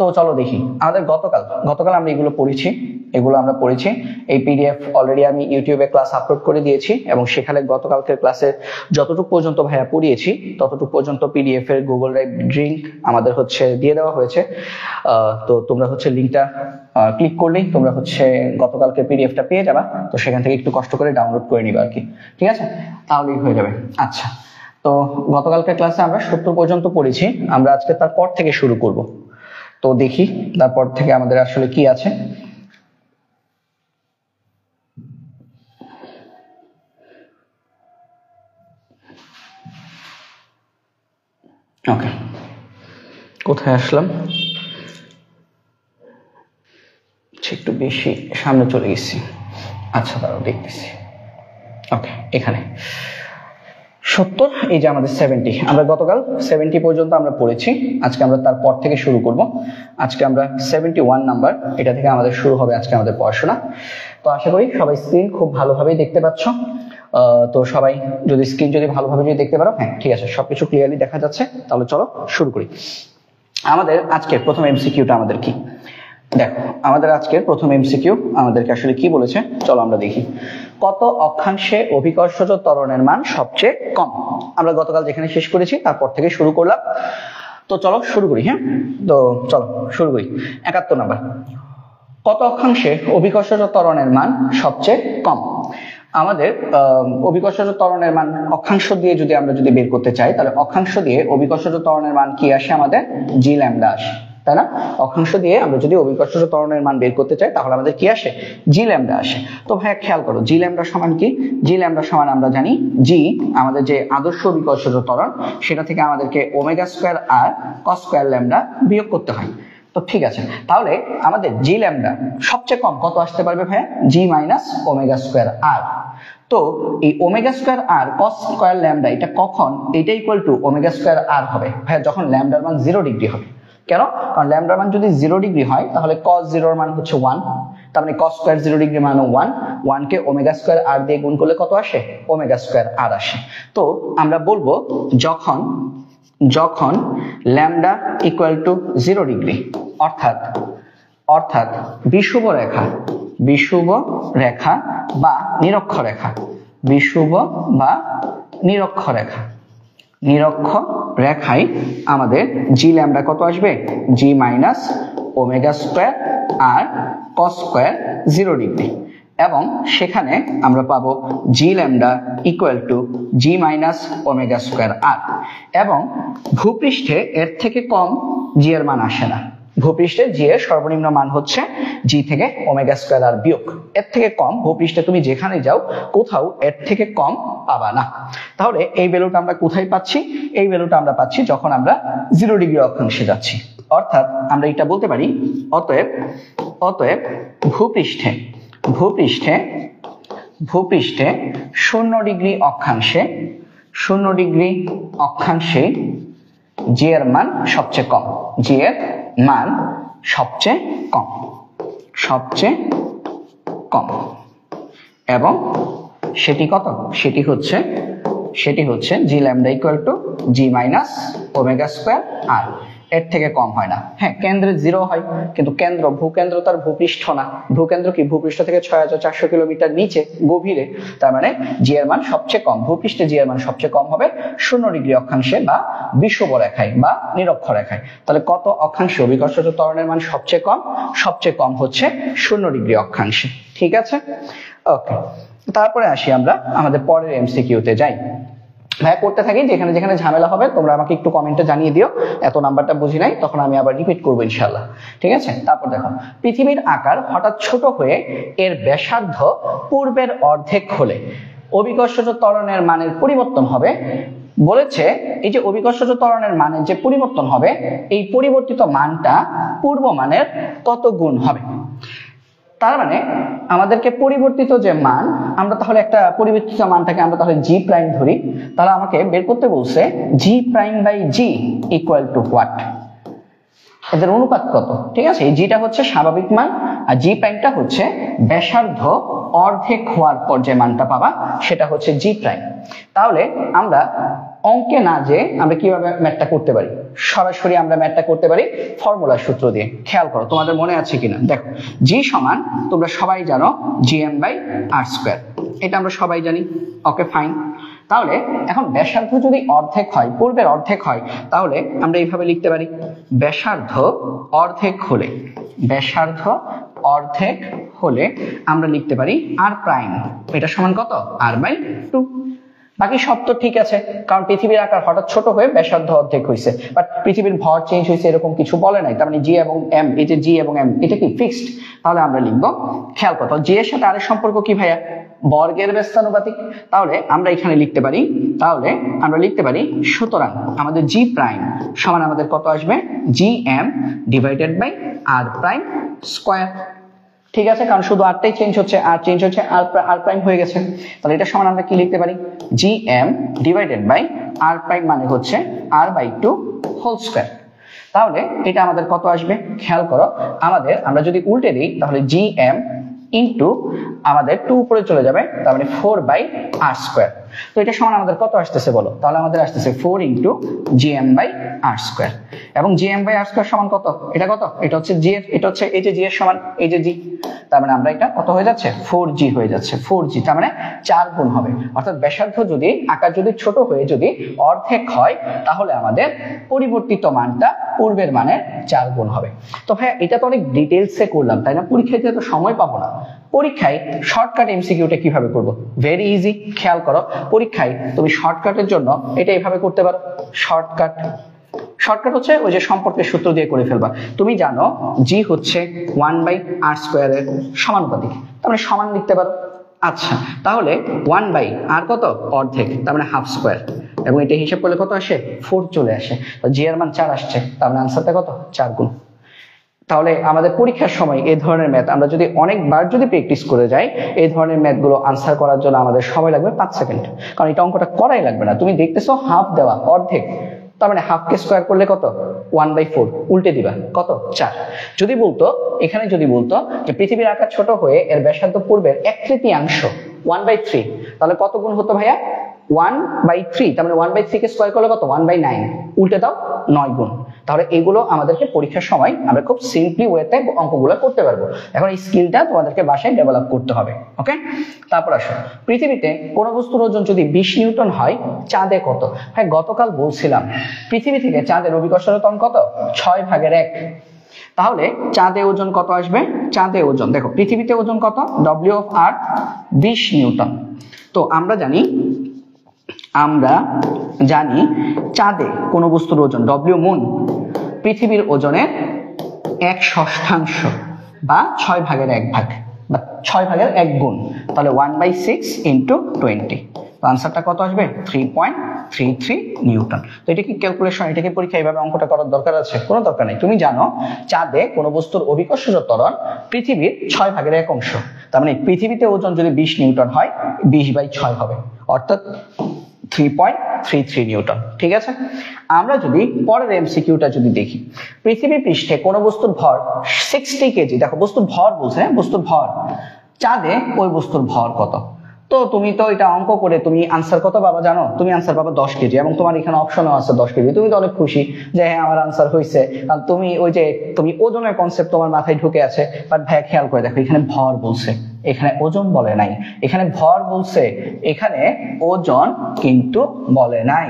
তো চলো দেখি আমাদের গতকাল আমরা এগুলো পড়েছি। এই পিডিএফ অলরেডি আমি ইউটিউবে ক্লাস আপলোড করে দিয়েছি এবং সেখানে গতকালকের ক্লাসে যতটুকু পর্যন্ত ভাইয়া পড়িয়েছি ততটুকু পর্যন্ত পিডিএফ এর গুগল ড্রাইভ লিংক আমাদের দিয়ে দেওয়া হয়েছে। তো তোমরা লিংকটা ক্লিক করলেই তোমরা গতকালকের পিডিএফটা পেয়ে যাবা। তো সেখান থেকে একটু কষ্ট করে ডাউনলোড করে নিবা আর কি, ঠিক আছে? তাহলেই হয়ে যাবে। আচ্ছা, তো গতকালকের ক্লাসে আমরা 70 পর্যন্ত পড়েছি, আমরা আজকে তারপর থেকে শুরু করব। তো দেখি তারপর থেকে আমাদের আসলে কি আছে। ওকে, কোথায় আসলাম? একটু বেশি সামনে চলে গেছি। আচ্ছা, দাঁড়াও দেখতেছি। ওকে, এখানে 70, এই যে আমাদের 70। আমরা গতকাল 70 পর্যন্ত আমরা পড়েছি, আজকে আমরা তারপর থেকে শুরু করব। আজকে আমরা 71 নাম্বার, এটা থেকে আমাদের শুরু হবে আজকে আমাদের পড়াশোনা। তো আশা করি সবাই স্ক্রিন খুব ভালোভাবেই দেখতে পাচ্ছ। তো সবাই যদি স্ক্রিন ভালোভাবে দেখতে পারো, হ্যাঁ ঠিক আছে, সবকিছু ক্লিয়ারলি দেখা যাচ্ছে। তাহলে চলো শুরু করি। আমাদের আজকের প্রথম এমসিকিউটা আমাদের কি? দেখো, আমাদের আজকের প্রথম এমসিকিউ আমাদেরকে আসলে কি বলেছে, চলো আমরা দেখি। কত অক্ষাংশে অভিকর্ষজ ত্বরণের মান সবচেয়ে কম? আমরা গতকাল যেখানে শেষ করেছি তারপর থেকে শুরু করলাম। তো চলো শুরু করি। হ্যাঁ, তো চলো শুরু করি। 71 নাম্বার, কত অক্ষাংশে অভিকর্ষজ ত্বরণের মান সবচেয়ে কম? আমাদের অভিকর্ষজ ত্বরণের মান অক্ষাংশ দিয়ে আমরা বের করতে চাই, তাহলে অক্ষাংশ দিয়ে অভিকর্ষজ ত্বরণের মান কি আসে? আমাদের জি ল্যামডা আসে, তাই না? অক্ষাংশ দিয়ে আমরা যদি অভিকর্ষজ ত্বরণের মান বের করতে চাই তাহলে আমাদের কি আসে? জি ল্যামডা আসে। তো ভাইয়া খেয়াল করো, জি ল্যামডা সমান কি? জি ল্যামডা সমান আমরা জানি জি আমাদের যে আদর্শ অভিকর্ষজ ত্বরণ, সেটা থেকে আমাদেরকে omega square R cos square lambda বিয়োগ করতে হয়। তো ঠিক আছে, তাহলে আমাদের জি ল্যামডা সবচেয়ে কম কত আসতে পারবে ভাইয়া? জি মাইনাস ওমেগা স্কয়ার আর। তো এই omega square R cos square lambda এটা কখন এটা ইকুয়াল টু ওমেগা স্কয়ার আর হবে ভাইয়া? যখন ল্যামডার মান 0 ডিগ্রি হবে। কেন? কারণ ল্যামডার মান যদি 0 ডিগ্রি হয় তাহলে cos 0 এর মান হচ্ছে 1, তার মানে cos স্কয়ার 0 ডিগ্রি মান 1 কে ওমেগা স্কয়ার আর দিয়ে গুণ করলে কত আসে? ওমেগা স্কয়ার আর আসে। তো আমরা বলবো যখন ল্যামডা ইকুয়াল টু 0 ডিগ্রি, অর্থাৎ বিষুব রেখা বা নিরক্ষ রেখায় আমাদের জি ল্যামডা কত আসবে? G minus omega square R cos square 0 degree, এবং সেখানে আমরা পাবো g lambda equal to g minus omega square R. এবং ভূপৃষ্ঠে এর থেকে কম জি এর মান আসে না। ভূপৃষ্ঠে জি এর সর্বনিম্ন মান হচ্ছে জি থেকে ওমেগা স্কয়ার আর বিয়োগ। এর থেকে কম ভূপৃষ্ঠে তুমি যেখানে যাও কোথাও এর থেকে কম পাবা না। তাহলে এই ভ্যালুটা আমরা কোথায় পাচ্ছি? এই ভ্যালুটা আমরা পাচ্ছি যখন আমরা 0 ডিগ্রি অক্ষাংশে যাচ্ছি। অর্থাৎ আমরা এটা বলতে পারি, অতএব ভূপৃষ্ঠে 0 ডিগ্রি অক্ষাংশে জি এর মান সবচেয়ে কম, এবং সেটি কত? সেটি হচ্ছে g lambda equal to g minus omega square R. এর থেকে কম হয় না। হ্যাঁ, কেন্দ্রে 0 হয়, কিন্তু ভূকেন্দ্র তার ভূপৃষ্ঠ না। ভূকেন্দ্র কি? ভূপৃষ্ঠ থেকে 6400 কিলোমিটার নিচে গভীরে। তার মানে জি এর মান সবচেয়ে কম, ভূপৃষ্ঠে জি এর মান সবচেয়ে কম হবে 0 ডিগ্রি অক্ষাংশে বা বিষুব রেখায় বা নিরক্ষ রেখায়। তাহলে কত অক্ষাংশে অভিকর্ষজ ত্বরণের মান সবচেয়ে কম? সবচেয়ে কম হচ্ছে 0 ডিগ্রি অক্ষাংশে। ঠিক আছে, ওকে। তারপরে আসি আমরা আমাদের পরের এমসিকিউতে যাই। ভাইয়া করতে থাকি, যেখানে যেখানে ঝামেলা হবে তোমরা আমাকে একটু কমেন্টে জানিয়ে দিও। এত নাম্বারটা বুঝি নাই, তখন আমি আবার রিপিট করবো ইনশাআল্লাহ। ঠিক আছে, তারপর দেখো, পৃথিবীর আকার হঠাৎ ছোট হয়ে এর ব্যাসার্ধ পূর্বের অর্ধেক হলে অভিকর্ষজ ত্বরণের মানের পরিবর্তন হবে। বলেছে এই যে অভিকর্ষজ ত্বরণের মানের যে পরিবর্তন হবে, এই পরিবর্তিত মানটা পূর্ব মানের কত গুণ হবে? তার মানে আমাদেরকে পরিবর্তিত যে মান, আমরা তাহলে একটা পরিবর্তিত মানটাকে আমরা তাহলে জি প্রাইম ধরি, তাহলে আমাকে বের করতে বলছে g prime by g equal to what? এদের অনুপাত কত? ঠিক আছে, এই জিটা হচ্ছে স্বাভাবিক মান আর জি প্রাইমটা হচ্ছে ব্যাসার্ধ অর্ধেক হওয়ার পর যে মানটা পাবা সেটা হচ্ছে জি প্রাইম। তাহলে আমরা অঙ্কে না যে আমরা কিভাবে ম্যাথটা করতে পারি, সরাসরি আমরা ম্যাথটা করতে পারি ফর্মুলার সূত্র দিয়ে। খেয়াল করো তোমাদের মনে আছে কিনা, দেখো জি সমান তোমরা সবাই জানো gm/r², এটা আমরা সবাই জানি। ওকে ফাইন, তাহলে এখন ব্যাসার্ধ যদি অর্ধেক হয়, পূর্বের অর্ধেক হয়, তাহলে আমরা এইভাবে লিখতে পারি ব্যাসার্ধ অর্ধেক হলে, ব্যাসার্ধ অর্ধেক হলে আমরা লিখতে পারি r', এটা সমান কত r/2। বাকি সব তো ঠিক আছে, কারণ পৃথিবীর আকার হঠাৎ ছোট হয়ে ব্যাসার্ধ অর্ধেক হয়েছে, বাট পৃথিবীর ভর চেঞ্জ হয়েছে এরকম কিছু বলে নাই। তার মানে জি এবং এম, এই যে জি এবং এম এটা কি ফিক্সড, তাহলে আমরা লিখবো, খেয়াল করো জি এর সাথে আর এর সম্পর্ক কি ভাইয়া, বর্গের ব্যস্তানুপাতিক। তাহলে আমরা এখানে লিখতে পারি, তাহলে আমরা লিখতে পারি সুতরাং আমাদের জি প্রাইম সমান আমাদের কত আসবে, জি এম ডিভাইডেড বাই r'²। ঠিক আছে, কারণ শুধু আরটাই চেঞ্জ হচ্ছে, আর চেঞ্জ হচ্ছে r' হয়ে গেছে। তাহলে এটা সমান আমরা কি লিখতে পারি, gm ডিভাইডেড বাই r' মানে হচ্ছে r/2 হোল স্কয়ার। তাহলে এটা আমাদের কত আসবে, খেয়াল করো আমাদের, আমরা যদি উল্টে দিই তাহলে gm ইন্টু আমাদের 2 উপরে চলে যাবে, তার মানে 4/r²। তো এটা সমান আমাদের কত আসতেছে বলো, তাহলে আমাদের আসতেছে 4 ইন্টু gm/r²। এবং gm/r² সমান কত, এটা কত, এটা হচ্ছে জি এর, এটা হচ্ছে এই যে জি এর সমান এই যে জি, তার মানে আমরা এটা কত হয়ে যাচ্ছে 4g হয়ে যাচ্ছে, 4g তার মানে 4 গুণ হবে। অর্থাৎ ব্যাসার্ধ যদি আকার যদি ছোট হয়ে যদি অর্ধেক হয়, তাহলে আমাদের পরিবর্তিত মানটা পূর্বের মানের 4 গুণ হবে। তো ভাই এটা তো অনেক ডিটেইলসে করলাম তাই না, পরীক্ষায় তো সময় পাবো না। পরীক্ষায় শর্টকাট এমসিকিউটা কিভাবে করব, ভেরি ইজি। খেয়াল করো পরীক্ষায় তুমি শর্টকাটের জন্য এটা এইভাবে করতে পারো, শর্টকাট হচ্ছে ওই যে সম্পর্কের সূত্র দিয়ে করে ফেলবা। তুমি জানো জি হচ্ছে 1/r² এর সমানুপাতিক, তার মানে সমান লিখতে পারো। আচ্ছা তাহলে 1/r কত, অর্ধেক, তার মানে হাফ স্কয়ার, এবং এটা হিসাব করলে কত আসে 4 চলে আসে। তো জি এর মান 4 আসছে, তার মানে আনসারটা কত 4 গুণ। তাহলে আমাদের পরীক্ষার সময় এই ধরনের ম্যাথ আমরা যদি অনেকবার যদি প্র্যাকটিস করে যাই, এই ধরনের ম্যাথগুলো আনসার করার জন্য আমাদের সময় লাগবে 5 সেকেন্ড, কারণ এটা অঙ্কটা করাই লাগবে না। তুমি দেখতেছো হাফ দেওয়া, অর্ধেক, তার মানে হাফকে স্কয়ার করলে কত 1/4, উল্টে দিবা কত 4। যদি বলতো এখানে, যদি বলতো যে পৃথিবীর আকার ছোট হয়ে এর ব্যাসার্ধ পূর্বের 1/3, 1/3, তাহলে কত গুণ হতো ভাইয়া 1/3, তার মানে 1/3 কে স্কয়ার করলে কত 1/9, উল্টে দাও 9 গুণ। তাহলে এগুলো আমাদেরকে পরীক্ষার সময় আমরা খুব সিম্পলি ওয়েতে অঙ্কগুলো করতে পারবো। এখন এই স্কিলটা তোমাদেরকে বাসায় ডেভেলপ করতে হবে। ওকে, তারপর আসো, পৃথিবীতে কোন বস্তুর ওজন যদি 20 নিউটন হয়, চাঁদে কত? হ্যাঁ গতকাল বলছিলাম পৃথিবী থেকে চাঁদের অভিকর্ষণ ত্বরণ কত, 6/1। তাহলে চাঁদে ওজন কত আসবে, চাঁদে ওজন দেখো পৃথিবীতে ওজন কত, W(r) 20 নিউটন। তো আমরা জানি চাঁদে কোন বস্তুর ওজন W মুন পৃথিবীর ওজনের 1/6 বা 6/1 ভাগ বা 6/1 গুণ, তাহলে 1/6 ইন্টু 20। তো আনসারটা কত আসবে 3.33 নিউটন। তো এটা কি ক্যালকুলেশন, এটা কি পরীক্ষা এইভাবে অঙ্কটা করার দরকার আছে? কোনো দরকার নেই। তুমি জানো চাঁদে কোনো বস্তুর অভিকর্ষজ ত্বরণ পৃথিবীর 6/1, তার মানে পৃথিবীতে ওজন যদি 20 নিউটন হয় 20/6 হবে, অর্থাৎ 3.33 নিউটন। ঠিক আছে, আমরা যদি পরের এমসিকিউটা যদি দেখি, পৃথিবী পৃষ্ঠে কোন বস্তুর ভর 60 কেজি, দেখো বস্তুর ভর বলছে, বস্তুর ভর, চাঁদে ওই বস্তুর ভর কত? তো তুমি তো এটা অঙ্ক করে তুমি আনসার কত পাবা জানো, তুমি আনসার পাবা 10 কেজি, এবং তোমার এখানে অপশনও আছে 10 কেজি। তুমি তো অনেক খুশি যে হ্যাঁ আমার আনসার হয়েছে, কারণ তুমি ওই যে তুমি ওজনের কনসেপ্ট তোমার মাথায় ঢুকে আছে। বাট ভাই খেয়াল করে দেখো এখানে ভর বলছে, এখানে ওজন বলে নাই, এখানে ভর বলছে, এখানে ওজন কিন্তু বলে নাই।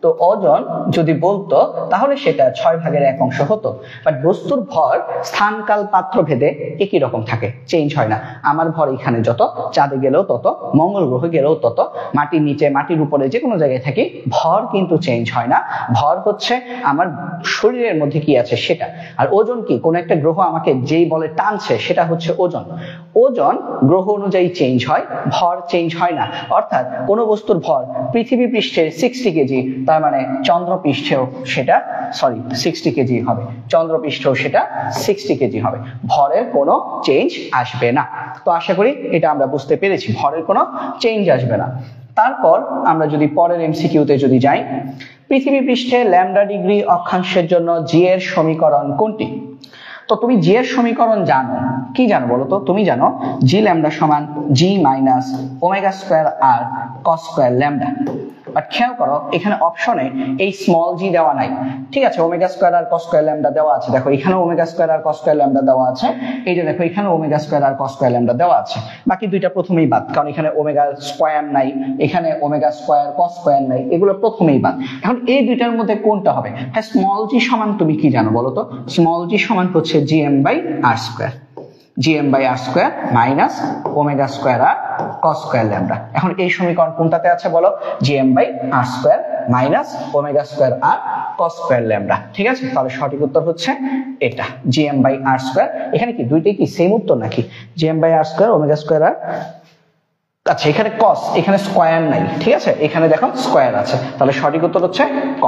তো ওজন যদি বলতো তাহলে সেটা 6/1 হতো। বাট বস্তুর ভর স্থান কাল পাত্র ভেদে একই রকম থাকে, চেঞ্জ হয় না। আমার ভর এখানে যত, চাঁদে গেলেও তত, মঙ্গল গ্রহে গেলেও তত, মাটির নিচে মাটির উপরে যে কোনো জায়গায় থাকি, ভর কিন্তু চেঞ্জ হয় না। ভর হচ্ছে আমার শরীরের মধ্যে কি আছে সেটা। আর ওজন কি, কোন একটা গ্রহ আমাকে যেই বলে টানছে সেটা হচ্ছে ওজন। ওজন গ্রহ অনুযায়ী চেঞ্জ হয়, ভর চেঞ্জ হয় না। অর্থাৎ কোন বস্তুর ভর পৃথিবী পৃষ্ঠে 60 কেজি, তার মানে চন্দ্র পৃষ্ঠেও সেটা 60 কেজি হবে, চন্দ্র পৃষ্ঠেও সেটা 60 কেজি হবে। ভরের কোনো চেঞ্জ আসবে না। তো আশা করি এটা আমরা বুঝতে পেরেছি, ভরের কোনো চেঞ্জ আসবে না। তারপর আমরা যদি পরের এমসিকিউতে যদি যাই, পৃথিবী পৃষ্ঠে ল্যামডা ডিগ্রি অক্ষাংশের জন্য জি এর সমীকরণ কোনটি? তো তুমি জি এর সমীকরণ জানো, কি জানো বলো তো? তুমি জানো জি ল্যামডা সমান g minus omega square R cos square lambda. But খেয়াল করো এখানে অপশনে এই স্মল জি দেওয়া নাই, ঠিক আছে? Omega square R cos square lambda দেওয়া আছে, দেখো এখানে omega square R cos square lambda দেওয়া আছে, এই যে দেখো এখানে omega square R cos square lambda দেওয়া আছে, বাকি দুইটা প্রথমেই বাদ, কারণ এখানে ওমেগা স্কয়ার নাই, এখানে ওমেগা স্কয়ার কস স্কয়ার নাই, এগুলো প্রথমেই বাদ। এখন এই দুইটার মধ্যে কোনটা হবে? হ্যাঁ, স্মল জি সমান তুমি কি জানো বলো তো? স্মল জি সমান হচ্ছে GM by R square, GM by R square minus omega square R cos square lambda. এখন এই সমীকরণ কোনটাতে আছে বলো? GM by R square minus omega square R cos square lambda, ঠিক আছে? তাহলে সঠিক উত্তর হচ্ছে এটা, জিএম বাই আর স্কয়ার। এখানে কি দুইটাই কি সেম উত্তর নাকি? GM by R square omega square R, আচ্ছা এখানে কস, এখানে স্কয়ার নাই, ঠিক আছে? এখানে দেখো স্কয়ার আছে, তাহলে সঠিক উত্তর হচ্ছে ক,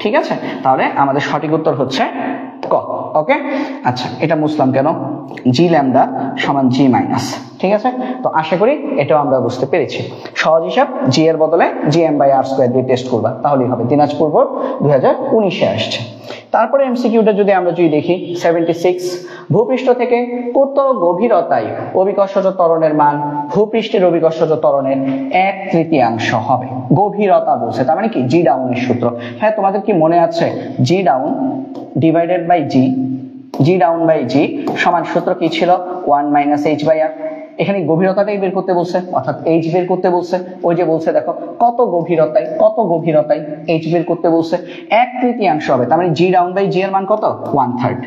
ঠিক আছে? তাহলে আমাদের সঠিক উত্তর হচ্ছে ক। ওকে, আচ্ছা এটা মুছলাম কেন? জি ল্যামডা সমান জি মাইনাস, ঠিক আছে? তো আশা করি এটাও আমরা বুঝতে পেরেছি। সহজ হিসাব, জি এর বদলে G M by R square দিয়ে টেস্ট করবা, তাহলেই হবে। দিনাজপুর বোর্ড 2019-এ আসছে। তারপরে এমসিকিউটা যদি আমরা দেখি 76, ভূপৃষ্ঠ থেকে কত গভীরতায় অভিকর্ষজ ত্বরণের মান ভূপৃষ্ঠের অভিকর্ষজ ত্বরণের 1/3 হবে? গভীরতা বলছে, তার মানে কি জি ডাউনের সূত্র। হ্যাঁ, তোমাদের কি মনে আছে g down divided by g down by g সমান সূত্র কি ছিল? 1 মাইনাস এইচ বাই আর। এখানে গভীরতাটাই বের করতে বলছে, অর্থাৎ এইচ বের করতে বলছে। ওই যে বলছে দেখো কত গভীরতায় এইচ বের করতে বলছে, 1/3 হবে, তার মানে জি ডাউন বাই জি এর মান কত? 1/3,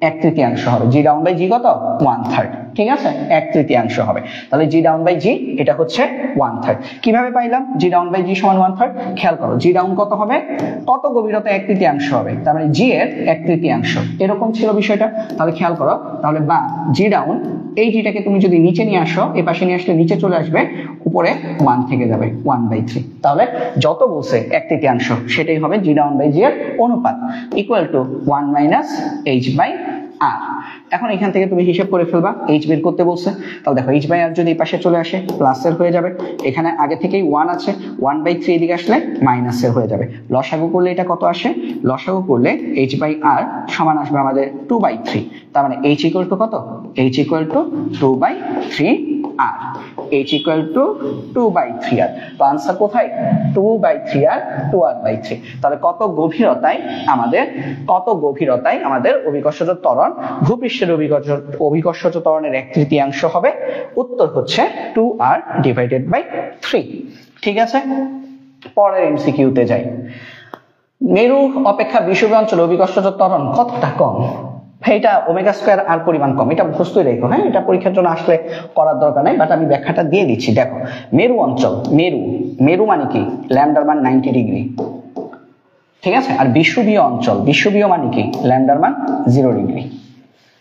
1/3 হবে। জি ডাউন বাই জি কত? 1/3, ঠিক আছে? 1/3 হবে। তাহলে জি ডাউন বাই জি এটা হচ্ছে 1/3। কিভাবে পাইলাম জি ডাউন বাই জি সমান 1/3? খেয়াল করো, জি ডাউন কত হবে? কত গভীরতা 1/3 হবে, তার মানে জি এর 1/3, এরকম ছিল বিষয়টা। তাহলে খেয়াল করো, তাহলে বা জি ডাউন, এই জিটাকে তুমি যদি নিচে নিয়ে আসো, এই পাশে নিয়ে আসলে নিচে চলে আসবে, উপরে 1 থেকে যাবে 1/3। তাহলে যত বলছে 1/3 সেটাই হবে জি ডাউন বাই জি এর অনুপাত, equal to 1 minus h by R. এখন এখান থেকে তুমি হিসাব করে ফেলবা, এইচ বের করতে বলছে, তাহলে দেখো এইচ বাই আর যদি এই পাশে চলে আসে প্লাসের হয়ে যাবে, এখানে আগে থেকেই 1 আছে, 1/3 এদিকে আসলে মাইনাসের হয়ে যাবে। লসাগু করলে এটা কত আসে? লসাগু করলে এইচ বাই আর সমান আসবে আমাদের 2/3, তার মানে এইচ ইকুয়াল টু কত? H equal to 2/3 R, H equal to 2/3 R. তো আনসার কোথায়? 2/3 আর 2r/3। তাহলে কত গভীরতায় আমাদের অভিকর্ষজ ত্বরণ ভূপৃষ্ঠের অভিকর্ষজ ত্বরণের 1/3 হবে? উত্তর হচ্ছে 2r ডিভাইডেড বাই 3, ঠিক আছে? পরের এমসিকিউতে যাই। মেরু অপেক্ষা বিষুবীয় অঞ্চলে অভিকর্ষজ ত্বরণ কতটা কম? এটা ওমেগা স্কয়ার আর পরিমাণ কম, এটা মুখস্থই রেখো। হ্যাঁ, এটা পরীক্ষার জন্য আসলে করার দরকার নাই, বাট আমি ব্যাখ্যাটা দিয়ে দিচ্ছি। দেখো মেরু অঞ্চল, মেরু মানে কি? ল্যামডার মান 90 ডিগ্রি, ঠিক আছে? আর বিষুবীয় অঞ্চল, বিষুবীয় মানে কি? ল্যামডার মান 0 ডিগ্রি।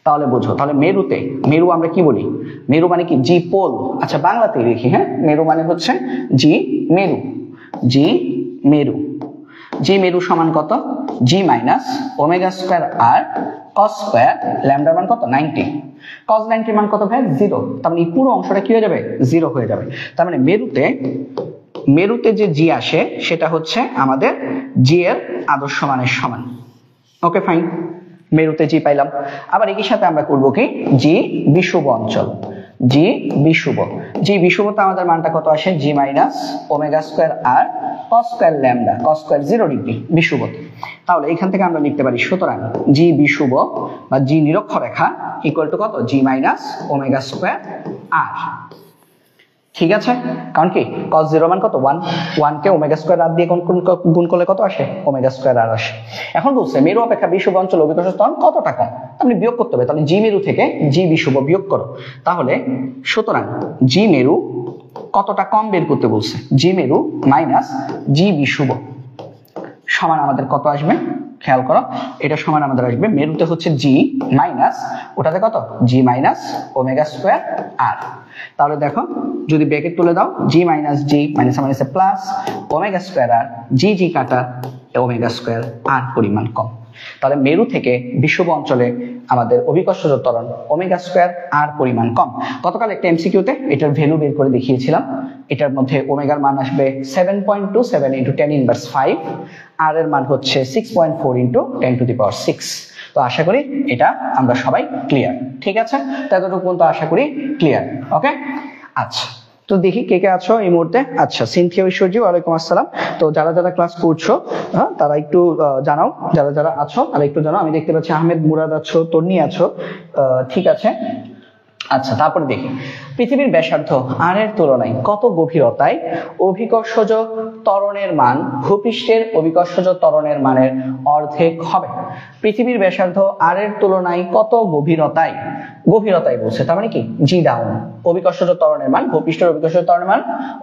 তাহলে বুঝো, তাহলে মেরুতে, মেরু আমরা কি বলি? মেরু মানে কি? জি পোল। আচ্ছা বাংলাতেই লিখি, হ্যাঁ, মেরু মানে হচ্ছে জি মেরু, জি মেরু সমান কত? জি minus omega square R cos square, ল্যামডার মান কত? 90। কস 90 মান কত ভাই? 0। তার মানে এই পুরো অংশটা কি হয়ে যাবে? 0 হয়ে যাবে। তার মানে মেরুতে যে জি আসে সেটা হচ্ছে আমাদের জি এর আদর্শ মানের সমান। ওকে ফাইন, মেরুতে জি পাইলাম। আবার একই সাথে আমরা করব কি? জি বিষুব অঞ্চল, জি বিষুবতে আমাদের মানটা কত আসে? G minus omega square R cos square lambda, cos square 0 degree বিষুবতে। তাহলে এখান থেকে আমরা লিখতে পারি, সুতরাং জি বিষুব বা জি নিরক্ষরেখা ইকুয়াল টু কত? জি মাইনাস ওমেগা স্কয়ার আর, ঠিক আছে? কারণ কি cos 0 মান কত? 1 কে ওমেগা স্কয়ার আর দিয়ে গুণ করলে কত আসে? ওমেগা স্কয়ার আর আসে। এখন বলছে মেরু অপেক্ষা বিষুব অঞ্চল অভিকর্ষজ ত্বরণ কতটা কম? আপনি বিয়োগ করতে হবে, তাহলে জি মেরু থেকে জি বিষুব বিয়োগ করো। তাহলে সুতরাং জি মেরু কতটা কম বের করতে বলছে? জি মেরু মাইনাস জি বিষুব সমান আমাদের কত আসবে? খেয়াল করো, এটা সমান আমাদের আসবে, মেরুতে হচ্ছে জি মাইনাস, ওটাতে কত? জি মাইনাস ওমেগা স্কয়ার আর। তাহলে দেখো যদি ব্র্যাকেট তুলে দাও, জি মাইনাস জি মাইনাস মাইনাসে প্লাস ওমেগা স্কয়ার আর, জি কাটা ওমেগা স্কয়ার আর পরিমাণ কম। তাহলে মেরু থেকে বিষুব অঞ্চলে আমাদের অভিকর্ষজ ত্বরণ ওমেগা স্কয়ার আর পরিমাণ কম। গতকাল একটা এমসিকিউতে এটার ভ্যালু বের করে দেখিয়েছিলাম। এটার মধ্যে ওমেগার মান আসবে 7.27 × 10⁵, আর এর মান হচ্ছে 6.4 × 10⁶। তো আশা করি এটা আমরা সবাই ক্লিয়ার, ঠিক আছে? তো এতটুকু পর্যন্ত আশা করি ক্লিয়ার। ওকে, আচ্ছা তো দেখি কে কে আছো এই মুহূর্তে। আচ্ছা, সিনথিয়া ঐশ্বর্য, ওয়ালাইকুম আসসালাম। তো যারা যারা ক্লাস করছো তারা একটু জানাও, যারা যারা আছো তারা একটু জানাও। আমি দেখতে পাচ্ছি আহমেদ মুরাদ আছো, তন্নি আছো, ঠিক আছে। আচ্ছা, তারপরে দেখি পৃথিবীর ব্যাসার্ধ আর এর তুলনায় কত গভীরতায় অভিকর্ষজ ত্বরণের মান ভূপৃষ্ঠের অভিকর্ষজ ত্বরণের মানের অর্ধেক হবে। পৃথিবীর ব্যাসার্ধ আর এর তুলনায় কত গভীরতায়, গভীরতায় বলছে, তার মানে কি জি ডাউন, অভিকর্ষজ ত্বরণের মান ভূপৃষ্ঠের অভিকর্ষজ ত্বরণের মান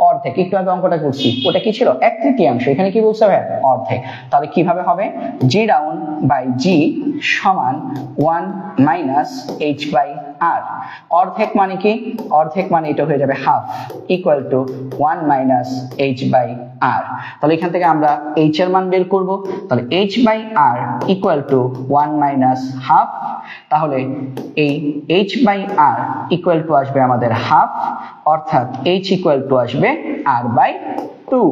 অর্ধেক। একটু আগে অঙ্কটা করছি, ওটা কি ছিল 1/3, এখানে কি বলছে ভাই অর্ধেক। তাহলে কিভাবে হবে, জি ডাউন বাই জি সমান 1 মাইনাস এইচ বাই আর। অর্ধেক মানে কি, অর্ধেক মানে এটা হয়ে যাবে half, equal to 1 minus h by R. তাহলে এখান থেকে আমরা এইচ এর মান বের করব, তাহলে H by R equal to 1 minus half. তাহলে এই H by R equal to আসবে আমাদের হাফ, অর্থাৎ এইচ ইকুয়াল টু আসবে আর বাই 2।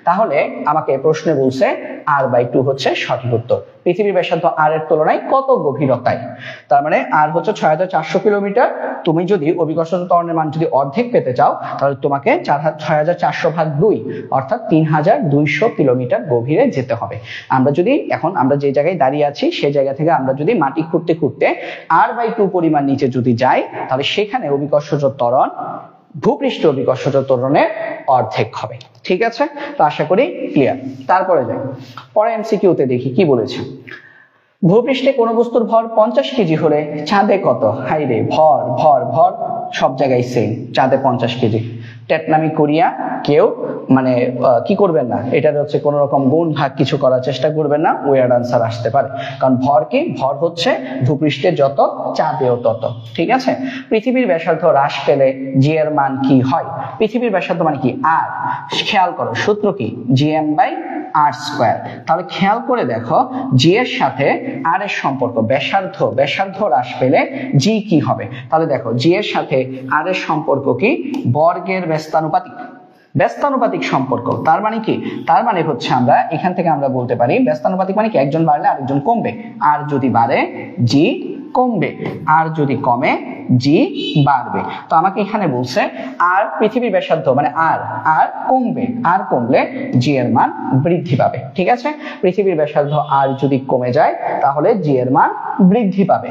তাহলে আমাকে প্রশ্নে বলছে আর বাই 2 হচ্ছে সঠিক উত্তর। পৃথিবীর ব্যাসার্ধ আর এর তুলনায় কত গভীরতায়, তার মানে আর হচ্ছে 6400 কিলোমিটার। তুমি যদি অভিকর্ষজ ত্বরণের মান যদি অর্ধেক পেতে চাও, তাহলে তোমাকে 6400 ভাগ 2 অর্থাৎ 3200 কিলোমিটার গভীরে যেতে হবে। আমরা যদি এখন আমরা যে জায়গায় দাঁড়িয়ে আছি সেই জায়গা থেকে আমরা যদি মাটি খুঁড়তে খুঁড়তে আর বাই 2 পরিমাণ নিচে যদি যাই, তাহলে সেখানে অভিকর্ষজ ত্বরণ ভূপৃষ্ঠ অভিকর্ষজ ত্বরণের অর্ধেক হবে। ঠিক আছে, তো আশা করি ক্লিয়ার। তারপরে যাই, পরে এমসিকিউতে দেখি কি বলেছে। ভূপৃষ্ঠে কোন বস্তুর ভর 50 কেজি হলে চাঁদে কত? হাই রে, ভর ভর ভর সব জায়গায় সেম, চাঁদে 50 কেজি। টেটনামি করিয়া কেউ মানে কি করবেন না, এটার হচ্ছে কোন রকম গুণ ভাগ কিছু করার চেষ্টা করবেন না, ওয়ার্ড আনসার আসতে পারে। কারণ ভর কি, ভর হচ্ছে ভূপৃষ্ঠে যত চাঁদেও তত। ঠিক আছে, পৃথিবীর ব্যাসার্ধ হ্রাস পেলে জি এর মান কি হয়? পৃথিবীর ব্যাসার্ধ মানে কি আর, খেয়াল করো সূত্র কি জিএম বাই আর স্কয়ার। তাহলে খেয়াল করে দেখো জি এর সাথে আর এর সম্পর্ক, ব্যাসার্ধ, ব্যাসার্ধ হ্রাস পেলে জি কি হবে? তাহলে দেখো জি এর সাথে আর এর সম্পর্ক কি, বর্গের ব্যস্তানুপাতিক, ব্যস্তানুপাতিক সম্পর্ক। তার মানে কি, তার মানে হচ্ছে আমরা এখান থেকে আমরা বলতে পারি ব্যস্তানুপাতিক মানে কি একজন বাড়লে আরেকজন কমবে, আর যদি বাড়ে জি কমবে, আর যদি কমে জি বাড়বে। তো আমাকে এখানে বলছে আর পৃথিবীর ব্যাসার্ধ মানে আর কমবে, আর কমলে জি এর মান বৃদ্ধি পাবে। ঠিক আছে, পৃথিবীর ব্যাসার্ধ আর যদি কমে যায় তাহলে জি এর মান বৃদ্ধি পাবে।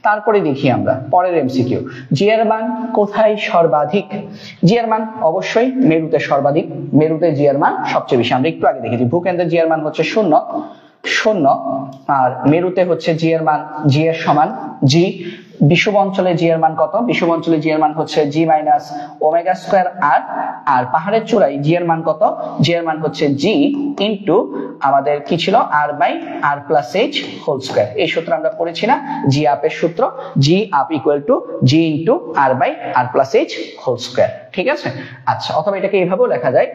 তারপরে দেখি আমরা পরের এমসিকিউ, জি এর মান কোথায় সর্বাধিক? জি এর মান অবশ্যই মেরুতে সর্বাধিক, মেরুতে জি এর মান সবচেয়ে বেশি। আমরা একটু আগে দেখেছি ভূকেন্দ্রে জি এর মান হচ্ছে 0, আর মেরুতে হচ্ছে জি এর মান জি এর সমান জি। বিষুব অঞ্চলে জি এর মান কত? বিষুব অঞ্চলে জি এর মান হচ্ছে জি মাইনাস ওমেগা স্কয়ার আর। আর পাহাড়ের চূড়ায় জি এর মান কত? জি এর মান হচ্ছে জি ইন্টু আমাদের কি ছিল R by R plus h whole square. এই সূত্র আমরা পড়েছি না, জি আপের সূত্র, g up equal to g into R by R plus h whole square. ঠিক আছে, আচ্ছা, অথবা এটাকে এইভাবেও লেখা যায়,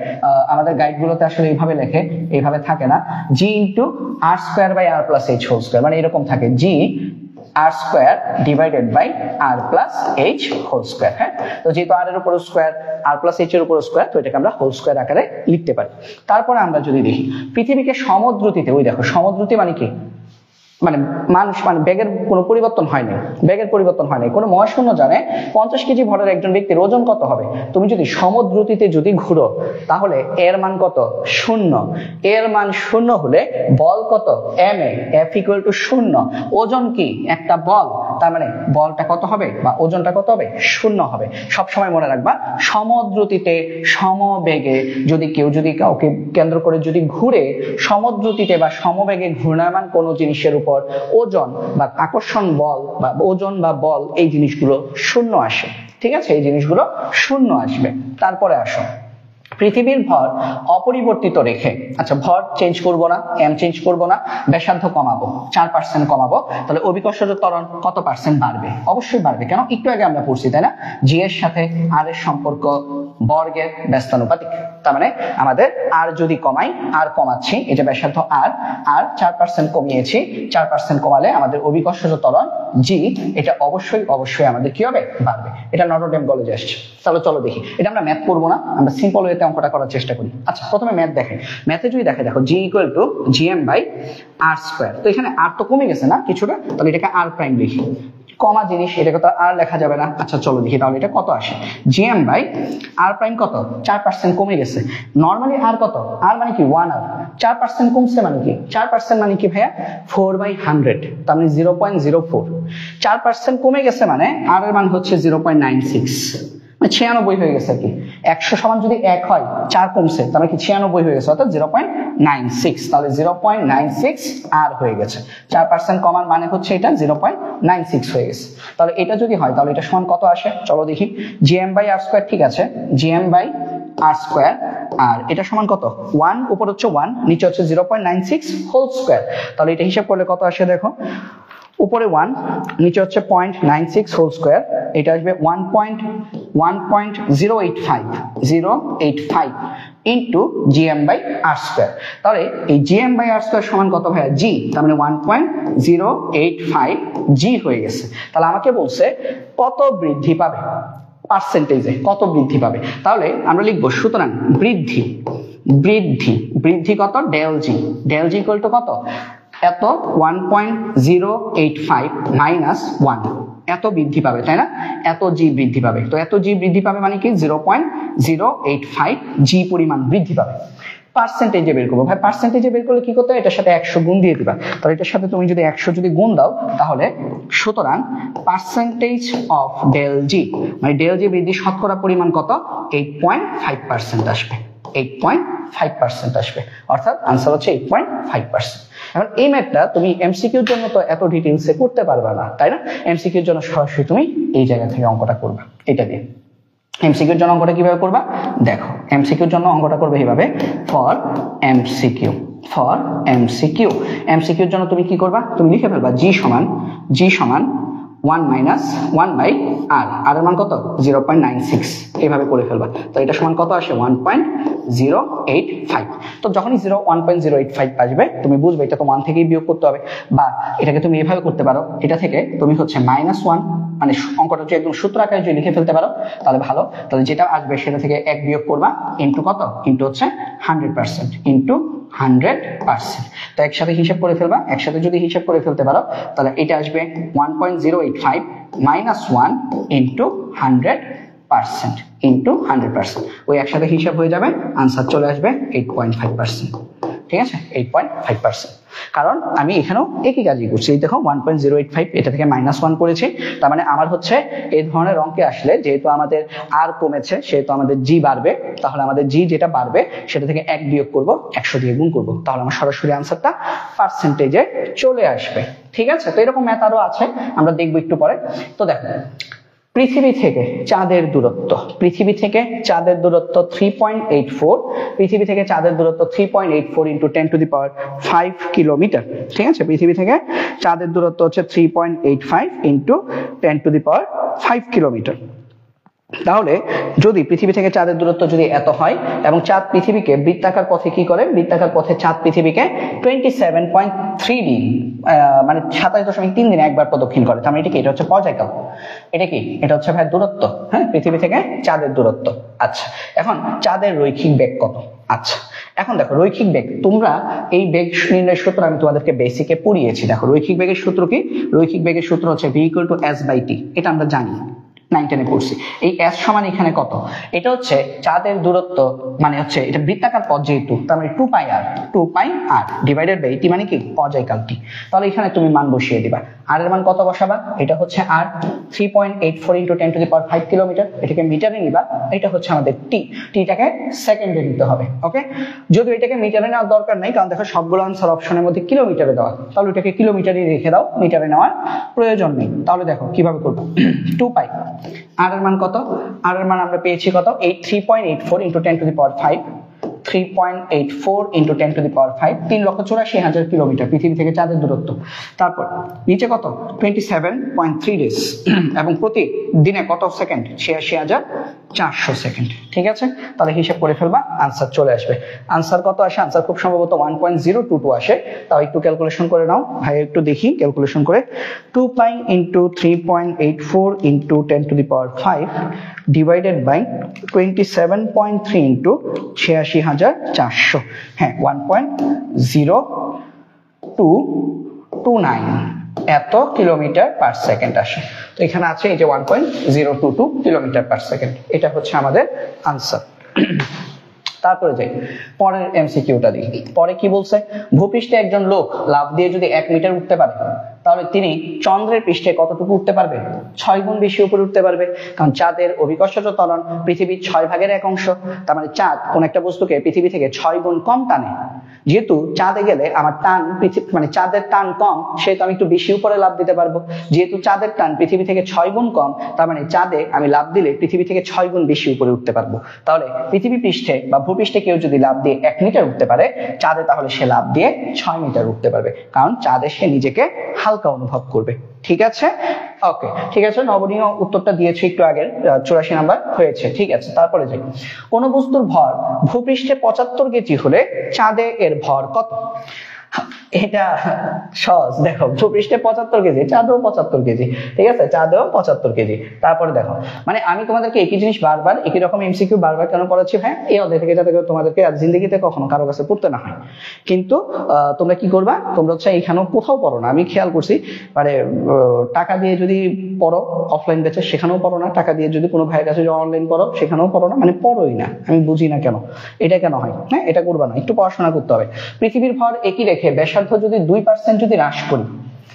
আমাদের গাইড গুলোতে আসলে এইভাবে লেখে, এইভাবে থাকে না, g into R square by R plus h whole square, মানে এরকম থাকে g R square divided by R plus h whole square. হ্যাঁ, তো যেহেতু আর এর উপর স্কয়ার, আর প্লাস এইচ এর উপর স্কয়ার, তো এটাকে আমরা হোল স্কয়ার আকারে লিখতে পারি। তারপরে আমরা যদি দেখি পৃথিবীকে সমদ্রুতিতে, ওই দেখো সমদ্রুতি মানে কি, মানে মানুষ মানে বেগের কোনো পরিবর্তন হয় নাই, বেগের পরিবর্তন হয় নাই। কোনো মহাশূন্য জানে 50 কেজি ভরের একজন ব্যক্তির ওজন কত হবে? তুমি যদি সমদ্রুতিতে যদি ঘুরো তাহলে এর মান কত? 0। এর মান 0 হলে বল কত? M A, F equal to 0। ওজন কি? একটা বল, তার মানে বলটা কত হবে বা ওজনটা কত হবে? 0 হবে। সব সময় মনে রাখবা সমদ্রুতিতে সমবেগে যদি কেউ যদি কাউকে কেন্দ্র করে যদি ঘুরে, সমদ্রুতিতে বা সমবেগে ঘূর্ণায়মান কোনো জিনিসের উপর ওজন বা আকর্ষণ বল বা ওজন বা বল এই জিনিসগুলো 0 আসে। ঠিক আছে, এই জিনিসগুলো 0 আসবে। তারপরে আসো পৃথিবীর ভর অপরিবর্তিত রেখে, আচ্ছা ভর চেঞ্জ করব না, এম চেঞ্জ করব না, ব্যাসার্ধ কমাবো, 4% কমাবো, তাহলে অভিকর্ষজ ত্বরণ কত পার্সেন্ট বাড়বে? অবশ্যই বাড়বে। কেন? একটু আগে আমরা পড়ছি তাই না, জি এর সাথে আর এর সম্পর্ক বর্গের ব্যস্তানুপাতিক। তার মানে আমাদের আর যদি কমাই, আর কমাচ্ছি, এটা ব্যাসার্ধ আর 4% কমিয়েছি, 4% কমালে আমাদের অভিকর্ষজ ত্বরণ জি, এটা অবশ্যই অবশ্যই আমাদের কি হবে? বাড়বে। এটা নটরডেম কলেজে আসছে। তাহলে চলো দেখি, এটা আমরা ম্যাথ করবো না, আমরা সিম্পল ওয়েতে অঙ্কটা করার চেষ্টা করি। আচ্ছা, প্রথমে ম্যাথ দেখে, ম্যাথে যদি দেখে, দেখো g equal to GM by R square. তো এখানে আর তো কমে গেছে না কিছুটা, তাহলে এটাকে আর প্রাইম লিখি। কমা জিনিস, এটাকে তো আর লেখা যাবে না। আচ্ছা চলো দেখি তাহলে এটা কত আসে। জিএম বাই আর প্রাইম কত 4% কমে গেছে। নর্মালি আর কত, আর মানে কি 1 আর 4% কমছে মানে কি 4% মানে কি ভাইয়া 4/100, তার মানে 0.04। 4% কমে গেছে মানে আর এর মান হচ্ছে 0.96, মানে 96 হয়ে গেছে আর কি। 100 সমান যদি 1 হয়, 4 কমছে, তার মানে কি 96 হয়ে গেছে, অর্থাৎ 0.96। তাহলে 0.96 আর হয়ে গেছে। 4% কমার মানে হচ্ছে এটা 0.96 হয়ে গেছে। তাহলে এটা যদি হয় তাহলে এটা সমান কত আসে চলো দেখি। জিএম বাই আর স্কোয়ার, ঠিক আছে, জিএম বাই আর স্কোয়ার, আর এটা সমান কত 1, উপর হচ্ছে 1, নিচে হচ্ছে 0.96 হোল স্কোয়ার। তাহলে এটা হিসাব করলে কত আসে দেখো, উপরে 1, নিচে হচ্ছে 0.96 হোল স্কোয়ার, এটা আসবে 1.085 into GM by R square. তাহলে এই জিএম বাই আর স্কোয়ার সমান কত ভাইয়া জি, তার মানে 1.085 জি হয়ে গেছে। তাহলে আমাকে বলছে কত বৃদ্ধি পাবে, পার্সেন্টেজে কত বৃদ্ধি পাবে। তাহলে আমরা লিখবো সুতরাং বৃদ্ধি বৃদ্ধি বৃদ্ধি কত del G, del G equal to কত এত 1.085 মাইনাস 1, এত বৃদ্ধি পাবে তাই না, এত জি বৃদ্ধি পাবে। তো এত জি বৃদ্ধি পাবে মানে কি 0.085 জি পরিমাণ বৃদ্ধি পাবে। পার্সেন্টেজে বের করবো ভাই, পার্সেন্টেজে বের করলে কি করতে হয়, এটার সাথে 100 গুণ দিয়ে দিবা। তাহলে এটার সাথে তুমি যদি 100 যদি গুণ দাও তাহলে সুতরাং পার্সেন্টেজ অফ ডেল জি, মানে ডেল জি বৃদ্ধি শতকরা পরিমাণ কত 8.5% আসবে, 8.5% আসবে, অর্থাৎ আনসার হচ্ছে 8.5%। এখন এই ম্যাথটা তুমি এমসিকিউর জন্য তো এত ডিটেইলসে করতে পারবে না তাই না, এমসিকিউর জন্য সরাসরি তুমি এই জায়গা থেকে অঙ্কটা করবে। এটা দিয়ে এমসিকিউর জন্য অঙ্কটা কিভাবে করবা দেখো, এমসিকিউর জন্য অঙ্কটা করবে এইভাবে, ফর এমসিকিউ, ফর এমসিকিউ, এমসিকিউর জন্য তুমি কি করবা, তুমি লিখে ফেলবা জি সমান 1 মাইনাস 1 বাই আর, আর এর মান কত 0.96, এইভাবে করে ফেলবা। তো এটা সমান কত আসে 1.085। তো যখনই 1.085 আসবে তুমি বুঝবে এটা তো 1 থেকেই বিয়োগ করতে হবে, বা এটাকে তুমি এভাবে করতে পারো, এটা থেকে তুমি হচ্ছে -1, মানে অঙ্কটা যদি একদম সূত্র আকারে যদি লিখে ফেলতে পারো তাহলে ভালো। তাহলে যেটা আসবে সেটা থেকে 1 বিয়োগ করবা, ইন্টু কত, ইন্টু হচ্ছে 100%, ইন্টু 100%। তো একসাথে হিসাব করে ফেলবা, একসাথে যদি হিসাব করে ফেলতে পারো তাহলে এটা আসবে 1.085 মাইনাস 1 ইন্টু 100% ইন্টু 100%, ওই একসাথে হিসাব হয়ে যাবে, আনসার চলে আসবে 8.5%। ঠিক আছে, 8.5%। কারণ আমি এখানেও একই কাজই করছি, এই দেখো 1.085 এটা থেকে -1 করেছি, তার মানে আমার হচ্ছে এই ধরনের অঙ্কে আসলে যেহেতু আমাদের আর কমেছে সেহেতু আমাদের জি বাড়বে, তাহলে আমাদের জি যেটা বাড়বে সেটা থেকে 1 বিয়োগ করব, 100 দিয়ে গুণ করব, তাহলে আমার সরাসরি আনসারটা পার্সেন্টেজে চলে আসবে। ঠিক আছে, তো এরকম ম্যাথ আরো আছে, আমরা দেখবো একটু পরে। তো দেখো পৃথিবী থেকে চাঁদের দূরত্ব, পৃথিবী থেকে চাঁদের দূরত্ব 3.84, পৃথিবী থেকে চাঁদের দূরত্ব 3.84 ইন্টু 10⁵ কিলোমিটার। ঠিক আছে, পৃথিবী থেকে চাঁদের দূরত্ব হচ্ছে 3.85 ইন্টু 10⁵ কিলোমিটার। তাহলে যদি পৃথিবী থেকে চাঁদের দূরত্ব যদি এত হয় এবং চাঁদ পৃথিবীকে বৃত্তাকার পথে কি করে, বৃত্তাকার পথে চাঁদ পৃথিবীকে 27.3 দিন মানে 27.3 দিনে একবার প্রদক্ষিণ করে, তার মানে এটা কি, এটা হচ্ছে পর্যায়কাল, এটা কি, এটা হচ্ছে ভাই দূরত্ব, হ্যাঁ, পৃথিবী থেকে চাঁদের দূরত্ব। আচ্ছা, এখন চাঁদের রৈখিক বেগ কত? আচ্ছা এখন দেখো রৈখিক বেগ, তোমরা এই বেগ নির্ণয়ের সূত্র আমি তোমাদেরকে বেসিকে পড়িয়েছি। দেখো রৈখিক বেগের সূত্র কি, রৈখিক বেগের সূত্র হচ্ছে v = s/t, এটা আমরা জানি 9-10 পড়ছি। এই s সমান এখানে কত, এটা হচ্ছে চাঁদের দূরত্ব, মানে হচ্ছে এটা বৃত্তাকার পথ যেহেতু, তার মানে 2πr ডিভাইডেড বাই t, মানে কি পর্যায়কাল t। তাহলে এখানে তুমি মান বসিয়ে দিবা, আর এর মান কত বসাবা, এটা হচ্ছে r 3.84 ইন্টু 10⁵ কিলোমিটার, এটাকে মিটারে নিবা, এটা হচ্ছে আমাদের t, tটাকে সেকেন্ডে নিতে হবে। ওকে, যদি এটাকে মিটারে নেওয়ার দরকার নাই, কারণ দেখো সবগুলো আনসার অপশনের মধ্যে কিলোমিটারে দেওয়া, তাহলে এটাকে কিলোমিটারে রেখে দাও, মিটারে নেওয়ার প্রয়োজন নেই। তাহলে দেখো কিভাবে করবো, 2π, আর এর মান কত, আর এর মান আমরা পেয়েছি কত, 3.84 ইন্টু 10⁵, 3.84 ইন্টু 10⁵, 3,84,000 কিলোমিটার পৃথিবী থেকে চাঁদের দূরত্ব। তারপর নিচে কত 27.3 ডেজ, এবং প্রতি দিনে কত সেকেন্ড, 86,400 সেকেন্ড। ঠিক আছে, তাহলে হিসাব করে ফেলবা, আনসার চলে আসবে। আনসার কত আসে, আনসার খুব সম্ভবত 1.022 আসে, তাও একটু ক্যালকুলেশন করে নাও ভাই, একটু দেখি ক্যালকুলেশন করে। 2π into 3.84 into 10⁵ divided by 27.3 into 86,400, হ্যাঁ 1.0229 এত কিলোমিটার পার সেকেন্ড আসে। তো এখানে আছে এই যে 1.022 কিলোমিটার পার সেকেন্ড, এটা হচ্ছে আমাদের আনসার। তারপরে যাই পরের এমসিকিউটা দিই। পরে কি বলছে, ভূপৃষ্ঠে একজন লোক লাফ দিয়ে যদি 1 মিটার উঠতে পারে তাহলে তিনি চন্দ্রের পৃষ্ঠে কতটুকু উঠতে পারবে? 6 গুণ বেশি উপরে উঠতে পারবে, কারণ চাঁদের অভিকর্ষজ ত্বরণ পৃথিবীর 6/1 তার মানে চাঁদ কোন একটা বস্তুকে পৃথিবী থেকে 6 গুণ কম টানে। যেহেতু চাঁদে গেলে আমার টান পৃথিবী মানে চাঁদের টান কম, সেহেতু আমি একটু বেশি উপরে লাফ দিতে পারবো। যেহেতু চাঁদের টান পৃথিবী থেকে 6 গুণ কম, তার মানে চাঁদে আমি লাফ দিলে পৃথিবী থেকে 6 গুণ বেশি উপরে উঠতে পারবো। তাহলে পৃথিবী পৃষ্ঠে বা ভূপৃষ্ঠে কেউ যদি লাফ দিয়ে 1 মিটার উঠতে পারে, চাঁদে তাহলে সে লাফ দিয়ে 6 মিটার উঠতে পারবে, কারণ চাঁদে সে নিজেকে হালকা অনুভব করবে। ঠিক আছে, ওকে ঠিক আছে। নবনীয় উত্তরটা দিয়েছে একটু আগের, 84 নাম্বার হয়েছে। ঠিক আছে, তারপরে যাই। কোন বস্তুর ভর ভূপৃষ্ঠে 75 কেজি হলে চাঁদে এর ভর কত? এটা সহজ, দেখো ভূপৃষ্ঠে 75 কেজি, চাঁদেও 75 কেজি। ঠিক আছে, চাঁদেও 75 কেজি। তারপরে দেখো, মানে আমি তোমাদেরকে একই জিনিস বারবার একই রকম এমসিকিউ বারবার কেন করাচ্ছি ভাই? এই অধ্যায় থেকে যাতে তোমাদেরকে আর জিন্দগিতে কখনো কারো কাছে পড়তে না হয়। কিন্তু তোমরা কি করবা, তোমরা হচ্ছে এখানেও কোথাও পড়ো না, আমি খেয়াল করছি। মানে টাকা দিয়ে যদি পড়ো অফলাইন ব্যাচে সেখানেও পড়ো না, টাকা দিয়ে যদি কোনো ভাইয়ের কাছে অনলাইন পড়ো সেখানেও পড়ো না, মানে পড়োই না। আমি বুঝি না কেন এটা কেন হয়। হ্যাঁ, এটা করবা না, একটু পড়াশোনা করতে হবে। পৃথিবীর ভর একই রেখে ব্যাসার্ধ যদি 2% যদি হ্রাস করি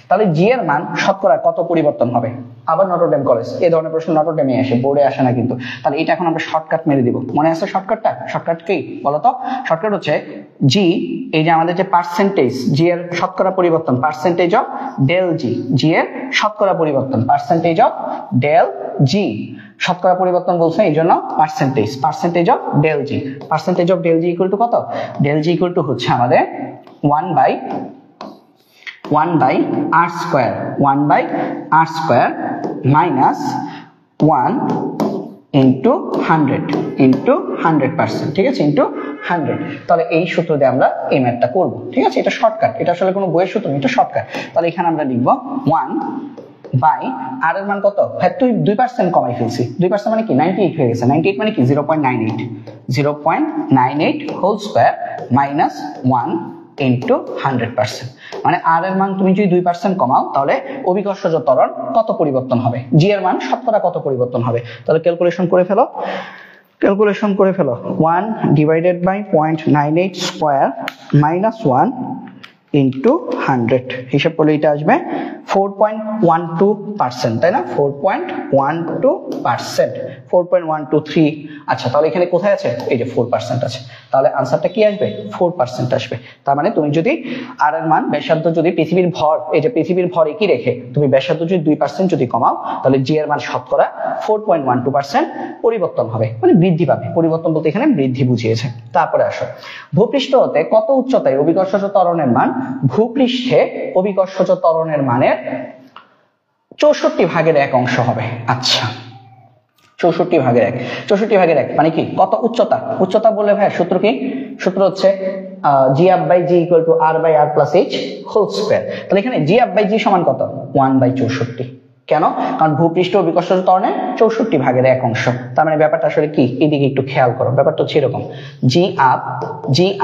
তাহলে জি এর মান শতকরা কত পরিবর্তন হবে? আবার নটরডেম কলেজ এই ধরনের প্রশ্ন নটরডেমে আসে, বোর্ডে আসে না কিন্তু। তাহলে এটা এখন আমরা শর্টকাট মেরে দিব। মনে আছে শর্টকাটটা? শর্টকাট কি বলতো? শর্টকাট হচ্ছে জি, এই যে আমাদের যে পার্সেন্টেজ, জি এর শতকরা পরিবর্তন, পার্সেন্টেজ অফ ডেল জি, জি এর শতকরা পরিবর্তন, পার্সেন্টেজ অফ ডেল জি, শতকরা পরিবর্তন বলছে এই জন্য percentage, percentage of del G. Percentage of del G equal to কত? ডেল জি ইকুয়াল টু হচ্ছে আমাদের 1/r square, 1/r square minus 1 into 100 into 100%। ঠিক আছে, ইন্টু 100। তাহলে এই সূত্র দিয়ে আমরা এই ম্যাথটা করবো। ঠিক আছে, এটা শর্টকাট, এটা আসলে কোনো বইয়ের সূত্র না, এটা শর্টকাট। তাহলে এখানে আমরা লিখবো 1/r এর মান কত? হ্যাঁ, তুই 2% কমাই ফেলছি। 2% মানে কি? 98 হয়ে গেছে। 98 মানে কি? 0.98, 0.98 হোল স্কয়ার মাইনাস 1 ইন্টু 100%। মানে আর এর মান তুমি যদি 2% কমাও তাহলে অভিকর্ষজ ত্বরণ কত পরিবর্তন হবে? জি এর মান শতকরা কত পরিবর্তন হবে? তাহলে ক্যালকুলেশন করে ফেলো, ক্যালকুলেশন করে ফেলো। 1 divided by 0.98 square minus 1 into 100, হিসাব করলে এটা আসবে 4.12%, তাই না? 4.12%, 4.123। আচ্ছা, তাহলে এখানে কোথায় আছে? এই যে 4% আছে। তাহলে আনসারটা কি আসবে? 4% আসবে। তার মানে তুমি যদি আর এর মান ব্যাসার্ধ যদি পৃথিবীর ভর, এই যে পৃথিবীর ভর একই রেখে তুমি ব্যাসার্ধ যদি 2% যদি কমাও তাহলে জি এর মান শতকরা 4.12% পরিবর্তন হবে, মানে বৃদ্ধি পাবে। পরিবর্তন বলতে এখানে বৃদ্ধি বুঝিয়েছে। তারপরে আসো, ভূপৃষ্ঠ হতে কত উচ্চতায় অভিকর্ষজ ত্বরণের মান ভূপৃষ্ঠে অভিকর্ষজ ত্বরণের মানের 64/1 হবে? আচ্ছা, 64/1, 64/1 মানে কি? কত উচ্চতা? উচ্চতা বললে ভাই সূত্র কি? সূত্র হচ্ছে g up by g equal to R by R plus h whole square. তাহলে এখানে জি আপ বাই জি সমান কত? 1/64। কেন? কারণ ভূপৃষ্ঠ অভিকর্ষজ ত্বরণের 64/1। তার মানে ব্যাপারটা আসলে কি? এদিকে একটু খেয়াল করো। ব্যাপারটা হচ্ছে এরকম, জি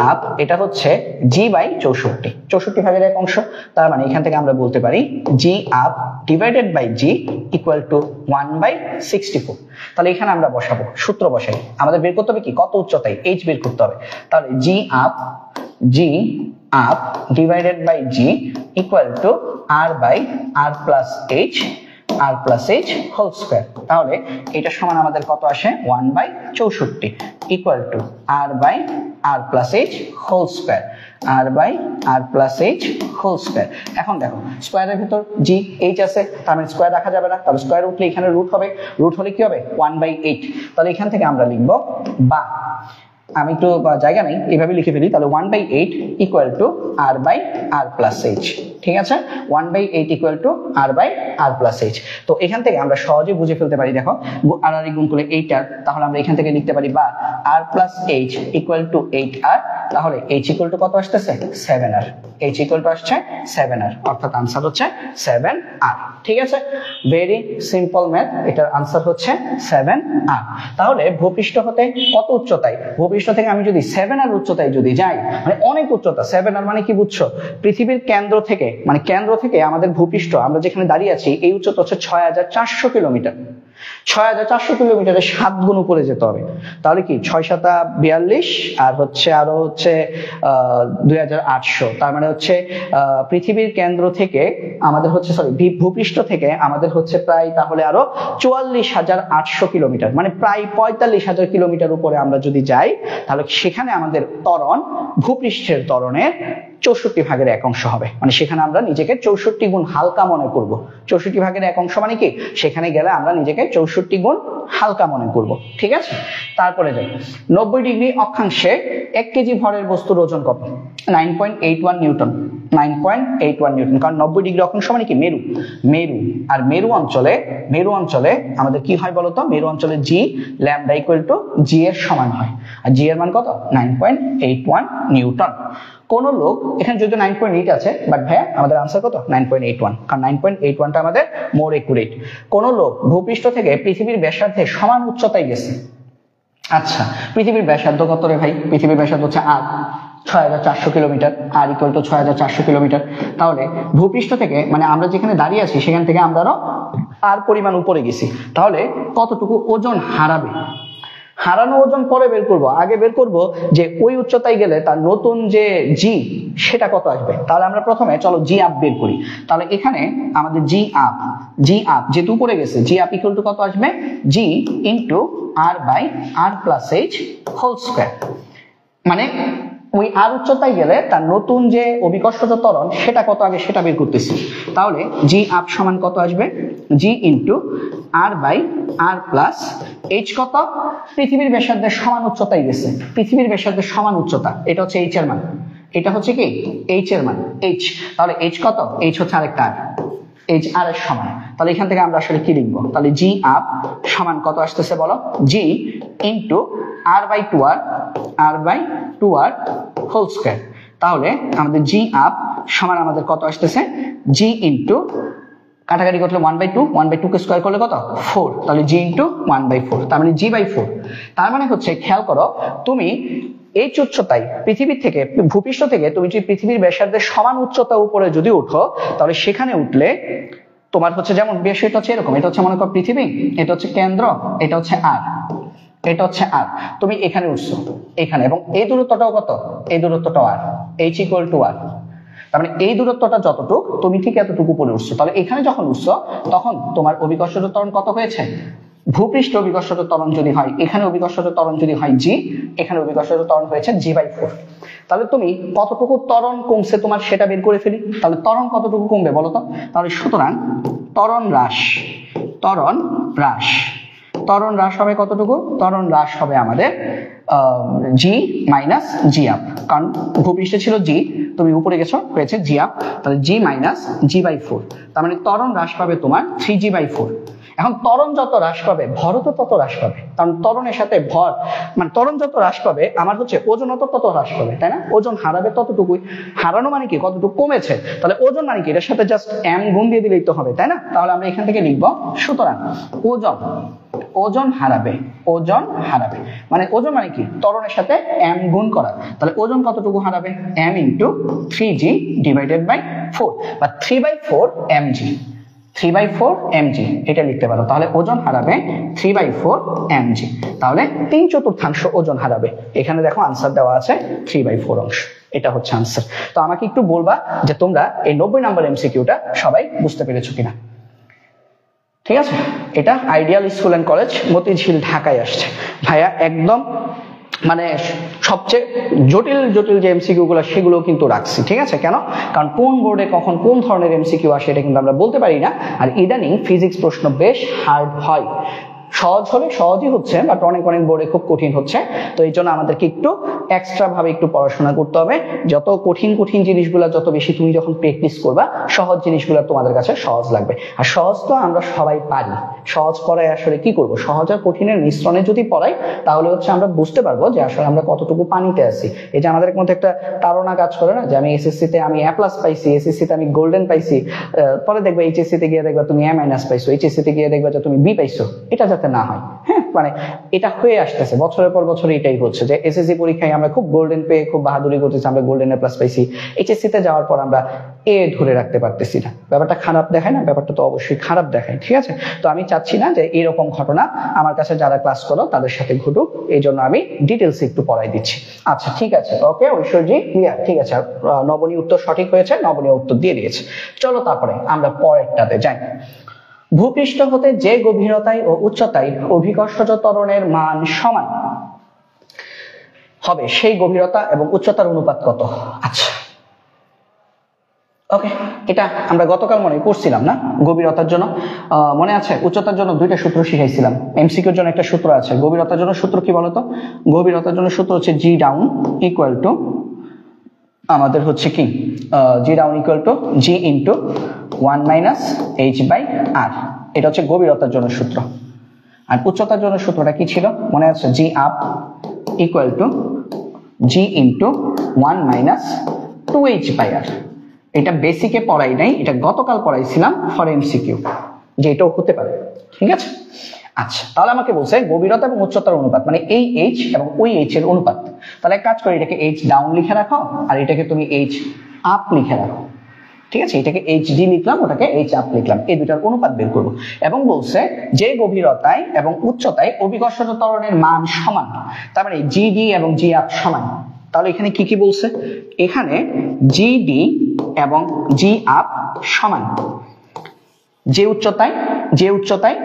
আপ এটা হচ্ছে জি বাই 64, 64/1। তার মানে এখান থেকে আমরা বলতে পারি g up divided by g equal to 1/64। তাহলে এখানে আমরা বসাবো, সূত্র বসাই। আমাদের বের করতে হবে কি? কত উচ্চতায়? এইচ বের করতে হবে। তাহলে g up divided by g equal to R by R plus h, R plus h whole square. তাহলে এটা সমান আমাদের কত আসে? 1/64 equal to R by R plus h whole square, R by R plus h whole square. এখন দেখো স্কয়ারের ভিতর G H আছে, তার মানে স্কয়ার রাখা যাবে না। তাহলে স্কয়ার উঠলে এখানে রুট হবে, রুট হলে কি হবে? 1/8। তাহলে এখান থেকে আমরা লিখবো, বা আমি একটু জায়গা নেই, এইভাবে লিখে ফেলি। তাহলে 1/8 equal to R by R plus H. ঠিক আছে, 1/8 equal to R by R plus H. তো এখান থেকে আমরা সহজে বুঝে ফেলতে পারি। দেখো আর আর গুণ করলে 8r, তাহলে আমরা এখান থেকে লিখতে পারি বা R plus h equal to 8r। তাহলে এইচ ইকুয়াল টু কত আসতেছে? 7r। এইচ ইকুয়াল টু আসছে 7r, অর্থাৎ আনসার হচ্ছে 7r। ঠিক আছে, ভেরি সিম্পল ম্যাথ। এটার আনসার হচ্ছে 7r। তাহলে ভূপৃষ্ঠ হতে কত উচ্চতায় ভূপৃষ্ঠ থেকে আমি যদি 7R উচ্চতায় যদি যাই, মানে অনেক উচ্চতা, 7R মানে কি বুঝছো, পৃথিবীর কেন্দ্র থেকে, মানে কেন্দ্র থেকে আমাদের ভূপৃষ্ঠ আমরা যেখানে দাঁড়িয়ে আছি এই উচ্চতা হচ্ছে 6400 কিলোমিটার। 6400 কিলোমিটারের 7 গুণ উপরে যেতে হবে। তাহলে কি 6 7 42 আর হচ্ছে আরো হচ্ছে 2800, তার মানে হচ্ছে পৃথিবীর কেন্দ্র থেকে আমাদের হচ্ছে ভূপৃষ্ঠ থেকে আমাদের হচ্ছে প্রায় তাহলে আরো 44,800 কিলোমিটার, মানে প্রায় 45,000 কিলোমিটার উপরে আমরা যদি যাই, তাহলে সেখানে আমাদের ত্বরণ ভূপৃষ্ঠের ত্বরণের 64 ভাগের 1 অংশ হবে। মানে সেখানে আমরা নিজেকে 64 গুণ হালকা মনে করব। 64 ভাগের 1 অংশ মানে কি, সেখানে গেলে আমরা নিজেকে 64 গুণ হালকা মনে করব। ঠিক আছে, তারপরে যাই 90 ডিগ্রি অক্ষাংশে 1 কেজি ভরের বস্তুর ওজন কত? 9.81 নিউটন। 9.81 নিউটন, কারণ 90 ডিগ্রি অক্ষাংশ মানে কি মেরু। আর মেরু অঞ্চলে আমাদের কি হয় বলতো, মেরু অঞ্চলে জি ল্যামডা ইকুয়াল টু জি এর সমান হয়। আর জি এর মান কত? 9.81 নিউটন। কোন লোক, এখানে যদি 9.8 আছে, বাট ভাইয়া আমাদের আনসার কত? 9.81, কারণ 9.81টা আমাদের মোর একুরেট। কোন লোক ভূপৃষ্ঠ থেকে পৃথিবীর ব্যাসার্ধে সমান উচ্চতায় গেছে। আচ্ছা, পৃথিবীর ব্যাসার্ধ কত রে ভাই? পৃথিবীর ব্যাসার্ধ হচ্ছে R 6400 kilometre, R equal to 6400 kilometre. তাহলে ভূপৃষ্ঠ থেকে, মানে আমরা যেখানে দাঁড়িয়ে আছি সেখান থেকে আমরা আরো আর পরিমাণ উপরে গেছি, তাহলে কতটুকু ওজন হারাবে? হারানো ওজন পরে বের করব, আগে বের করব যে ওই উচ্চতায় গেলে তার নতুন যে জি সেটা কত আসবে। তাহলে আমরা প্রথমে চলো জি আপ বের করি। তাহলে এখানে আমাদের জি আপ যেহেতু উপরে গেছে, জি আপ ইকুয়াল টু কত আসবে? G into R by R plus h whole square. মানে ওই আর উচ্চতায় গেলে তার নতুন যে অভিকর্ষজ ত্বরণ সেটা কত আগে সেটা বের করতেছি। তাহলে জি আপ সমান কত আসবে? G into R by R plus h কত? পৃথিবীর ব্যাসার্ধের সমান উচ্চতায় গেছে, পৃথিবীর ব্যাসার্ধের সমান উচ্চতা, এটা হচ্ছে এইচ এর মান, এটা হচ্ছে কি এইচ এর মান, এইচ। তাহলে এইচ কত? এইচ হচ্ছে আরেকটা আর, এইচ আর এর সমান। তাহলে এখান থেকে আমরা আসলে কি লিখবো? তাহলে জি আপ সমান কত আসতেছে বলো? G into R by two R whole square. তাহলে আমাদের জি আপ সমান আমাদের কত আসতেছে? জি ইন্টু কাটাকাটি করলে 1/2 কে স্কয়ার করলে কত? 4। তাহলে জি ইন্টু 1/4, তার মানে জি বাই 4। তার মানে হচ্ছে, খেয়াল করো, তুমি এই উচ্চতায় পৃথিবীর থেকে, ভূপৃষ্ঠ থেকে তুমি যদি পৃথিবীর ব্যাসার্ধের সমান উচ্চতা উপরে যদি উঠো, তাহলে সেখানে উঠলে তোমার হচ্ছে, যেমন বিষয়টা হচ্ছে এরকম, এটা হচ্ছে মনে করো পৃথিবী, এটা হচ্ছে কেন্দ্র, এটা হচ্ছে আর, এটা হচ্ছে আর, তুমি এখানে উঠছো এখানে, এবং এই দূরত্বটাও কত? এই দূরত্বটাও আর, এইচ ইকুয়াল টু আর। তার মানে এই দূরত্বটা যতটুক তুমি ঠিক এতটুকু উপরে উঠছো। তাহলে এখানে যখন উঠছো তখন তোমার অভিকর্ষজ ত্বরণ কত হয়েছে? ভূপৃষ্ঠ অভিকর্ষজ ত্বরণ যদি হয়, এখানে অভিকর্ষজ ত্বরণ যদি হয় জি, এখানে অভিকর্ষজ ত্বরণ হয়েছে জি বাই 4। তাহলে তুমি কতটুকু ত্বরণ কমছে তোমার সেটা বের করে ফেলি। তাহলে ত্বরণ কতটুকু কমবে বলো তো? তাহলে সুতরাং ত্বরণ হ্রাস হবে কতটুকু? ত্বরণ হ্রাস হবে আমাদের জি মাইনাস জি আপ, কারণ ভূপৃষ্ঠে ছিল জি, তুমি উপরে গেছো হয়েছে জি আপ, তাহলে জি মাইনাস জি বাই 4। তার মানে ত্বরণ হ্রাস পাবে তোমার 3g বাই 4। এখন ত্বরণ যত হ্রাস পাবে ভরও তো তত হ্রাস পাবে, কারণ ত্বরণের সাথে ভর, মানে ত্বরণ যত হ্রাস পাবে আমার হচ্ছে ওজন তত হ্রাস পাবে, তাই না? ওজন হারাবে ততটুকুই। হারানো মানে কি? কতটুকু কমেছে। তাহলে ওজন মানে কি? এটার সাথে জাস্ট m গুণ দিয়ে দিলেই তো হবে, তাই না? তাহলে আমরা এখান থেকে লিখবো, সুতরাং ওজন হারাবে, মানে ওজন মানে কি? ত্বরণের সাথে m গুণ করা। তাহলে ওজন কতটুকু হারাবে? m into 3g divided by 4, বা 3/4 mg, 3/4 mg এটা লিখতে পারো। তাহলে ওজন হারাবে 3/4 mg, তাহলে 3/4 ওজন হারাবে। এখানে দেখো আনসার দেওয়া আছে 3/4 অংশ, এটা হচ্ছে আনসার। তো আমাকে একটু বলবা যে তোমরা এই 90 নাম্বার এমসিকিউটা সবাই বুঝতে পেরেছো কিনা। ঠিক আছে, এটা আইডিয়াল স্কুল এন্ড কলেজ মতিঝিল ঢাকায় আসছে ভাইয়া। একদম মানে সবচেয়ে জটিল যে এমসিকিউ গুলো সেগুলো কিন্তু রাখছি। ঠিক আছে, কেন? কারণ কোন বোর্ডে কখন কোন ধরনের এমসিকিউ আসে এটা কিন্তু আমরা বলতে পারি না। আর ইদানিং ফিজিক্স প্রশ্ন বেশ হার্ড হয়। সহজ হলে সহজই হচ্ছে, বাট অনেক বোর্ডে খুব কঠিন হচ্ছে। তো এই জন্য আমাদেরকে একটু এক্সট্রা ভাবে একটু পড়াশোনা করতে হবে। যত কঠিন জিনিসগুলো যত বেশি তুমি যখন প্র্যাকটিস করবা, সহজ জিনিসগুলো তোমাদের কাছে সহজ লাগবে। আর সহজ তো আমরা সবাই পারি, সহজ পড়ায় আসলে কি করব, সহজ আর কঠিনের মিশ্রণে যদি পড়াই তাহলে হচ্ছে আমরা বুঝতে পারবো যে আসলে আমরা কতটুকু পানিতে আছি। এই যে আমাদের মধ্যে একটা তাড়না কাজ করে না, যে আমি এসএসসি তে আমি A+ পাইছি, এসএসসি তে আমি গোল্ডেন পাইছি, পরে দেখবে এইচএসসি তে গিয়ে দেখবা তুমি A- পাইছো, এইচএসসি তে গিয়ে দেখবা যে তুমি B পাইছো। এটা যাতে যাতে না হয়। হ্যাঁ, মানে এটা হয়ে আসতেছে বছরের পর বছর, এটাই হচ্ছে যে এসএসসি পরীক্ষায় আমরা খুব গোল্ডেন পেয়ে খুব বাহাদুরি করতেছি, আমরা গোল্ডেন এ প্লাস পাইছি, এইচএসসি তে যাওয়ার পর আমরা এ ধরে রাখতে পারতেছি না। ব্যাপারটা খারাপ দেখায় না? ব্যাপারটা তো অবশ্যই খারাপ দেখায়, ঠিক আছে? তো আমি চাচ্ছি না যে এরকম ঘটনা আমার কাছে যারা ক্লাস করো তাদের সাথে ঘটুক, এই জন্য আমি ডিটেলস একটু পড়াই দিচ্ছি। আচ্ছা ঠিক আছে, ওকে ঐশ্বর্যি ক্লিয়ার, ঠিক আছে। নবনী উত্তর সঠিক হয়েছে, নবনী উত্তর দিয়ে দিয়েছে। চলো তারপরে আমরা পরেরটাতে যাই। ভূপৃষ্ঠ হতে যে গভীরতায় ও উচ্চতায় অভিকর্ষজ ত্বরণের মান সমান হবে সেই গভীরতা এবং উচ্চতার অনুপাত কত? আচ্ছা ওকে, এটা আমরা গতকাল মনে করছিলাম না? গভীরতার জন্য মনে আছে? উচ্চতার জন্য দুইটা সূত্র শিখাইছিলাম, এমসিকিউর জন্য একটা সূত্র আছে। গভীরতার জন্য সূত্র কি বলতো? গভীরতার জন্য সূত্র হচ্ছে জি ডাউন ইকুয়াল টু আমাদের হচ্ছে কি g down equal to g into 1 minus h by R. এটা হচ্ছে গভীরতার জন্য সূত্র। আর উচ্চতার জন্য সূত্রটা কি ছিল মনে আছে? G up equal to g into 1 minus 2h by R. এটা বেসিকে পড়াই নাই, এটা গতকাল পড়াইছিলাম ফর এমসিকিউ, যে এটাও হতে পারে, ঠিক আছে? আচ্ছা তাহলে আমাকে বলছে গভীরতা এবং উচ্চতার অনুপাত, মানে এই এইচ এবং ওই এইচ এর অনুপাত। তাহলে এক কাজ করি, এটাকে এইচ ডাউন লিখে রাখো আর এটাকে তুমি এইচ আপ লিখে রাখো, ঠিক আছে? এটাকে এইচ ডি লিখলাম, ওটাকে এইচ আপ লিখলাম, এই দুটার অনুপাত বের করবো। এবং বলছে যে গভীরতায় এবং উচ্চতায় অভিকর্ষজ ত্বরণের মান সমান, তার মানে জি ডি এবং জি আপ সমান। তাহলে এখানে কি কি বলছে? এখানে জি ডি এবং জি আপ সমান যে উচ্চতায়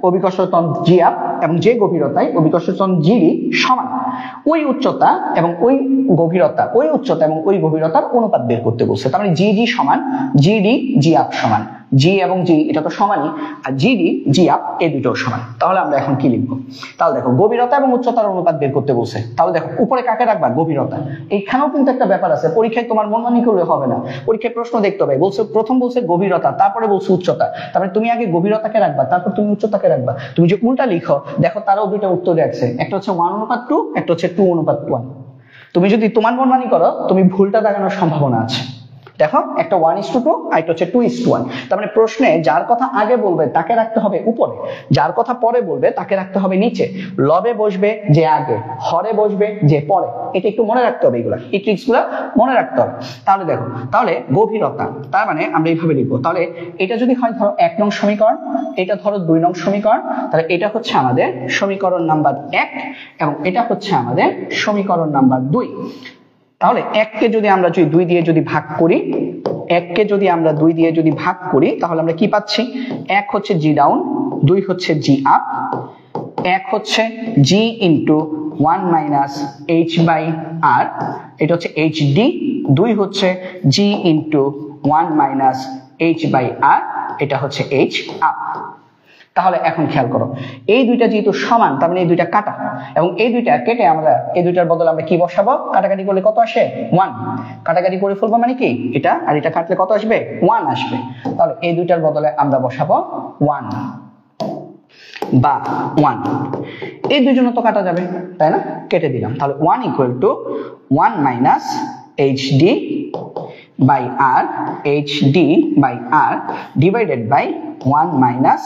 অভিকর্ষজ ত্বরণ জি আপ এবং যে গভীরতায় অভিকর্ষজ ত্বরণ জি ডি সমান, ওই উচ্চতা এবং ওই গভীরতা, ওই উচ্চতা এবং ওই গভীরতার অনুপাত বের করতে বলছে। তার মানে জি ডি সমান জি ডি জি আপ সমান, জি এবং জি এটা তো সমানই, আর জি ডি জি আপ এই দুটোও সমান। তাহলে আমরা এখন কি লিখবো? তাহলে দেখো গভীরতা এবং উচ্চতার অনুপাত বের করতে বলছে। তাহলে দেখো উপরে কাকে রাখবা? গভীরতা। এইখানেও কিন্তু একটা ব্যাপার আছে, পরীক্ষায় তোমার মনমানি করলে হবে না, পরীক্ষায় প্রশ্ন দেখতে হবে। বলছে প্রথম বলছে গভীরতা, তারপরে বলছে উচ্চতা, তারপরে তুমি আগে গভীরতাকে রাখবা, তারপর তুমি উচ্চতাকে রাখবা। তুমি যে উল্টা লিখো দেখো তারাও দুইটা উত্তর রাখছে, একটা হচ্ছে 1:2, একটা হচ্ছে 2:1। তুমি যদি তোমার মনমানি করো তুমি ভুলটা দাগানোর সম্ভাবনা আছে। দেখো একটা 1:2 আর একটা হচ্ছে 2:1। তার মানে প্রশ্নে যার কথা আগে বলবে তাকে রাখতে হবে উপরে, যার কথা পরে বলবে তাকে রাখতে হবে নিচে। লবে বসবে যে আগে, হরে বসবে যে পরে। এটা একটু মনে রাখতে হবে, এগুলা এই ট্রিক্স গুলা মনে রাখতে হবে। তাহলে দেখো, তাহলে গভীরতা, তার মানে আমরা এইভাবে লিখবো। তাহলে এটা যদি হয় ধরো 1 নং সমীকরণ, এটা ধরো 2 নং সমীকরণ, তাহলে এটা হচ্ছে আমাদের সমীকরণ নাম্বার 1 এবং এটা হচ্ছে আমাদের সমীকরণ নাম্বার 2। তাহলে 1 কে যদি আমরা 2 দিয়ে যদি ভাগ করি, 1 কে যদি আমরা 2 দিয়ে যদি ভাগ করি তাহলে আমরা কি পাচ্ছি? 1 হচ্ছে জি ডাউন, 2 হচ্ছে জি আপ, 1 হচ্ছে জি into 1 minus h by R, এটা হচ্ছে এইচ ডি, 2 হচ্ছে জি into 1 minus h by R, এটা হচ্ছে এইচ আপ। তাহলে এখন খেয়াল করো, এই দুইটা যেহেতু সমান তার মানে এই দুইটা কাটা, এবং এই দুইটা কেটে আমরা এই দুইটার বদলে আমরা কি বসাবো? কাটাকাটি করলে কত আসে? 1। কাটাকাটি করে ফেলবো মানে কি এটা আর এটা কাটলে কত আসবে? 1 আসবে। তাহলে এই দুইটার বদলে আমরা বসাবো 1 বা 1। এই দুইজন তো কাটা যাবে তাই না? কেটে দিলাম। তাহলে 1 equal to 1 minus H D by R, H D by R divided by 1 minus,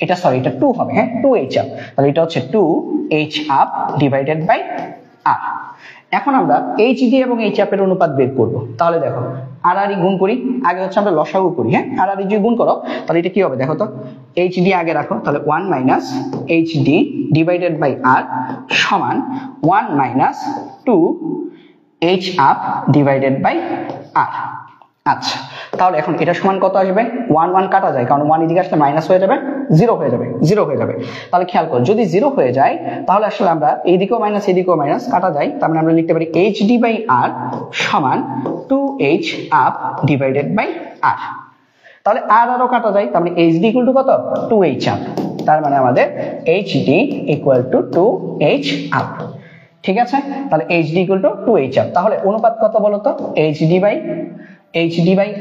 এটা সরি এটা 2 হবে, হ্যাঁ 2h আপ। তাহলে এটা হচ্ছে 2h up divided by R. এখন আমরা এইচ ডি এবং এইচ আপ এর অনুপাত বের করব। তাহলে দেখো আর আর গুণ করি, আগে হচ্ছে আমরা লসাগু করি, হ্যাঁ আর আর যদি গুণ করো তাহলে এটা কি হবে দেখো তো, এইচ ডি আগে রাখো, তাহলে 1 minus H D divided by R সমান 1 minus 2h up divided by R. আচ্ছা তাহলে এখন এটা সমান কত আসবে? 1 1 কাটা যায়, কারণ 1 এদিকে আসলে মাইনাস হয়ে যাবে, 0 হয়ে যাবে, 0 হয়ে যাবে। তাহলে খেয়াল করো যদি 0 হয়ে যায় তাহলে আসলে আমরা এইদিকেও মাইনাস এদিকেও মাইনাস কাটা যায়, তার মানে আমরা লিখতে পারি এইচ ডি বাই আর সমান 2h up divided by R. তাহলে আর আরও কাটা যায়, তার মানে এইচ ডি ইকুয়াল টু কত? 2h up. তার মানে আমাদের H D equal to 2h up. ঠিক আছে, তাহলে H D equal to 2h up. তাহলে অনুপাত কত বলো তো? H D by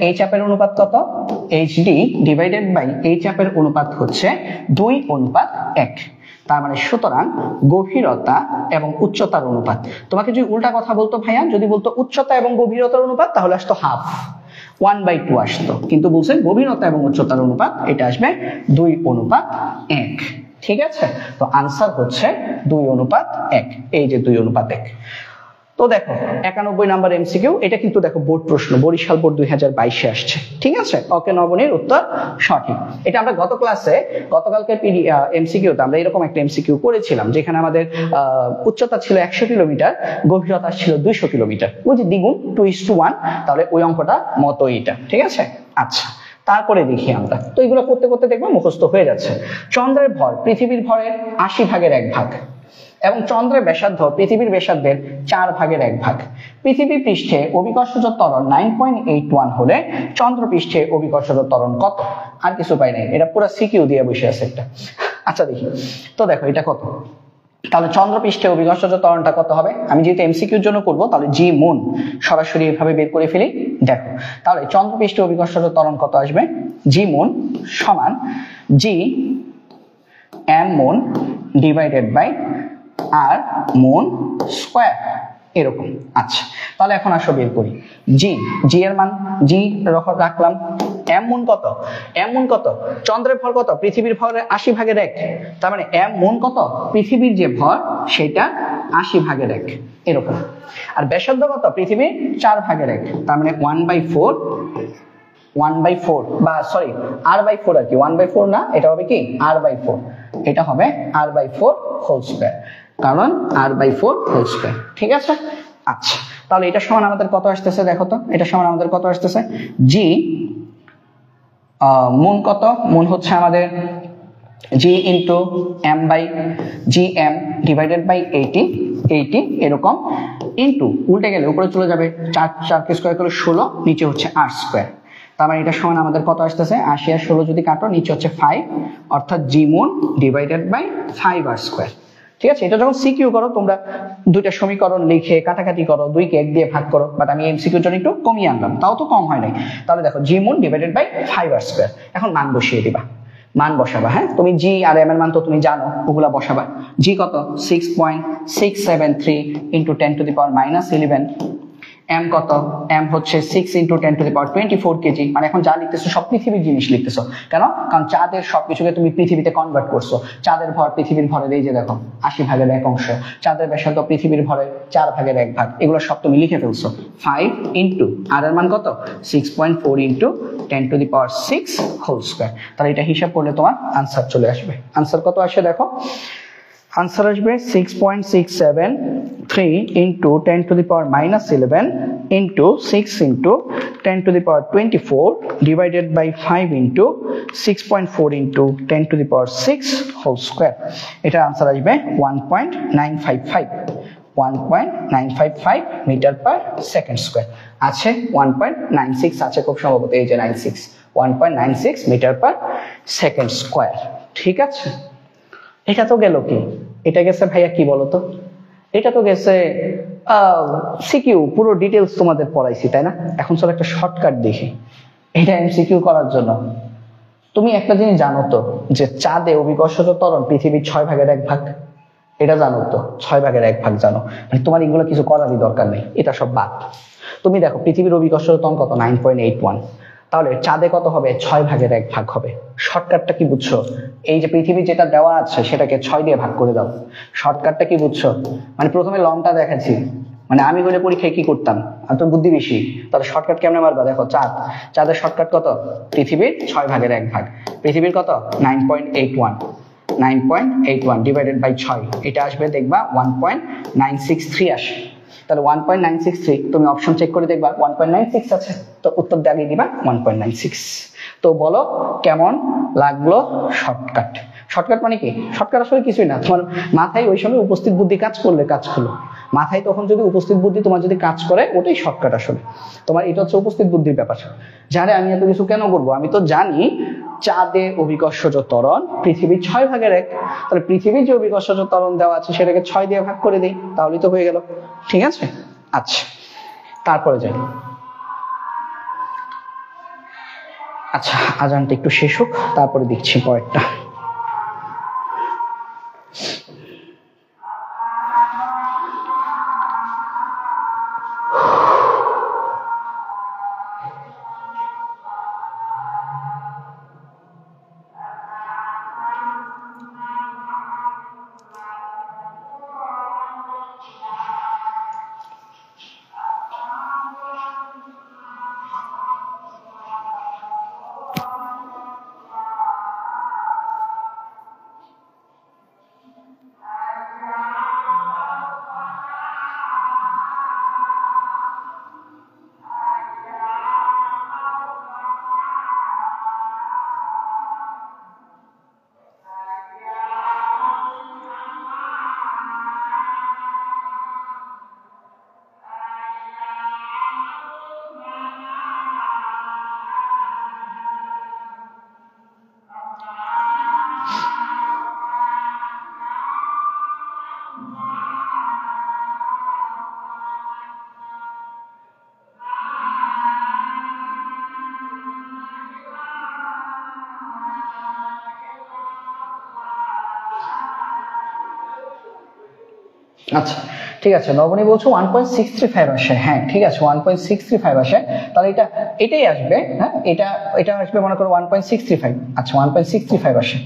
H up এর অনুপাত কত? H D divided by H up এর অনুপাত হচ্ছে 2:1। তার মানে সুতরাং গভীরতা এবং উচ্চতার অনুপাত। তোমাকে যদি উল্টা কথা বলতো ভাইয়া, যদি বলতো উচ্চতা এবং গভীরতার অনুপাত তাহলে আসতো হাফ। 1/2 আসতো, কিন্তু বলছে গভীরতা এবং উচ্চতার অনুপাত এটা আসবে 2:1। ঠিক আছে, তো আনসার হচ্ছে 2:1। এই যে 2:1। তো দেখো 91 নাম্বার এমসিকিউ, এটা কিন্তু দেখো বোর্ড প্রশ্ন, বরিশাল বোর্ড 2022-এ আসছে। ঠিক আছে, ওকে নবনীর উত্তর সঠিক। এটা আমরা গতকালকে এমসিকিউতে আমরা এরকম একটা এমসিকিউ করেছিলাম, যেখানে আমাদের উচ্চতা ছিল 100 কিলোমিটার, গভীরতা ছিল 200 কিলোমিটার, ওই যে দ্বিগুণ 2:1, তাহলে ওই অঙ্কটা মতো এইটা। ঠিক আছে, আচ্ছা তারপরে দেখি আমরা, তো এগুলো করতে করতে দেখবো মুখস্থ হয়ে যাচ্ছে। চন্দ্রের ভর পৃথিবীর ভরের 80/1 এবং চন্দ্রের ব্যাসার্ধ পৃথিবীর ব্যাসার্ধের 4/1। পৃথিবী পৃষ্ঠে অভিকর্ষজ ত্বরণ 9.81 হলে চন্দ্র পৃষ্ঠে অভিকর্ষজ ত্বরণ কত? আর কিছু পাই নাই, এটা পুরো সিকিউ দিয়ে বসে আছে একটা। আচ্ছা দেখি তো, দেখো এটা কত, তাহলে চন্দ্র পৃষ্ঠে অভিকর্ষজ ত্বরণটা কত হবে? আমি যেহেতু এমসিকিউর জন্য করব, তাহলে জি মুন সরাসরি এভাবে বের করে ফেলি। দেখো তাহলে চন্দ্র পৃষ্ঠে অভিকর্ষজ ত্বরণ কত আসবে? জি মুন সমান G M moon divided by R moon square, এরকম। আচ্ছা তাহলে এখন আসো বের করি। জি এর মান জি রাখলাম। এম মুন কত? এম মুন কত? চন্দ্রের ভর কত? পৃথিবীর ভরের 80/1। তার মানে এম মুন কত? পৃথিবীর যে ভর সেটা 80/1, এরকম। আর ব্যাসার্ধ কত? পৃথিবীর 4/1, তার মানে 1/4 বা সরি r/4 আর কি, 1/4 না, এটা হবে কি r/4, এটা হবে r/4 হোল স্কয়ার, কারণ r/4 হোল স্কয়ার। ঠিক আছে, আচ্ছা তাহলে এটা সমান আমাদের কত আসতেছে? দেখো তো এটা সমান আমাদের কত আসতেছে? জি মুন কত? মুন হচ্ছে আমাদের g into M by g M divided by 80 এরকম, ইন্টু উল্টে গেলে উপরে চলে যাবে, 4 কে স্কয়ার করে 16, নিচে হচ্ছে r স্কয়ার। তার মানে এটা সমান আমাদের কত আসতেছে? 80 আর 16 যদি কাটো, নিচে হচ্ছে 5, অর্থাৎ g moon divided by 5r square. ঠিক আছে, এটা যখন সিকিউ করো তোমরা দুইটা সমীকরণ লিখে কাটাকাটি করো, 2 কে 1 দিয়ে ভাগ করো, বাট আমি এমসিকিউর জন্য একটু কমিয়ে আনলাম, তাও তো কম হয় নাই। তাহলে দেখো g moon divided by 5r square, এখন মান বসিয়ে দিবা, মান বসাবা। হ্যাঁ, তুমি জি আর এম এর মান তো তুমি জানো, ওগুলা বসাবা। জি কত? 6.673 ইন্টু 10⁻11। এম কত? এম হচ্ছে 6 ইন্টু 10⁻24 কেজি। মানে এখন যা লিখতেছো সব পৃথিবীর জিনিস লিখতেছো, কেন? কারণ চাঁদের সবকিছুকে তুমি পৃথিবীতে কনভার্ট করছো। চাঁদের ভর পৃথিবীর ভরের এই যে দেখো 80/1 অংশ, চাঁদের ব্যাসার্ধ পৃথিবীর ভরের 4/1, এগুলো সব তুমি লিখে ফেলছো। 5 ইন্টু আর এর মান কত? 6.4 ইন্টু 10⁻6 হোল স্কয়ার। তাহলে এটা হিসাব করলে তোমার আনসার চলে আসবে। আনসার কত আসে দেখো, আনসার আসবে 6.673 into 10⁻11 into 6 into 10⁻24 divided by 5 into 6.4 into 10⁻6 whole square. এটা আনসার আসবে 1.955 মিটার পার সেকেন্ড স্কয়ার। আছে 1.96 আছে খুব সম্ভবত, এই যে 96, 1.96 মিটার পার সেকেন্ড স্কয়ার। ঠিক আছে, এটা তো গেল কি, এটা গেছে ভাইয়া কি বলতো, এটা তো গেছে সিকিউ, পুরো ডিটেলস তোমাদের পড়াইছি তাই না? এখন চলো একটা শর্টকাট দেখি এটা এমসিকিউ করার জন্য। তুমি একটা জিনিস জানো তো, যে চাঁদে অভিকর্ষজ ত্বরণ পৃথিবীর 6/1, এটা জানো তো, 6/1 জানো, মানে তোমার এগুলো কিছু করারই দরকার নেই, এটা সব বাদ। তুমি দেখো পৃথিবীর অভিকর্ষজ ত্বরণ কত? 9.81, তাহলে চাঁদে কত হবে? 6/1 হবে। শর্টকাটটা কি বুঝছো? এই যে পৃথিবী যেটা দেওয়া আছে সেটাকে 6 দিয়ে ভাগ করে দাও। শর্টকাটটা কি বুঝছো? মানে প্রথমে লংটা দেখাচ্ছি, মানে আমি হলে পরীক্ষায় কি করতাম, আর তোর বুদ্ধি বেশি, তাহলে শর্টকাট কেমনে মারবা? দেখো চাঁদের শর্টকাট কত? পৃথিবীর 6/1, পৃথিবীর কত? 9.81 ডিভাইডেড বাই 6, এটা আসবে দেখবা 1.963 আসে। তাহলে 1.963 তুমি অপশন চেক করে দেখবা 1.96 আছে, তো উত্তর দাগিয়ে দিবা 1.96। তো বলো কেমন লাগলো শর্টকাট? শর্টকাট মানে কি? শর্টকাট আসলে কিছুই না, তোমার মাথায় ওই সময় উপস্থিত বুদ্ধি কাজ করলে কাজ হলো। মাথায় তখন যদি উপস্থিত বুদ্ধি তোমার যদি কাজ করে, ওটাই শর্টকাট আসলে। তোমার এটা হচ্ছে উপস্থিত বুদ্ধির ব্যাপার। জানে আমি এত কিছু কেন করবো, আমি তো জানি চাঁদে অভিকর্ষজ ত্বরণ পৃথিবীর 6/1, তাহলে পৃথিবীর যে অভিকর্ষজ ত্বরণ দেওয়া আছে সেটাকে 6 দিয়ে ভাগ করে দিই, তাহলেই তো হয়ে গেল। ঠিক আছে, আচ্ছা তারপরে যাই। আচ্ছা আজানটা একটু শেষ হোক, তারপরে দেখছি পরেরটা। আচ্ছা ঠিক আছে, নবনী বলছো 1.635 আসে, হ্যাঁ ঠিক আছে 1.635 আসে, তাহলে এটাই আসবে, হ্যাঁ এটা আসবে মনে করো 1.635। আচ্ছা 1.635 আসে,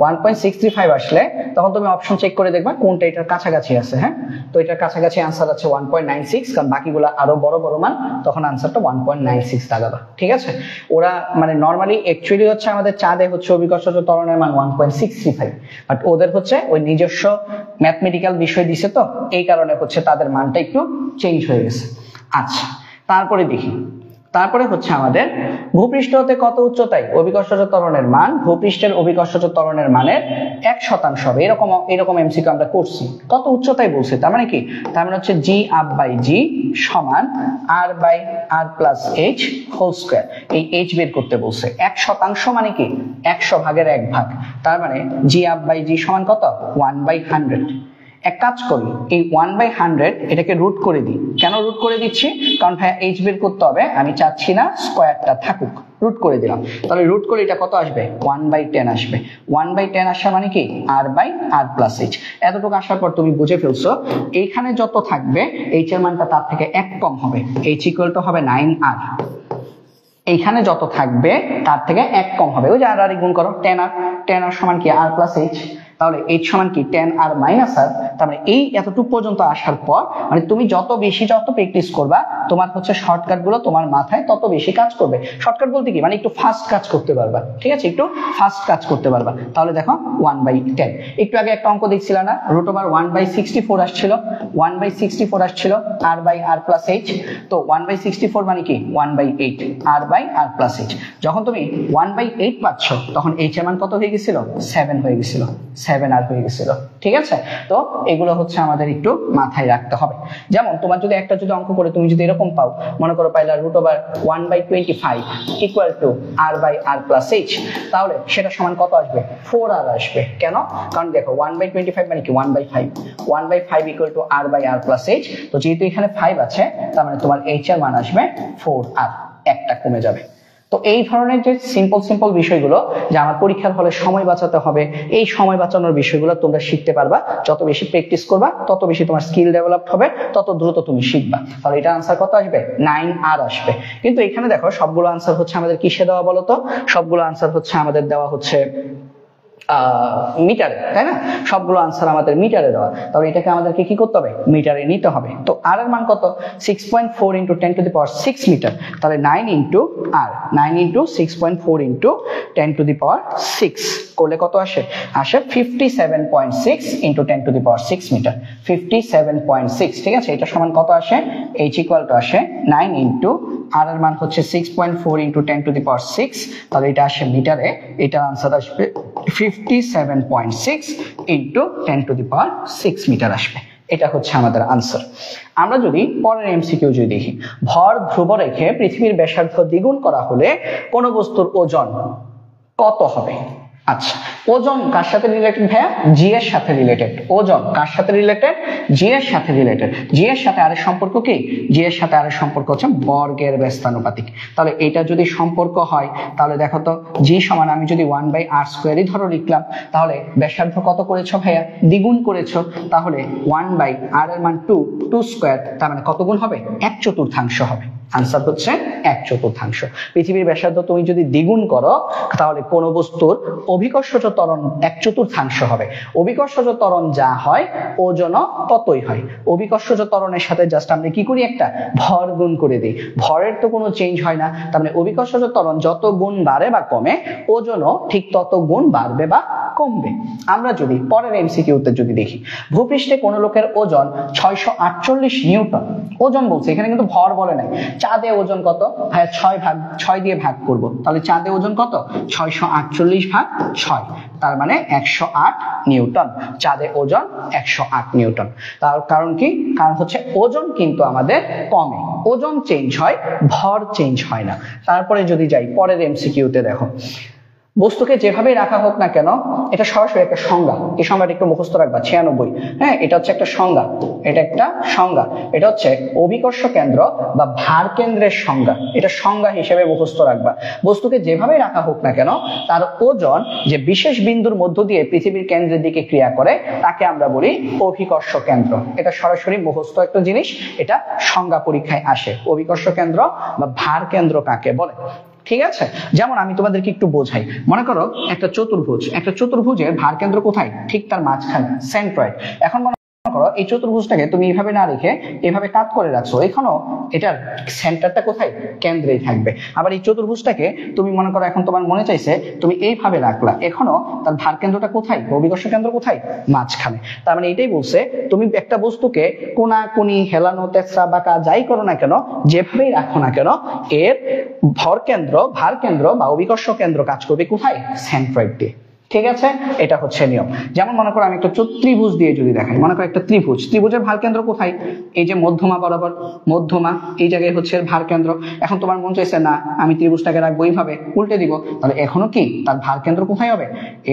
1.635 আসলে তখন তুমি অপশন চেক করে দেখবা কোনটা এটার কাছাকাছি আছে। হ্যাঁ, তো এটার কাছাকাছি আনসার আছে 1.96, কারণ বাকিগুলো আরো বড় বড় মান, তখন আনসারটা 1.96 দাগাবা। ঠিক আছে, ওরা মানে নর্মালি অ্যাকচুয়ালি হচ্ছে আমাদের চাঁদে হচ্ছে অভিকর্ষজ ত্বরণের মান 1.635, বাট ওদের হচ্ছে ওই নিজস্ব ম্যাথমেটিক্যাল বিষয় দিছে, তো এই কারণে হচ্ছে তাদের মানটা একটু চেঞ্জ হয়ে গেছে। আচ্ছা তারপরে দেখি, তারপরে হচ্ছে আমাদের ভূপৃষ্ঠ হতে কত উচ্চতায় অভিকর্ষজ ত্বরণের মান ভূপৃষ্ঠের অভিকর্ষজ ত্বরণের মানের 1% হবে, এরকম এমসিকিউ আমরা করছি। কত উচ্চতায় বলছি, তার মানে কি, তার মানে হচ্ছে জি আপ বাই জি সমান R by R plus h whole square. এই এইচ বের করতে বলছে। 1% মানে কি 100 ভাগের 1 ভাগ, তার মানে জি আপ বাই জি সমান কত 1/100। এক কাজ করি, এই 1/100 এটাকে রুট করে দিই। কেন রুট করে দিচ্ছি, কারণ ভাইয়া এইচ বের করতে হবে, আমি চাচ্ছি না স্কোয়ারটা থাকুক, রুট করে দিলাম। তাহলে রুট করে এটা কত আসবে 1/10 আসবে। 1/10 আসা মানে কি আর বাই আর প্লাস এইচ। এতটুকু আসার পর তুমি বুঝে ফেলছো এইখানে যত থাকবে এইচ এর মানটা তার থেকে 1 কম হবে, এইচ ইকুয়াল টু হবে 9r। এইখানে যত থাকবে তার থেকে 1 কম হবে, ওই যে আর গুণ করো 10r সমান কি আর প্লাস এইচ, তাহলে এইচ সমান কি 10r মাইনাস আর। তার মানে এই এতটুকু পর্যন্ত আসার পর মানে তুমি যত প্র্যাকটিস করবা তোমার হচ্ছে শর্টকাট গুলো তোমার মাথায় তত বেশি কাজ করবে। শর্টকাট বলতে কি মানে একটু ফাস্ট কাজ করতে পারবা, ঠিক আছে, একটু ফাস্ট কাজ করতে পারবা। তাহলে দেখো 1/10, একটু আগে একটা অঙ্ক দেখছিল না, রুট ওভার 1/64 আসছিল, 1/64 আসছিল আর বাই আর প্লাস এইচ। তো 1/64 মানে কি 1/8 আর বাই আর প্লাস এইচ। যখন তুমি 1/8 পাচ্ছ তখন এইচ এর মান কত হয়ে গেছিল 7 হয়ে গেছিল, 7r হয়ে গেছিল। ঠিক আছে, তো এগুলো হচ্ছে আমাদের একটু মাথায় রাখতে হবে। যেমন তোমার যদি একটা অঙ্ক করে তুমি যদি এরকম পাও, মনে করো পাইলা root over 1/25 equal to R by R plus H, তাহলে সেটা সমান কত আসবে 4r আসবে। কেন, কারণ দেখো 1/25 মানে কি 1/5, 1/5 equal to R by R plus H. তো যেহেতু এখানে 5 আছে তার মানে তোমার এইচ এর মান আসবে 4r, একটা কমে যাবে। তো এই ধরনের যে সিম্পল বিষয়গুলো যে আমার পরীক্ষার হলে সময় বাঁচাতে হবে, এই সময় বাঁচানোর বিষয়গুলো তোমরা শিখতে পারবা। যত বেশি প্র্যাকটিস করবা তত বেশি তোমার স্কিল ডেভেলপ হবে, তত দ্রুত তুমি শিখবা। তাহলে এটা আনসার কত আসবে 9r আসবে। কিন্তু এখানে দেখো সবগুলো আনসার হচ্ছে আমাদের কিসে দেওয়া বলো তো, সবগুলো আনসার হচ্ছে আমাদের দেওয়া হচ্ছে মিটারে, তাই না, সবগুলো আনসার আমাদের মিটারে দেওয়া। তাহলে এটাকে আমাদেরকে কি করতে হবে মিটারে নিতে হবে। তো আর এর মান কত 6.4 × 10⁶ মিটার, তাহলে 9 ইন্টু আর 9 ইন্টু 6.4 × 10⁶ করলে কত আসে 57.6 × 10⁶ মিটার, 57.6। ঠিক আছে, এটা সমান কত আসে h ইকুয়াল টু আসে 9 ইন্টু আর এর মান হচ্ছে 6.4 × 10⁶, তাহলে এটা আসে মিটারে, এটা আনসার আসবে 57.6 × 10⁶ মিটার আসবে। এটা হচ্ছে আমাদের আনসার। আমরা যদি পরের এমসিকিউ যদি দেখি, ভর ধ্রুব রেখে পৃথিবীর ব্যাসার্ধ দ্বিগুণ করা হলে কোন বস্তুর ওজন কত হবে। আচ্ছা, ওজন কার সাথে রিলেটেড ভাইয়া, জি এর সাথে রিলেটেড। ওজন কার সাথে রিলেটেড, জি এর সাথে রিলেটেড। জি এর সাথে আর এর সম্পর্ক কি, জি এর সাথে আর এর সম্পর্ক হচ্ছে বর্গের ব্যস্তানুপাতিক। তাহলে এটা যদি সম্পর্ক হয় তাহলে দেখো তো জি সমান আমি যদি 1/r² ধরো লিখলাম, তাহলে ব্যাসার্ধ কত করেছো ভাইয়া দ্বিগুণ করেছো, তাহলে 1/r এর মান 2² তার মানে কত গুণ হবে 1/4 হবে। আনসার হচ্ছে 1/4। পৃথিবীর ব্যাসার্ধ তুমি যদি দ্বিগুণ করো তাহলে কোন বস্তুর অভিকর্ষজ ত্বরণ 1/4 হবে। অভিকর্ষজ ত্বরণ যা হয় ওজনও ততই হয়। অভিকর্ষজ ত্বরণের সাথে জাস্ট আমরা কি করি একটা ভর গুণ করে দিই, ভরের তো কোনো চেঞ্জ হয় না। তার মানে অভিকর্ষজ ত্বরণ যত গুণ বাড়ে বা কমে ওজনও ঠিক তত গুণ বাড়বে বা কমবে। আমরা যদি পরের এমসিকিউতে যদি দেখি, ভূপৃষ্ঠে কোন লোকের ওজন 648 নিউটন। ওজন বলছে, এখানে কিন্তু ভর বলে নাই। চাঁদে ওজন কত ভাইয়া 6 দিয়ে ভাগ করব, তাহলে চাঁদে ওজন কত 648 ভাগ 6, তার মানে 108 নিউটন। চাঁদে ওজন 108 নিউটন। তার কারণ কি, কারণ হচ্ছে ওজন কিন্তু আমাদের কমে, ওজন চেঞ্জ হয় ভর চেঞ্জ হয় না। তারপরে যদি যাই পরের এমসিকিউতে, দেখো বস্তুকে যেভাবে রাখা হোক না কেন, এটা সরাসরি একটা সংজ্ঞা। এই সংজ্ঞাটা একটু মুখস্থ রাখবা, 96। হ্যাঁ, এটা হচ্ছে একটা সংজ্ঞা, এটা একটা সংজ্ঞা। এটা হচ্ছে অভিকর্ষ কেন্দ্র বা ভার কেন্দ্রের সংজ্ঞা। এটা সংজ্ঞা হিসেবে মুখস্থ রাখবা। বস্তুকে যেভাবে রাখা হোক না কেন, তার ওজন যে বিশেষ বিন্দুর মধ্য দিয়ে পৃথিবীর কেন্দ্রের দিকে ক্রিয়া করে, তাকে আমরা বলি অভিকর্ষ কেন্দ্র। এটা সরাসরি মুখস্থ একটা জিনিস, এটা সংজ্ঞা পরীক্ষায় আসে। অভিকর্ষ কেন্দ্র বা ভার কেন্দ্র কাকে বলে, ঠিক আছে? যেমন আমি তোমাদেরকে একটু বোঝাই। মনে করো একটা চতুর্ভুজ, একটা চতুর্ভুজের ভার কেন্দ্র কোথায়? ঠিক তার মাঝখানে, সেন্ট্রয়েড। এখন মনে করো এই চতুর্ভুজটাকে তুমি এইভাবে না রেখে এভাবে কাট করে রাখছো, এখানেও এটার সেন্টারটা কোথায়? কেন্দ্রেই থাকবে। আবার এই চতুর্ভুজটাকে তুমি মনে করো এখন তোমার মনে চাইছে তুমি এইভাবে রাখলা, এখনো তার ভার কেন্দ্রটা কোথায়? অভিকর্ষ কেন্দ্র কোথায়? মাঝখানে। তার মানে এটাই বলছে তুমি একটা বস্তুকে কোনাকুনি, হেলানো, তেছরা, বাঁকা যাই করো না কেন, যেভাবেই রাখো না কেন, এর ভার কেন্দ্র বা অভিকর্ষ কেন্দ্র কাজ করবে কোথায়? সেন্ট্রয়েড দিয়ে। ঠিক আছে, এটা হচ্ছে নিয়ম। যেমন মনে করো আমি একটা ত্রিভুজ দিয়ে যদি দেখাই, মনে করো একটা ত্রিভুজের ভার কেন্দ্র কোথায়? এই যে মধ্যমা বরাবর, মধ্যমা এই জায়গায় হচ্ছে এর ভার কেন্দ্র। এখন তোমার মন চাইছে না আমি ত্রিভুজটাকে রাখবো এইভাবে, উল্টে দিব, তাহলে এখনো কি তার ভার কেন্দ্র কোথায় হবে?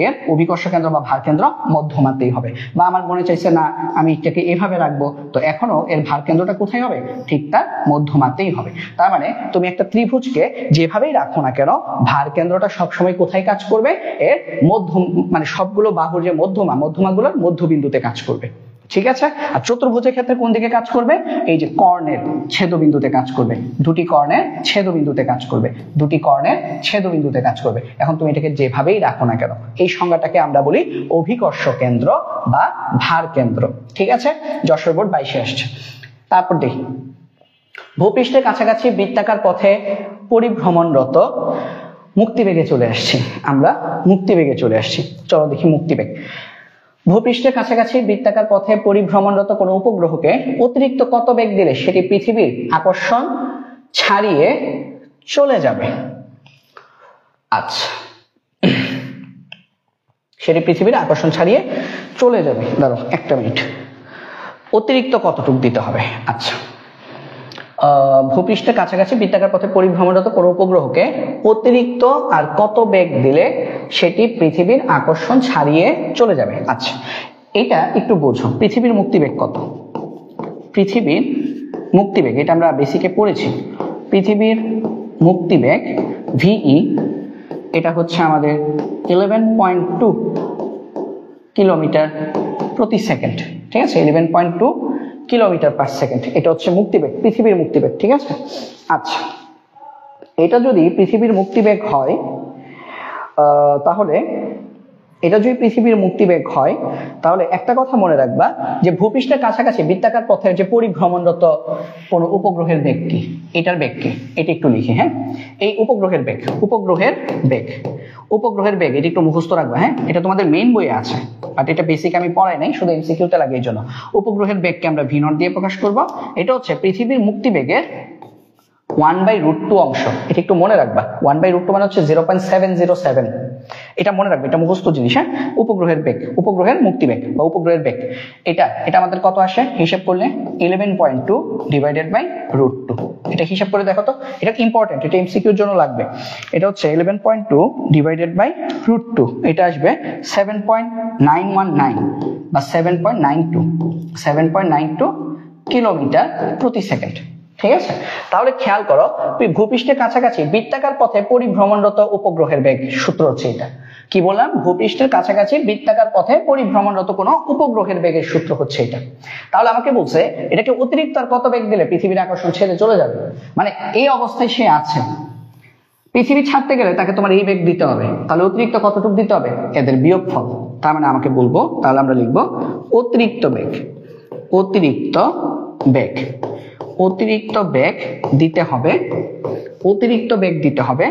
এর অভিকর্ষ কেন্দ্র বা ভার কেন্দ্র মধ্যমাতেই হবে। বা আমার মনে চাইছে না আমি এটাকে এভাবে রাখবো, তো এখনো এর ভার কেন্দ্রটা কোথায় হবে? ঠিক তার মধ্যমাতেই হবে। তার মানে তুমি একটা ত্রিভুজকে যেভাবেই রাখো না কেন, ভার কেন্দ্রটা সবসময় কোথায় কাজ করবে? এর মানে সবগুলো বাহুর যে মধ্যমাগুলোর মধ্যবিন্দুতে কাজ করবে। ঠিক আছে? আর চতুর্ভুজের ক্ষেত্রে কোন দিকে কাজ করবে? এই যে কর্ণের ছেদবিন্দুতে কাজ করবে, দুটি কর্ণের ছেদবিন্দুতে কাজ করবে, দুটি কর্ণের ছেদবিন্দুতে কাজ করবে। এখন তুমি এটাকে যেভাবেই রাখো না কেন, এই সংজ্ঞাটাকে আমরা বলি অভিকর্ষ কেন্দ্র বা ভার কেন্দ্র। ঠিক আছে, যশোর বোর্ড 22-এ আসছে। তারপর দেখি, ভূপৃষ্ঠের কাছাকাছি বৃত্তাকার পথে পরিভ্রমণরত মুক্তিবেগে চলে আসছি। আমরা মুক্তিবেগে চলে আসছি, চলো দেখি মুক্তিবেগ। ভূপৃষ্ঠের কাছাকাছি বৃত্তাকার পথে পরিভ্রমণরত কোনো উপগ্রহকে অতিরিক্ত কত বেগ দিলে সেটি পৃথিবীর আকর্ষণ ছাড়িয়ে চলে যাবে? আচ্ছা, সেটি পৃথিবীর আকর্ষণ ছাড়িয়ে চলে যাবে। দাঁড়াও একটা মিনিট, অতিরিক্ত কতটুক দিতে হবে? আচ্ছা, ভূপৃষ্ঠের কাছাকাছি বৃত্তাকার পথে পরিভ্রমণরত কোনো উপগ্রহকে অতিরিক্ত আর কত বেগ দিলে সেটি পৃথিবীর আকর্ষণ ছাড়িয়ে চলে যাবে? আচ্ছা, এটা একটু বোঝো। পৃথিবীর মুক্তিবেগ কত? পৃথিবীর মুক্তিবেগ, এটা আমরা বেসিকে পড়েছি। পৃথিবীর মুক্তিবেগ ভিই, এটা হচ্ছে আমাদের 11.2 কিলোমিটার প্রতি সেকেন্ড। ঠিক আছে, 11.2 কিলোমিটার পার সেকেন্ড, এটা হচ্ছে মুক্তিবেগ, পৃথিবীর মুক্তিবেগ। ঠিক আছে, আচ্ছা, এটা যদি পৃথিবীর মুক্তিবেগ হয়, তাহলে এটা যদি পৃথিবীর মুক্তিবেগ হয়, তাহলে একটা কথা মনে রাখবা যে ভূপৃষ্ঠের কাছাকাছি বৃত্তাকার পথের যে পরিভ্রমণরত কোন উপগ্রহের বেগ কি, এটার বেগ কি, এটা একটু লিখি। হ্যাঁ, এই উপগ্রহের বেগ, উপগ্রহের বেগ এটা একটু মুখস্থ রাখবা। হ্যাঁ, এটা তোমাদের মেইন বইয়ে আছে, বাট এটা বেসিক আমি পড়াই নাই, শুধু এমসিকিউতে লাগে। এই জন্য উপগ্রহের বেগকে আমরা v0 দিয়ে প্রকাশ করব। এটা হচ্ছে পৃথিবীর মুক্তিবেগের 1/√2 অংশ। এটা একটু মনে রাখবা, 1/√2 মানে হচ্ছে 0.707। এটা মনে রাখবে, এটা মুখস্থ জিনিস। হ্যাঁ, উপগ্রহের বেগ, উপগ্রহের মুক্তিবেগ বা উপগ্রহের বেগ, এটা আমাদের কত আসে হিসাব করলে? 11.2 ডিভাইডেড বাই √2। এটা হিসাব করে দেখো তো, এটা ইম্পর্টেন্ট, এটা এমসিকিউর জন্য লাগবে। এটা হচ্ছে 11.2 ডিভাইডেড বাই √2, এটা আসবে 7.919 বা 7.92 কিলোমিটার প্রতি সেকেন্ড। ঠিক আছে, তাহলে খেয়াল করো, ভূপৃষ্ঠের কাছাকাছি বৃত্তাকার পথে পরিভ্রমণরত উপগ্রহের বেগ সূত্র হচ্ছে এটা। কি বললাম? ভূপৃষ্ঠের কাছাকাছি বৃত্তাকার পথে পরিভ্রমণরত কোনো উপগ্রহের বেগের সূত্র হচ্ছে এটা। তাহলে আমাকে বলছে এটাকে অতিরিক্ত আর কত বেগ দিলে পৃথিবীর আকর্ষণ ছেড়ে চলে যাবে? মানে এই অবস্থায় সে আছে, পৃথিবী ছাড়তে গেলে তাকে তোমার এই বেগ দিতে হবে, তাহলে অতিরিক্ত কতটুকু দিতে হবে? এদের বিয়োগফল। তার মানে আমাকে বলবো, তাহলে আমরা লিখবো অতিরিক্ত বেগ, অতিরিক্ত বেগ, অতিরিক্ত বেগ দিতে হবে, অতিরিক্ত বেগ দিতে হবে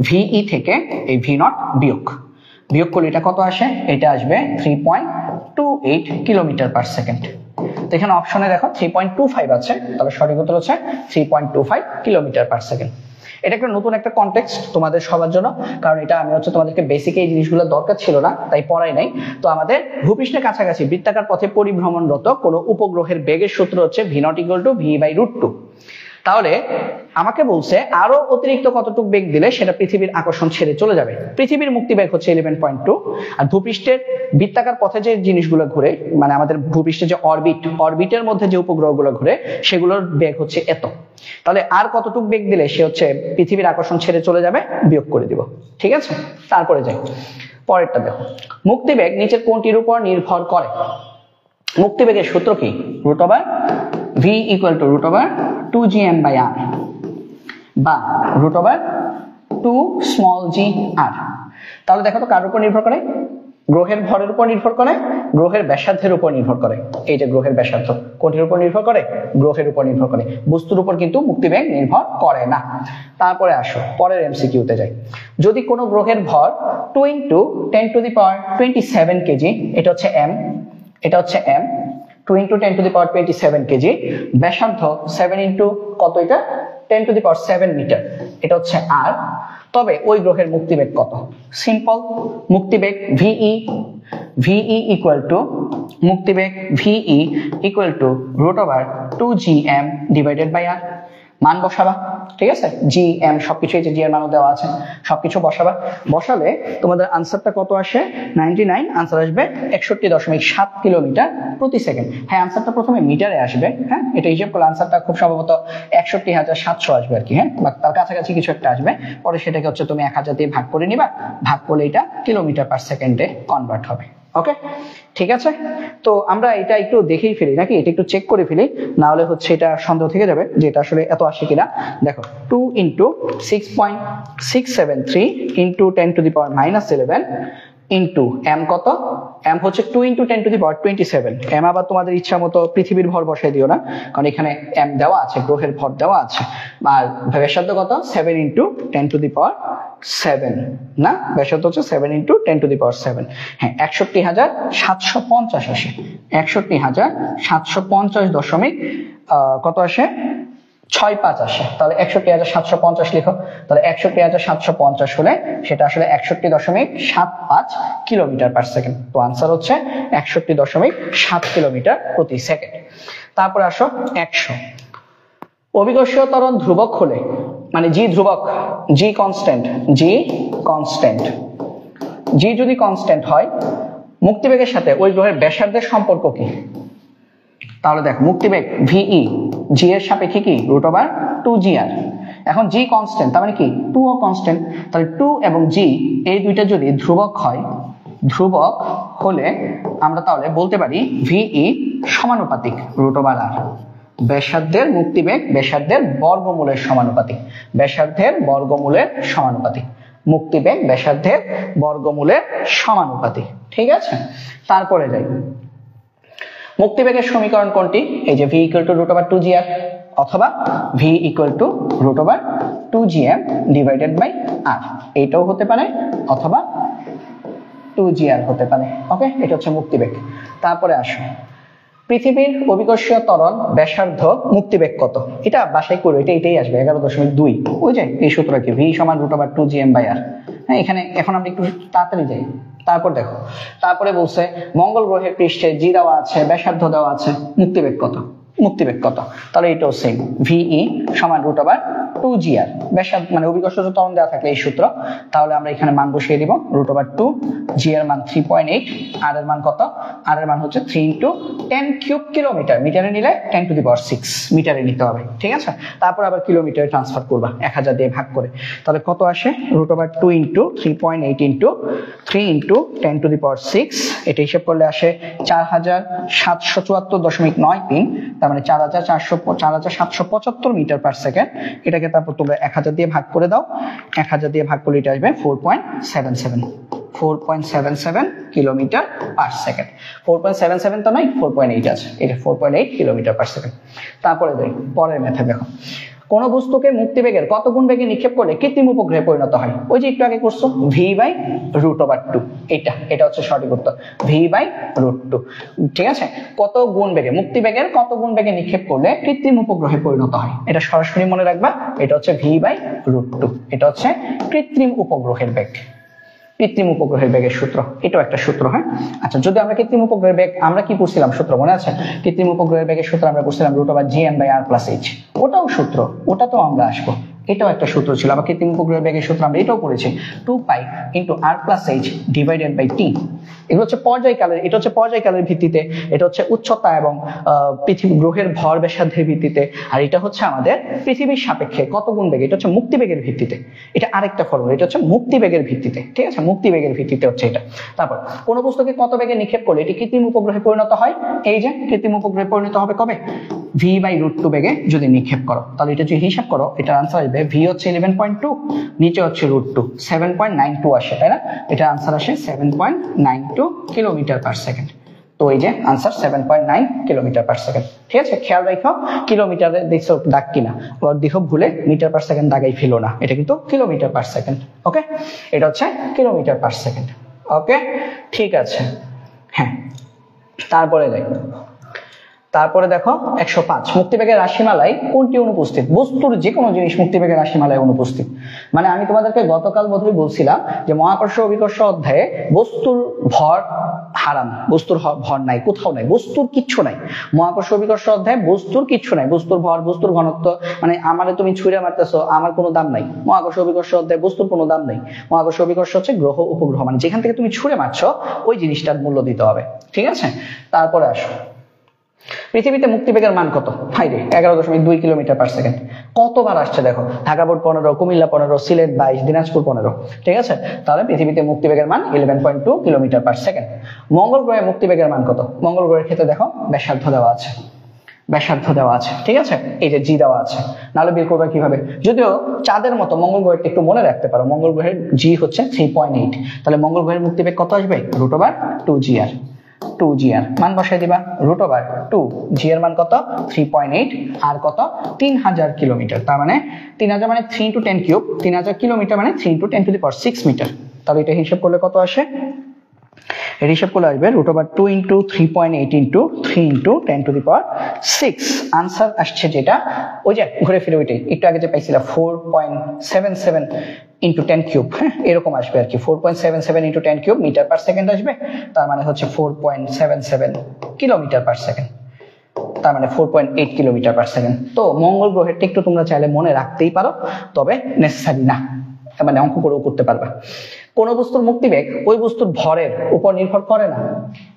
ভিই থেকে এই v0 বিয়োগ করলে এটা কত আসে? এটা আসবে 3.28 কিলোমিটার পার সেকেন্ড। তো এখানে অপশনে দেখো 3.25 আছে, তাহলে সঠিক উত্তর হচ্ছে 3.25 কিলোমিটার পার সেকেন্ড। এটা একটা নতুন একটা কনটেক্সট তোমাদের সবার জন্য, কারণ এটা আমি হচ্ছে তোমাদেরকে বেসিকে এই জিনিসগুলো দরকার ছিল না, তাই পড়াই নাই। তো আমাদের ভূপৃষ্ঠের কাছাকাছি বৃত্তাকার পথে পরিভ্রমণরত কোনো উপগ্রহের বেগের সূত্র হচ্ছে v0 = v/√2। তাহলে আমাকে বলছে আরো অতিরিক্ত কতটুকু বেগ দিলে সেটা পৃথিবীর আকর্ষণ ছেড়ে চলে যাবে। পৃথিবীর মুক্তি বেগ হচ্ছে 11.2, আর ভূপৃষ্ঠের বৃত্তাকার পথে যে জিনিসগুলো ঘুরে, মানে আমাদের ভূপৃষ্ঠে যে অরবিটের মধ্যে যে উপগ্রহগুলো ঘুরে সেগুলোর বেগ হচ্ছে এত। তাহলে আর কতটুকু বেগ দিলে সে হচ্ছে পৃথিবীর আকর্ষণ ছেড়ে চলে যাবে, বিয়োগ করে দিব। ঠিক আছে, তারপরে যাই পরেরটা দেখো। মুক্তিবেগ নিচের কোনটির উপর নির্ভর করে? মুক্তিবেগের সূত্র কি? √v = √2gm/r বা √2g_r। তাহলে দেখো তো কার উপর নির্ভর করে? গ্রহের ভরের উপর নির্ভর করে, গ্রহের ব্যাসার্ধের উপর নির্ভর করে। এই যে গ্রহের ব্যাসার্ধ কোনটির উপর নির্ভর করে? গ্রহের উপর নির্ভর করে, বস্তুর উপর কিন্তু মুক্তিবেগ নির্ভর করে না। তারপরে আসো পরের এমসিকিউতে যাই। যদি কোনো গ্রহের ভর 2 × 10⁻27 কেজি, এটা হচ্ছে m, এটা হচ্ছে m, 2 × 10⁻27 কেজি, ব্যাসার্ধ 7 × কত, এটা 10⁷ মিটার, এটা হচ্ছে r, তবে ওই গ্রহের মুক্তিবেগ কত? সিম্পল, মুক্তিবেগ VE মুক্তিবেগ VE √2gm/r, মান বসাবা। ঠিক আছে, gm সবকিছু, এই যে g এর মানও দেওয়া আছে, সবকিছু বসাবা। বসালে তোমাদের আনসারটা কত আসে? 99। আনসার আসবে 61.7 কিলোমিটার প্রতি সেকেন্ড। হ্যাঁ, আনসারটা প্রথমে মিটারে আসবে। হ্যাঁ, এটা হিসাব করলে আনসারটা খুব সম্ভবত 61,700 আসবে আর কি। হ্যাঁ, বা তার কাছাকাছি কিছু একটা আসবে। পরে সেটাকে হচ্ছে তুমি 1000 দিয়ে ভাগ করে নিবা, ভাগ করলে এটা কিলোমিটার পার সেকেন্ডে কনভার্ট হবে। ওকে, ঠিক আছে। তো আমরা এটা একটু দেখেই ফেলি নাকি, এটা একটু চেক করে ফেলি, না হলে হচ্ছে এটা সন্দেহ থেকে যাবে যে এটা আসলে এত আসে কিনা। দেখো 2 × 6.673 × 10⁻⁻11 ইন্টু m কত? m হচ্ছে 2 × 10⁻27। m আবার তোমাদের ইচ্ছা মতো পৃথিবীর ভর বসাই দিও না, কারণ এখানে m দেওয়া আছে, গ্রহের ভর দেওয়া আছে। আর ব্যাসার্ধ কত? 7 × 10�7 না, ব্যাসার্ধ হচ্ছে 7 × 10⁻7। হ্যাঁ, 61,750 আসে, 61,750 কত আসে? 65 আসে। তাহলে 61,750 লিখো। তাহলে 61,750 হলে সেটা আসলে 61.75 কিলোমিটার পার সেকেন্ড। তো আনসার হচ্ছে 61.7 কিলোমিটার প্রতি সেকেন্ড। তারপরে আসো 100। অভিকর্ষীয় ত্বরণ ধ্রুবক হলে, মানে জি ধ্রুবক, জি কনস্ট্যান্ট, জি যদি কনস্ট্যান্ট হয়, মুক্তিবেগের সাথে ওই গ্রহের ব্যাসার্ধের সম্পর্ক কি? তাহলে দেখ, মুক্তিবেগ VE জি এর সাপেক্ষে কি? √2gr। এখন জি কনস্ট্যান্ট, তার মানে কি 2 ও কনস্ট্যান্ট। তাহলে 2 এবং জি এই দুইটা যদি ধ্রুবক হয়, ধ্রুবক হলে আমরা তাহলে বলতে পারি VE সমানুপাতিক √r। ব্যাসার্ধের মুক্তিবেগ ব্যাসার্ধের বর্গমূলের সমানুপাতিক, ব্যাসার্ধের বর্গমূলের সমানুপাতিক, মুক্তিবেগ ব্যাসার্ধের বর্গমূলের সমানুপাতিক। ঠিক আছে, তারপরে যাই। মুক্তিবেগের সমীকরণ কোনটি? এই যে v = √2gr অথবা v = √2gm/r, এইটাও হতে পারে অথবা 2gr হতে পারে। ওকে, এটা হচ্ছে মুক্তিবেগ। তারপরে আসো, পৃথিবীর অভিকর্ষীয় ত্বরণ ব্যাসার্ধ মুক্তিবেগ কত? এটা বাসায় করো, এটাই আসবে 11.2। ওই যে এই সূত্র কি, v = √2gm/r। হ্যাঁ, এখানে এখন আমরা একটু তাড়াতাড়ি যাই। তারপর দেখো, তারপরে বলছে মঙ্গল গ্রহের পৃষ্ঠে জি দেওয়া আছে, ব্যাসার্ধ দেওয়া আছে, মুক্তিবেগ কত? তাহলে এটাও সেম, VE = √2gr। ব্যাসার্ধ মানে অভিকর্ষজ ত্বরণ দেওয়া থাকলে এই সূত্র, তাহলে আমরা এখানে মান বসিয়ে দিব। √2, g এর মান 3.8, r এর মান কত? r এর মান হচ্ছে 3 × 10³ কিলোমিটার, মিটারে নিলে 10⁶ মিটারে নিতে হবে। ঠিক আছে, তারপর আবার কিলোমিটারে ট্রান্সফার করবা 1000 দিয়ে ভাগ করে। তাহলে কত আসে? √2 × 3.8 × 3 × 10⁶, এটা হিসাব করলে আসে 4774.93, তার মানে 4775 মিটার পার সেকেন্ড। এটাকে তারপর তোমরা 1000 দিয়ে ভাগ করে দাও, 1000 দিয়ে ভাগ করলে এটা আসবে 4.77 কিলোমিটার পার সেকেন্ড। 4.77 তো নয়, 4.8 আছে, এটা 4.8 কিলোমিটার পার সেকেন্ড। তারপরে যাই পরের ম্যাথে। দেখো, কোন বস্তুকে মুক্তিবেগের কত গুণ বেগে নিক্ষেপ করলে কৃত্রিম উপগ্রহে পরিণত হয়? ওই যে একটু আগে করছো, v/√2। এটা হচ্ছে সঠিক উত্তর, v/√2। ঠিক আছে, কত গুণ বেগে, মুক্তিবেগের কত গুণ বেগে নিক্ষেপ করলে কৃত্রিম উপগ্রহে পরিণত হয়? এটা সরাসরি মনে রাখবা, এটা হচ্ছে v/√2, এটা হচ্ছে কৃত্রিম উপগ্রহের বেগ। কৃত্রিম উপগ্রহের বেগের সূত্র, এটাও একটা সূত্র। হ্যাঁ, আচ্ছা, যদি আমরা কৃত্রিম উপগ্রহের বেগ আমরা কি পড়ছিলাম সূত্র মনে আছে? কৃত্রিম উপগ্রহের বেগের সূত্র আমরা পড়ছিলাম √g m/r+h, ওটাও সূত্র, ওটাতেও আমরা আসবো, এটাও একটা সূত্র ছিল। আবার কৃত্রিম উপগ্রহের বেগের সূত্র আমরা এটাও পড়েছি, 2π × r+h / t। এগুলো হচ্ছে পর্যায়কালের, এটা হচ্ছে পর্যায়কালের ভিত্তিতে, এটা হচ্ছে উচ্চতা এবং পৃথিবী গ্রহের ভর ব্যাসার্ধের ভিত্তিতে, আর এটা হচ্ছে আমাদের পৃথিবীর সাপেক্ষে কত গুণ বেগ, এটা হচ্ছে মুক্তিবেগের ভিত্তিতে। এটা আরেকটা ফর্মুলা, এটা হচ্ছে মুক্তিবেগের ভিত্তিতে, ঠিক আছে? মুক্তিবেগের ভিত্তিতে হচ্ছে এটা। তারপর কোন বস্তুকে কত বেগে নিক্ষেপ করলে এটি কৃত্রিম উপগ্রহে পরিণত হয়? এই যে কৃত্রিম উপগ্রহে পরিণত হবে কবে? v/√2 বেগে যদি নিক্ষেপ করো, তাহলে এটা যদি হিসাব করো, এটার আনসার আসবে v হচ্ছে 11.2, নিচে হচ্ছে √2, 7.92 আসে, তাই না? এটা আনসার আসে 7.92 কিলোমিটার/সেকেন্ড। তো এই যে আনসার 7.9 কিলোমিটার/সেকেন্ড। ঠিক আছে, খেয়াল রাখো কিলোমিটারে দেখছো দাগ কিনা, দেখো ভুলে মিটার/সেকেন্ড দাগাই ফেলো না, এটা কিন্তু কিলোমিটার/সেকেন্ড। ওকে, এটা হচ্ছে কিলোমিটার/সেকেন্ড। ওকে, ঠিক আছে। হ্যাঁ, তারপরে যাই, তারপরে দেখো 105, মুক্তিবেগের রাশিমালায় কোনটি অনুপস্থিত? বস্তুর যে কোনো জিনিস মুক্তিবেগের রাশিমালায় অনুপস্থিত। মানে আমি তোমাদেরকে গতকাল বোধহয় বলছিলাম যে মহাকর্ষ অভিকর্ষ অধ্যায়ে বস্তুর ভর হারাম, বস্তুর ভর নাই, কোথাও নাই, বস্তুর কিচ্ছু নাই। মহাকর্ষ অভিকর্ষ অধ্যায়ে বস্তুর কিচ্ছু নাই, বস্তুর ভর, বস্তুর ঘনত্ব, মানে আমারে তুমি ছুঁড়ে মারতেছো, আমার কোনো দাম নাই। মহাকর্ষ অভিকর্ষ অধ্যায়ে বস্তুর কোনো দাম নাই। মহাকর্ষ অভিকর্ষ হচ্ছে গ্রহ উপগ্রহ, মানে যেখান থেকে তুমি ছুঁড়ে মারছো ওই জিনিসটার মূল্য দিতে হবে। ঠিক আছে, তারপরে আসো, পৃথিবীতে মুক্তিবেগের মান কত? হাইরে 11.2 কিলোমিটার/সেকেন্ড। কতবার আসছে দেখো, ঢাকা বোর্ড 15, কুমিল্লা 15, সিলেট 22, দিনাজপুর 15। ঠিক আছে, তাহলে পৃথিবীতে মুক্তিবেগের মান 11.2 কিলোমিটার/সেকেন্ড। মঙ্গল গ্রহে মুক্তিবেগের মান কত? মঙ্গল গ্রহের ক্ষেত্রে দেখো ব্যাসার্ধ দেওয়া আছে, ব্যাসার্ধ দেওয়া আছে, ঠিক আছে, এই যে জি দেওয়া আছে, নাহলে বের করবে কিভাবে? যদিও চাঁদের মতো মঙ্গল গ্রহের একটু মনে রাখতে পারো, মঙ্গল গ্রহের জি হচ্ছে 3.8, তাহলে মঙ্গল গ্রহের মুক্তিবেগ কত আসবে? √2gr, 2gr মান বসাই দিবা, √2g এর মান কত? 3.8, আর কত? 3000 কিলোমিটার। তার মানে 3000 মানে 3 × 10³ 3000 কিলোমিটার মানে 3 × 10⁶ মিটার। তাহলে এটা হিসাব করলে কত আসে? এর হিসাব করলে আসবে √2 × 3.8 × 3 × 10⁶। আনসার আসছে যেটা, ওই যে ঘুরে ফিরে ওইটাই একটু আগে যে পাইছিলা 4.77 × 10³ হ্যাঁ, এরকম আসবে আর কি, 4.77 × 10³ মিটার/সেকেন্ড আসবে। তার মানে হচ্ছে 4.77 কিলোমিটার/সেকেন্ড, তার মানে 4.8 কিলোমিটার/সেকেন্ড। তো মঙ্গল গ্রহেরটা একটু তোমরা চাইলে মনে রাখতেই পারো, তবে নেসেসারি না, মানে অঙ্ক করেও করতে পারবা। কোন বস্তুর মুক্তিবেগ ওই বস্তুর ভরের উপর নির্ভর করে না,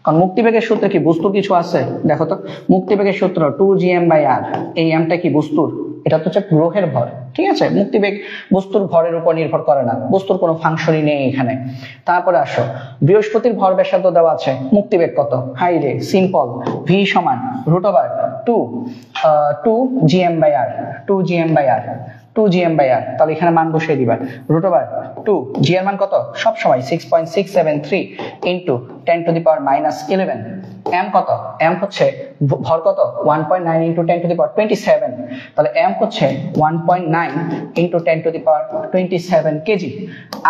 কারণ মুক্তিবেগের সূত্রে কি বস্তুর কিছু আছে? দেখো তো, মুক্তিবেগের সূত্র 2gm/r, এই এমটা কি বস্তুর? এটা তো হচ্ছে গ্রহের ভর। ঠিক আছে, মুক্তিবেগ বস্তুর ভরের উপর নির্ভর করে না, বস্তুর কোনো ফাংশনই নেই এখানে। তারপরে আসো, বৃহস্পতির ভর ব্যাসার্ধ দেওয়া আছে, মুক্তিবেগ কত? হাই রে, সিম্পল, v সমান √2gm/r, 2gm/r, তাহলে এখানে মান বসিয়ে দিবা, √2g এর মান কত? সব সময় 6.673 × 10⁻⁻11। m কত? m হচ্ছে ভর কত? 1.9 × 10⁻27, তাহলে m হচ্ছে 1.9 × 10⁻27 কেজি।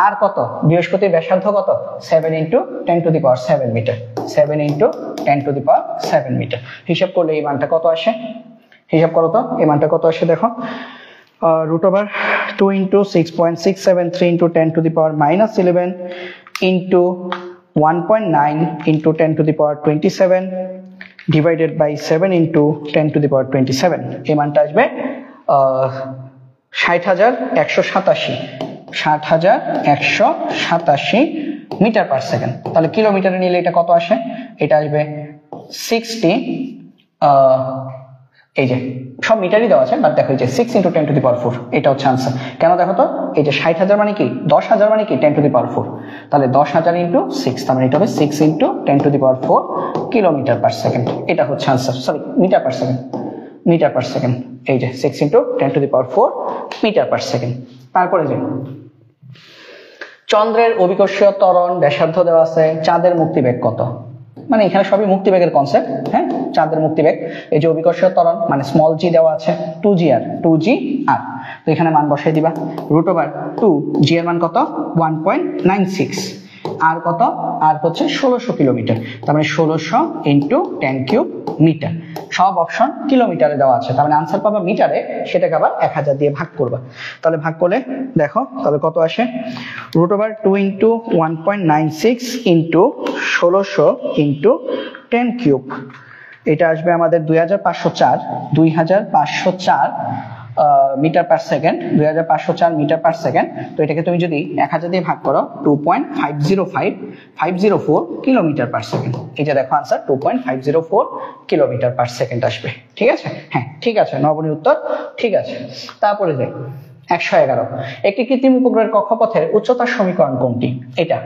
আর কত? বৃহস্পতির ব্যাসার্ধ কত? 7 × 10⁻7 মিটার, 7 × 10⁻7 মিটার। হিসাব করলে এই মানটা কত আসে? হিসাব করো তো, এই মানটা কত আসে দেখো, √2 × 6.673 × 10⁻⁻11 × 1.9 × 10⁻27 ডিভাইডেড বাই 7 × 10⁻27, এই মানটা আসবে 60,187 মিটার/সেকেন্ড। তাহলে কিলোমিটারে নিলে এটা কত আসে? এটা আসবে 60, এই যে সব মিটারই দেওয়া আছে, বাট দেখো এই যে 6 × 10⁻4, এটা হচ্ছে আনসার। কেন দেখো তো, এই যে 60,000 মানে কি? 10,000 মানে কি? 10⁻4, তাহলে 10,000 × 6, তার মানে এটা হবে 6 × 10⁻4 কিলোমিটার/সেকেন্ড। এটা হচ্ছে আনসার, সরি মিটার/সেকেন্ড, মিটার/সেকেন্ড, এই যে 6 × 10⁻4 মিটার/সেকেন্ড। তারপরে যে চন্দ্রের অভিকর্ষীয় ত্বরণ ব্যাসার্ধ দেওয়া আছে, চাঁদের মুক্তিবেগ কত? মানে এখানে সবই মুক্তিবেগের কনসেপ্ট। হ্যাঁ, চাঁদের মুক্তিবেগ, এই যে অভিকর্ষীয় ত্বরণ মানে স্মল জি দেওয়া আছে, 2gr, তো এখানে মান বসাই দিবা, √2g এর মান কত? 1.96, আর কত, আর হচ্ছে 1600 কিলোমিটার, তার মানে 1600 ইন্টু 10 কিউব মিটার। সব অপশন কিলোমিটারে দেওয়া আছে, তার মানে আনসার পাবা মিটারে, সেটাকে আবার 1000 দিয়ে ভাগ করবা। তাহলে ভাগ করলে দেখো তাহলে কত আসে, √2 ইন্টু 1.96 ইন্টু 1600 ইন্টু 10 কিউব, এটা আসবে আমাদের 2504 metre per second, 2504 metre per second. তো এটাকে তুমি যদি 1000 দিয়ে ভাগ করো 2.504 কিলোমিটার পার সেকেন্ড, এই যে দেখো আনসার 2.504 কিলোমিটার পার সেকেন্ড আসবে। ঠিক আছে, হ্যাঁ ঠিক আছে, নবনীর উত্তর ঠিক আছে। তারপরে যাই 111, একটি কৃত্রিম উপগ্রহের কক্ষপথের উচ্চতার সমীকরণ কোনটি?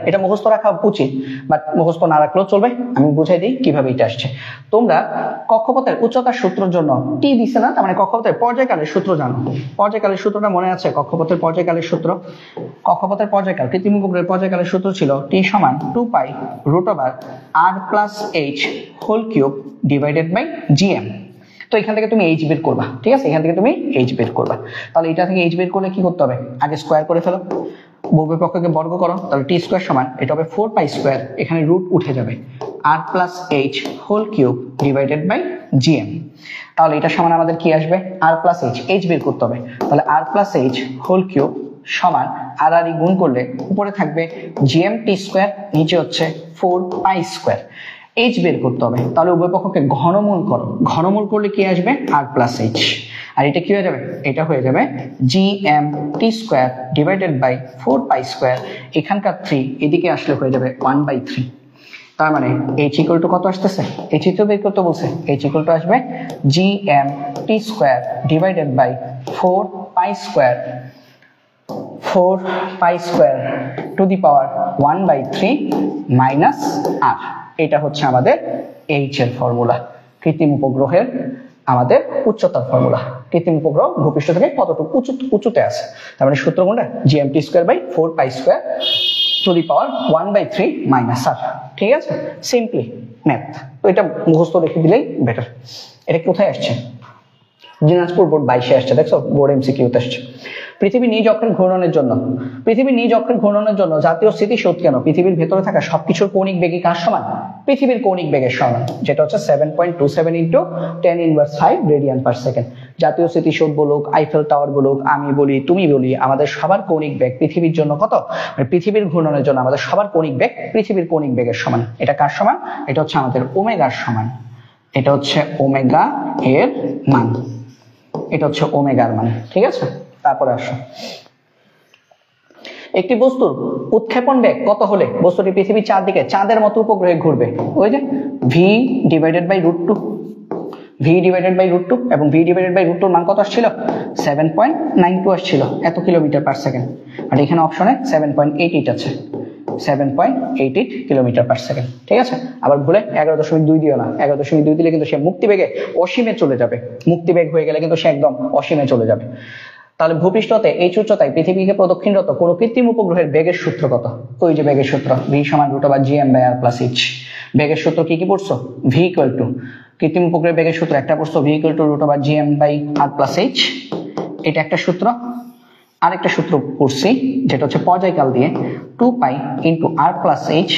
এটা মুখস্থ রাখা উচিত, বাট মুখস্থ না রাখলেও চলবে, আমি বুঝাই দিই কিভাবে এটা আসছে। তোমরা কক্ষপথের উচ্চতার সূত্রের জন্য টি দিছে না, তার মানে কক্ষপথের পর্যায়কালের সূত্র জানো, পর্যায়কালের সূত্রটা মনে আছে? কক্ষপথের পর্যায়কালের সূত্র, কক্ষপথের পর্যায়কাল, কৃত্রিম উপগ্রহের পর্যায়কালের সূত্র ছিল টি সমান 2π√r+h⁴ তো এখান থেকে তুমি এইচ বের করবা, ঠিক আছে, এখান থেকে তুমি এইচ বের করবা। তাহলে এটা থেকে এইচ বের করলে কি করতে হবে, আগে স্কোয়ার করে ফেলো, উভয় পক্ষকে বর্গ করো, তাহলে টি স্কোয়ার সমান এটা হবে 4π², এখানে রুট উঠে যাবে, r+h⁴ তাহলে এটা সমান আমাদের কি আসবে, r+h, এইচ বের করতে হবে, তাহলে r+h⁴ সমান আর আর গুণ করলে উপরে থাকবে gmt², নিচে হচ্ছে 4π², এইচ বের করতে হবে, তাহলে উভয় পক্ষকে ঘনমূল করো, ঘনমূল করলে কি আসবে, r+h, আর এটা কি হয়ে যাবে, এটা হয়ে যাবে gmt²/4π², এখানকার 3 এদিকে আসলে হয়ে যাবে 1/3। তার মানে h = কত আসতেছে, h তো বের করতে বলছে, h = আসবে gmt²/4π² two the power 1/3 minus r। এটা হচ্ছে আমাদের এইচ এর ফর্মুলা, কৃত্রিম উপগ্রহের আমাদের উচ্চতার ফর্মুলা, কৃত্রিম উপগ্রহ ভূপৃষ্ঠ থেকে কতটুকু উঁচুতে আছে, তার মানে সূত্র কোনটা, gmt²/4π² two the power 1/3 minus r। ঠিক আছে, সিম্পলি ম্যাথ, তো এটা মুখস্থ রেখে দিলেই বেটার। এটা কোথায় আসছে, দিনাজপুর বোর্ড 22-এ আসছে, দেখছো বোর্ড এমসিকিউতে আসছে। পৃথিবীর নিজ অক্ষের ঘূর্ণনের জন্য জাতীয় স্থিতিসৌধ কেন পৃথিবীর ভেতরে থাকা সবকিছুর কৌণিক বেগে কার সমান, পৃথিবীর কৌণিক বেগের সমান, যেটা হচ্ছে 7.27 ইন্টু 10⁻⁵ রেডিয়ান পার সেকেন্ড। জাতীয় স্মৃতিসৌধ বলুক, আইফেল টাওয়ার বলুক, আমি বলি, তুমি বলি, আমাদের সবার কৌণিক বেগ পৃথিবীর জন্য কত, মানে পৃথিবীর ঘূর্ণনের জন্য আমাদের সবার কৌণিক বেগ পৃথিবীর কৌণিক বেগের সমান। এটা কার সমান, এটা হচ্ছে আমাদের ওমেগার সমান, এটা হচ্ছে ওমেগা এর মান, এটা হচ্ছে ওমেগার মান। ঠিক আছে, তারপরে আসো, একটি বস্তুর উৎক্ষেপণ বেগ কত হলে বস্তুটি পৃথিবীর চারদিকে চাঁদের মতো উপগ্রহে ঘুরবে, ওই যে v/√2, v/√2, এবং v/√2 মান কত আসছিল, 7.92 আসছিল, এত কিলোমিটার পার সেকেন্ড, আর এখানে অপশনে 7.88 আছে, 7.88 কিলোমিটার পার সেকেন্ড। ঠিক আছে, আবার ভুলে 11.2 দিও না, 11.2 দিলে কিন্তু সে মুক্তিবেগে অসীমে চলে যাবে, মুক্তিবেগ হয়ে গেলে কিন্তু সে একদম অসীমে চলে যাবে। তাহলে ভূপৃষ্ঠতে এই উচ্চতায় পৃথিবীকে প্রদক্ষিণরত কোন কৃত্রিম উপগ্রহের বেগের সূত্র কত, ওই যে বেগের সূত্র v = √gm/r+h। বেগের সূত্র কি কি পড়ছো, v = কৃত্রিম উপগ্রহের বেগের সূত্র একটা পড়ছো, v = √gm/r+h, এটা একটা সূত্র। আরেকটা সূত্র পড়ছি যেটা হচ্ছে পর্যায়কাল দিয়ে 2π × r+h/t,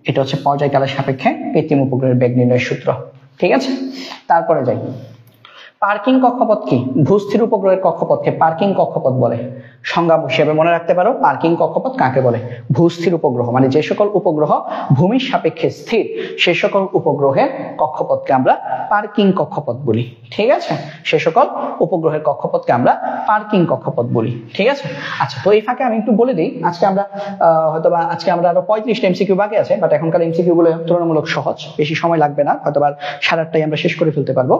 এটা হচ্ছে পর্যায়কালের সাপেক্ষে কৃত্রিম উপগ্রহের বেগ নির্ণয়ের সূত্র। ঠিক আছে, তারপরে যাই, পার্কিং কক্ষপথ কি, ভূস্থির উপগ্রহের কক্ষপথকে পার্কিং কক্ষপথ বলে। সংজ্ঞা হিসেবে মনে রাখতে পারো, পার্কিং কক্ষপথ কাকে বলে, ভূস্থির উপগ্রহ মানে যে সকল উপগ্রহ ভূমির সাপেক্ষে স্থির, সে সকল উপগ্রহের কক্ষপথকে আমরা পার্কিং কক্ষপথ বলি। ঠিক আছে, সে সকল উপগ্রহের কক্ষপথকে আমরা পার্কিং কক্ষপথ বলি। ঠিক আছে, আচ্ছা, তো এই ফাঁকে আমি একটু বলে দিই, আজকে আমরা হয়তোবা আজকে আরো 35টা এমসিকিউ বাকি আছে, বাট এখনকার এমসিকিউ গুলো তুলনামূলক সহজ, বেশি সময় লাগবে না, হয়তোবা 8:30টায় আমরা শেষ করে ফেলতে পারবো।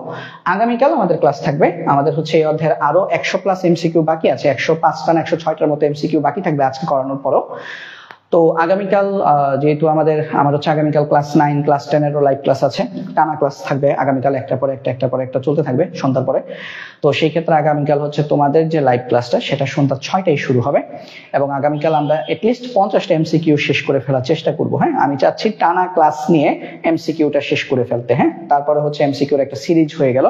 আগামীকাল আমাদের ক্লাস থাকবে, আমাদের হচ্ছে এই অধ্যায়ের আরো 100+ এমসিকিউ বাকি আছে, 105টা না 106টার মতো এমসিকিউ বাকি থাকবে আজকে করানোর পরও। তো আগামীকাল যেহেতু আমার হচ্ছে আগামীকাল ক্লাস 9 ক্লাস 10 এরও লাইভ ক্লাস আছে, টানা ক্লাস থাকবে আগামীকাল, একটার পরে একটা চলতে থাকবে সন্ধ্যার পরে। তো সেই ক্ষেত্রে আগামীকাল হচ্ছে তোমাদের যে লাইভ ক্লাসটা সেটা সন্ধ্যা 6টায় শুরু হবে, এবং আগামীকাল আমরা এটলিস্ট 50টা এমসিকিউ শেষ করে ফেলার চেষ্টা করব। হ্যাঁ, আমি চাচ্ছি টানা ক্লাস নিয়ে এমসিকিউটা শেষ করে ফেলতে। হ্যাঁ, তারপরে হচ্ছে এমসিকিউর একটা সিরিজ হয়ে গেল,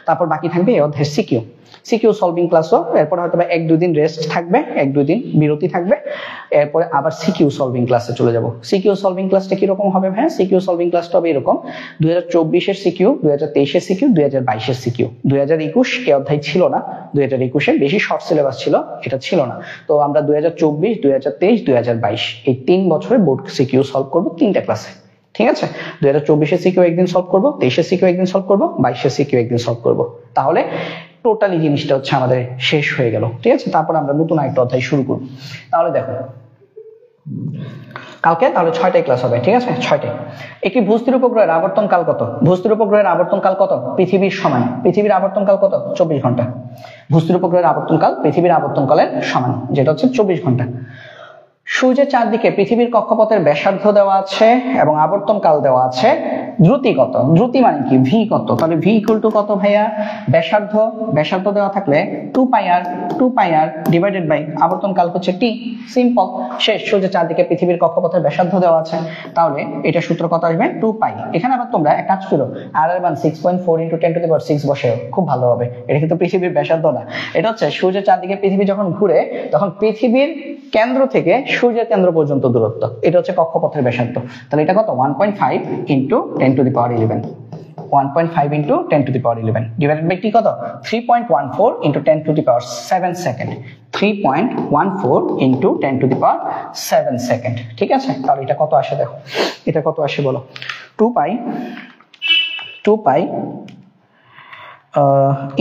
তারপর বাকি থাকবে এই অধ্যায়ের সিকিউ। সিকিউ সলভিং ক্লাসও, এরপরে হয়তো বা 1-2 দিন রেস্ট থাকবে, 1-2 দিন বিরতি থাকবে, এরপরে আবার সিকিউ সলভিং ক্লাসে চলে যাব। সিকিউ সলভিং ক্লাসটা কিরকম হবে ভাই? সিকিউ সলভিং ক্লাসটা হবে এরকম: 2024 এর সিকিউ, 2023 এর সিকিউ, 2022 এর সিকিউ। 2021 এই অধ্যায় ছিল না, 2021 এ বেশি শর্ট সিলেবাস ছিল, এটা ছিল না। তো আমরা 2024, 2023, 2022 এই 3 বছরে বোর্ড সিকিউ সলভ করব 3টা ক্লাসে। ঠিক আছে, 2024 এর সিকিউ একদিন সলভ করব, 23 এর সিকিউ একদিন সলভ করব, 22 এর সিকিউ একদিন সলভ করব। তাহলে টোটালি জিনিসটা হচ্ছে আমাদের শেষ হয়ে গেল। ঠিক আছে, তারপর আমরা নতুন একটা অধ্যায় শুরু করব। তাহলে দেখো কালকে তাহলে 6টায় ক্লাস হবে। ঠিক আছে, 6টায়। একটি ভূস্থির উপগ্রহের আবর্তন কাল কত? ভূস্থির উপগ্রহের আবর্তন কাল কত? পৃথিবীর সমান। পৃথিবীর আবর্তন কাল কত? 24 ঘন্টা। ভূস্থির উপগ্রহের আবর্তন কাল পৃথিবীর আবর্তন কালের সমান, যেটা হচ্ছে 24 ঘন্টা। সূর্যের চারদিকে পৃথিবীর কক্ষপথের ব্যাসার্ধ দেওয়া আছে এবং আবর্তন কাল দেওয়া আছে। দ্রুতি কত? দ্রুতি মানে কি? ভি কত? তাহলে ভি ইকুয়াল টু কত ভাইয়া? ব্যাসার্ধ দেওয়া থাকলে 2πr ডিভাইডেড বাই আবর্তন কাল হচ্ছে টি। সিম্পল, শেষ। সূর্যের চারদিকে পৃথিবীর কক্ষপথের ব্যাসার্ধ দেওয়া আছে, তাহলে এটা সূত্র কত আসবে? 2π। এখানে আবার তোমরা এক কাজ করো, আর এর মান 6.4 × 10⁶ বসেও, খুব ভালো হবে। এটা কিন্তু পৃথিবীর ব্যাসার্ধ না, এটা হচ্ছে সূর্যের চারদিকে পৃথিবী যখন ঘুরে তখন পৃথিবীর কেন্দ্র থেকে সূর্যের কেন্দ্র পর্যন্ত দূরত্ব, এটা হচ্ছে কক্ষপথের ব্যাসার্ধ। তাহলে এটা কত? 1.5 × 10⁻11। 1.5 × 10⁻11 ডিভাইডেড বাই টি কত? 3.14 × 10⁷ সেকেন্ড। 3.14 × 10⁷ সেকেন্ড। ঠিক আছে, তাহলে এটা কত আসে দেখো, এটা কত আসে বলো? 2π